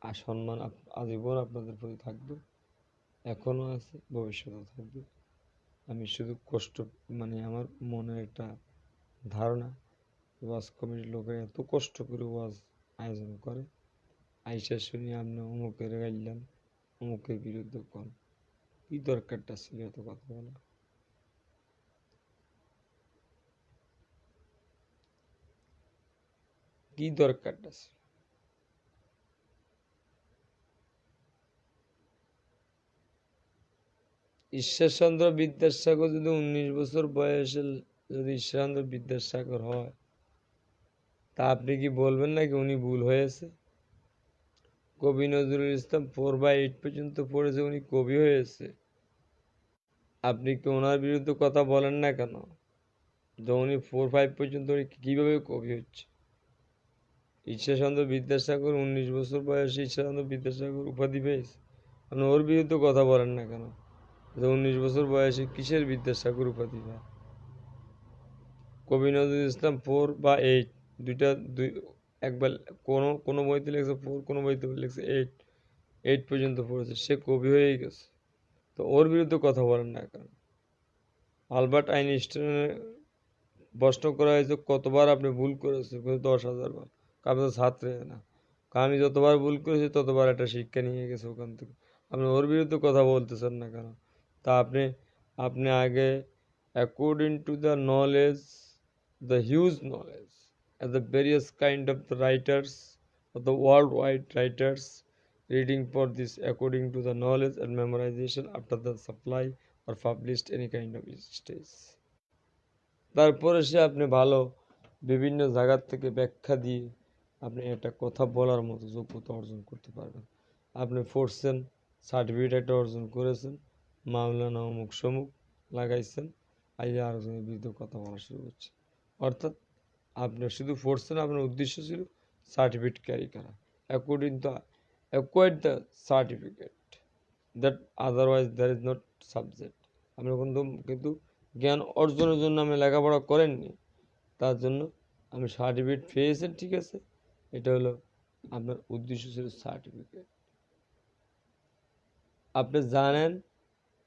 S1: আর সম্মান আজীবন আপনাদের প্রতি থাকবে, এখনও আছে, ভবিষ্যতেও থাকবে। আমি শুধু মানে আমার মনের একটা ধারণা, ওয়াজ কমিটির লোকেরা এত কষ্ট করে ওয়াজ আয়োজন করে, আইসা শুনি আপনি অমুকের গাইলেন, অমুকের বিরুদ্ধে কোন, কি দরকারটা ছিল এত কথা বলা? কি দরকারটা ছিল? ঈশ্বরচন্দ্র বিদ্যাসাগর যদি 19 বছর বয়সে যদি ঈশ্বরচন্দ্র বিদ্যাসাগর হয়, তা আপনি কি বলবেন নাকি উনি ভুল হয়েছে? কবি নজরুল ইসলাম 4 বা 8 পর্যন্ত পড়েছে, উনি কবি হয়েছে। আপনি কি ওনার বিরুদ্ধে কথা বলেন না কেন? যে উনি 4-5 পর্যন্ত উনি কিভাবে কবি হচ্ছে? ঈশ্বরচন্দ্র বিদ্যাসাগর 19 বছর বয়সে ঈশ্বরচন্দ্র বিদ্যাসাগর উপাধি পেয়েছে, আপনি ওর বিরুদ্ধে কথা বলেন না কেন? যে 19 বছর বয়সে কিসের বিদ্যাসাগর উপাধি পায়? কবি নজরুল ইসলাম 4 বা 8 দুইটা একবার কোনো বইতে লিখছে 4, কোনো বইতে লিখছে 8 পর্যন্ত পড়েছে, সে কবি হয়েই গেছে। তো ওর বিরুদ্ধে কথা বলেন না কেন? আলবার্ট আইনস্টাইনের প্রশ্ন করা হয়েছে কতবার আপনি ভুল করেছেন? 10,000 বার। আপনি তো ছাত্র না, আমি যতবার ভুল করেছি ততবার একটা শিক্ষা নিয়ে গেছে ওখান থেকে। আপনি ওর বিরুদ্ধে কথা বলতেছেন না কেন? তা আপনি আপনি আগে according to the knowledge, the huge knowledge, and the various kind of the writers, of the worldwide writers, reading for this according to the knowledge and memorization after the supply or published any kind of stage. তারপরে সে আপনি ভালো বিভিন্ন জায়গার থেকে ব্যাখ্যা দিয়ে আপনি একটা কথা বলার মতো যোগ্যতা অর্জন করতে পারবেন। আপনি পড়ছেন, সার্টিফিকেট একটা অর্জন করেছেন, মাওলানা অমুক সমুক লাগাইছেন, আইয়া আরেকজনের বিরুদ্ধে কথা বলা শুরু করছে। অর্থাৎ আপনি শুধু পড়ছেন, আপনার উদ্দেশ্য ছিল সার্টিফিকেট ক্যারি করা, according to acquired the certificate, that otherwise there is not subject. আপনি কিন্তু জ্ঞান অর্জনের জন্য আপনি লেখাপড়া করেননি, তার জন্য আমি সার্টিফিকেট পেয়েছেন, ঠিক আছে, এটা হলো আপনার উদ্দেশ্য ছিল সার্টিফিকেট। আপনি জানেন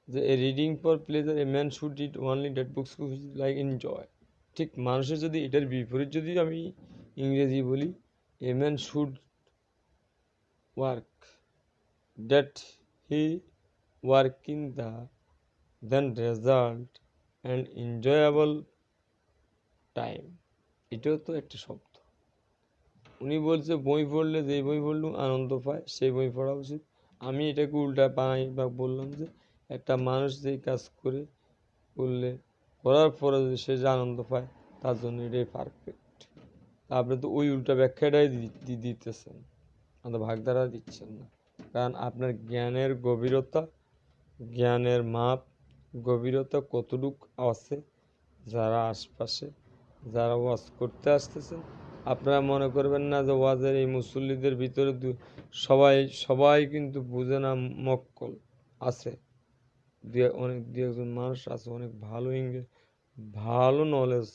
S1: যে a reading for pleasure a man should read only that books like enjoy. ঠিক মানুষের যদি এটার বিপরীত যদি আমি ইংরেজি বলি, a man should work that he working the then result and enjoyable time, এটাও তো একটা শব্দ। উনি বলছে বই পড়লে, যে বই পড়লে আনন্দ পায় সেই বই পড়া উচিত। আমি এটাকে উল্টা পাই বা বললাম যে একটা মানুষ যেই কাজ করলে করার পরে যদি সে যে আনন্দ পায়, তার জন্য এটাই পারফেক্ট। আপনি তো ওই উল্টা ব্যাখ্যাটাই দিতেছেন, আমাদের ভাগধারা দিচ্ছেন না। কারণ আপনার জ্ঞানের গভীরতা, জ্ঞানের মাপ গভীরতা কতটুক আছে, যারা আশপাশে যারা ওয়াজ করতে আসতেছেন, আপনারা মনে করবেন না যে ওয়াজের এই মুসল্লিদের ভিতরে সবাই কিন্তু বুঝে না, মক্কল আছে, দু একজন মানুষ আছে অনেক ভালো ভালো নলেজ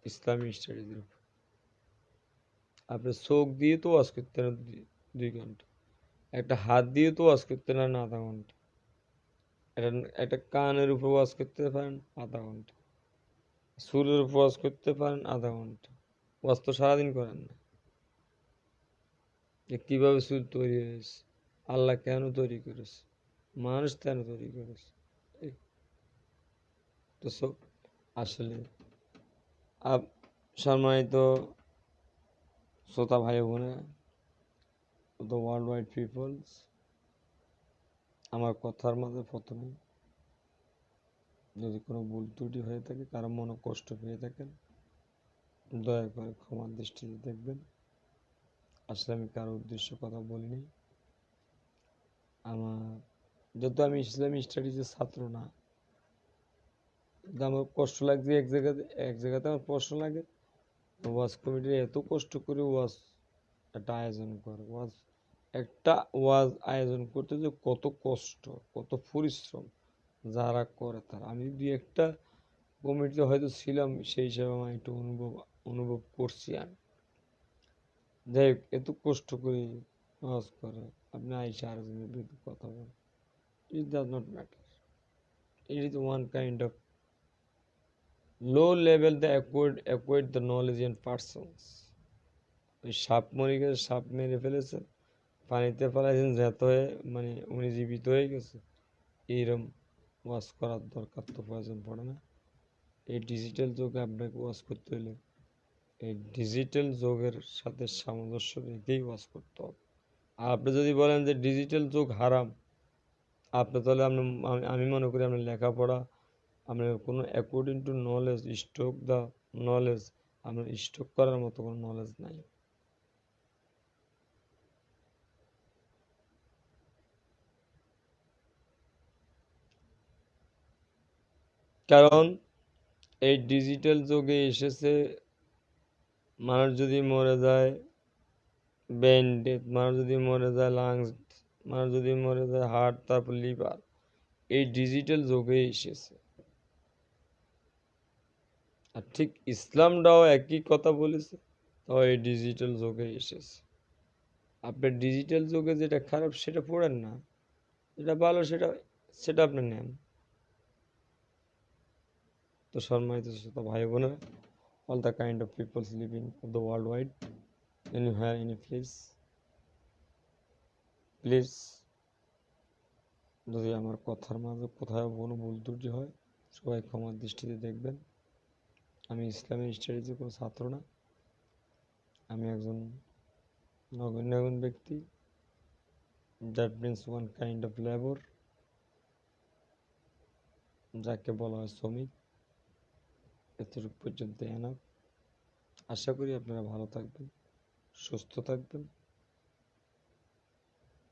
S1: ইসলামী স্টাডিজের উপর। আপনি চোখ দিয়ে তো ওয়াজ করতে না 2 ঘন্টা, একটা হাত দিয়ে তো ওয়াজ করতে না আধা ঘন্টা, একটা কানের উপর ওয়াজ করতে পারেন আধা ঘন্টা, চুলের উপর ওয়াজ করতে পারেন আধা ঘন্টা, ওয়াজ তো সারাদিন করেন না। যে কীভাবে চুল তৈরি হয়েছে, আল্লাহ কেন তৈরি করেছে, মানুষ কেন তৈরি করেছে, তো সব আসলে সম্মানিত শ্রোতা ভাই বোনেরা, দ্য ওয়ার্ল্ড ওয়াইড পিপলস, আমার কথার মাঝে প্রথমে যদি কোনো ভুল ত্রুটি হয়ে থাকে, কারো মনে কষ্ট পেয়ে থাকেন, দয়া করে ক্ষমার দৃষ্টিতে দেখবেন। আসলে আমি কারো উদ্দেশ্য কথা বলিনি। যেহেতু আমি ইসলামী স্টাডিজের ছাত্র না, আমার কষ্ট লাগছে এক জায়গাতে আমার প্রশ্ন লাগে, ওয়াজ কমিটি এত কষ্ট করে ওয়াজ একটা আয়োজন করে, একটা ওয়াজ আয়োজন করতে যে কত কষ্ট, কত পরিশ্রম যারা করে তারা, আমি দুই একটা কমিটিতে হয়তো ছিলাম, সেই হিসাবে আমার একটু অনুভব করছি। আমি যাই হোক, এত কষ্ট করে ওয়াজ করে, আপনি আইসা আরেকজনের বিরুদ্ধে কথা বলেন, it does not matter. It is one kind of low level the acquired the knowledge in persons. ওই সাপ মরে গেছে, সাপ মেরে ফেলেছে, পানিতে ফেলাইছেন, যেত হয়ে মানে উনি জীবিত হয়ে গেছে, এইরকম ওয়াজ করার দরকার তো প্রয়োজন পড়ে না। এই ডিজিটাল যুগে আপনাকে ওয়াজ করতে হলে এই ডিজিটাল যুগের সাথে সামঞ্জস্য রেখেই ওয়াজ করতে হবে। আর আপনি যদি বলেন যে ডিজিটাল যুগ হারাম, আপনি তাহলে আমি মনে করি আপনার লেখাপড়া আপনার কোনো according to knowledge stock the knowledge আপনার স্টক করার মতো কোনো নলেজ নাই। কারণ এই ডিজিটাল যুগে এসেছে, মানুষ যদি মরে যায় ব্রেন ডেথ, মানুষ যদি মরে যায় লাংস, মানুষ যদি মরে যায় হার্ট, তারপর লিভার, এই ডিজিটাল যুগে এসেছে। আর ঠিক ইসলামটাও একই কথা বলেছে, তাও এই ডিজিটাল যুগে এসেছে। আপনি ডিজিটাল যুগে যেটা খারাপ সেটা পড়েন না, যেটা ভালো সেটা সেটা আপনি নেন। তো সম্মানিত শ্রোতা ভাই বোনেরা, all the kind of peoples living of the worldwide, anywhere, any place, please যদি আমার কথার মাঝে কোথাও কোনো ভুল ত্রুটি হয় সবাই ক্ষমার দৃষ্টিতে দেখবেন। আমি ইসলামী স্টাডিজের কোনো ছাত্র না, আমি একজন নগণ্য ব্যক্তি, that means one kind of labour, যাকে বলা হয় শ্রমিক। এতটুকু পর্যন্ত এনাফ। আশা করি আপনারা ভালো থাকবেন, সুস্থ থাকবেন,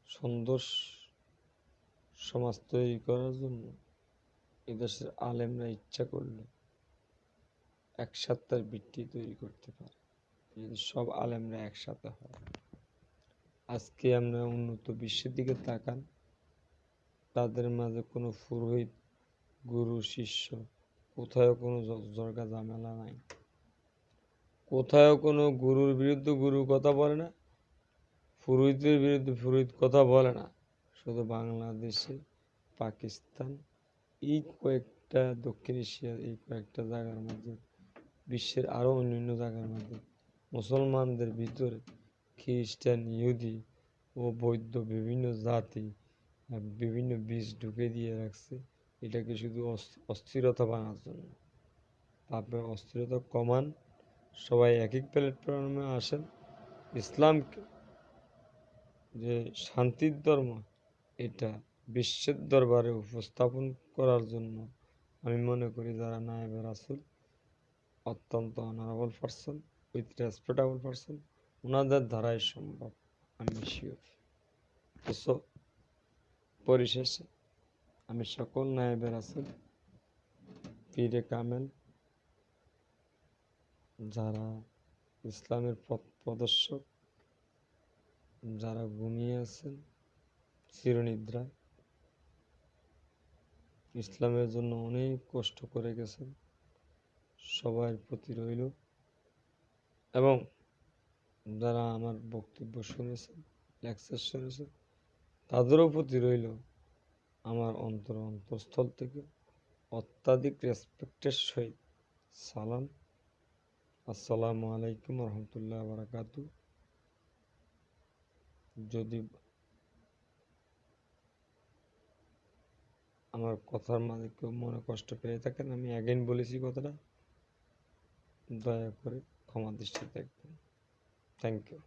S1: সুন্দর সমাজ তৈরি করার জন্য এদেশের আলেমরা ইচ্ছা করলে এক সপ্তাহের ভিত্তি তৈরি করতে পারে, যদি সব আলেমরা একসাথে হয়। আজকে আমরা উন্নত বিশ্বের দিকে তাকান, তাদের মাঝে কোনো পুরোহিত, গুরু, শিষ্য, কোথাও কোনো জর্গা ঝামেলা নাই, কোথাও কোনো গুরুর বিরুদ্ধে গুরু কথা বলে না, পুরোহিতের বিরুদ্ধে পুরোহিত কথা বলে না। শুধু বাংলাদেশে, পাকিস্তান, এই কয়েকটা দক্ষিণ এশিয়ার এই কয়েকটা জায়গার মধ্যে, বিশ্বের আরও অন্যান্য জায়গার মধ্যে মুসলমানদের ভিতরে খ্রিস্টান, ইহুদি ও বৌদ্ধ বিভিন্ন জাতি বিভিন্ন বীজ ঢুকে দিয়ে রাখছে, এটাকে শুধু অস্থিরতা বানার জন্য। আপনার অস্থিরতা কমান, সবাই এক এক প্ল্যাটফর্মে আসেন। ইসলামকে যে শান্তির ধর্ম, এটা বিশ্বের দরবারে উপস্থাপন করার জন্য আমি মনে করি যারা নায়েবে রাসূল, অত্যন্ত honourable person, with respectable person, ওনাদের দ্বারাই সম্ভব, আমি শিওর। সো পরিশেষে আমি সকল নায়েবে রাসূল, পীরে কামেল, যারা ইসলামের পথ প্রদর্শক, যারা ঘুমিয়ে আছেন চিরনিদ্রায়, ইসলামের জন্য অনেক কষ্ট করে গেছেন, সবার প্রতি রইল, এবং যারা আমার বক্তব্য শুনেছেন, লেকচার শুনেছেন, তাদেরও প্রতি রইল আমার অন্তঃস্থল থেকে অত্যাধিক রেসপেক্টের সহিত সালাম। আসসালামু আলাইকুম রহমতুল্লাহ বারাকাতু। যদি আমার কথার মাঝে কেউ মনে কষ্ট পেয়ে থাকেন, আমি অ্যাগেন বলেছি কথাটা, দয়া করে ক্ষমা দৃষ্টিতে দেখবেন। Thank you.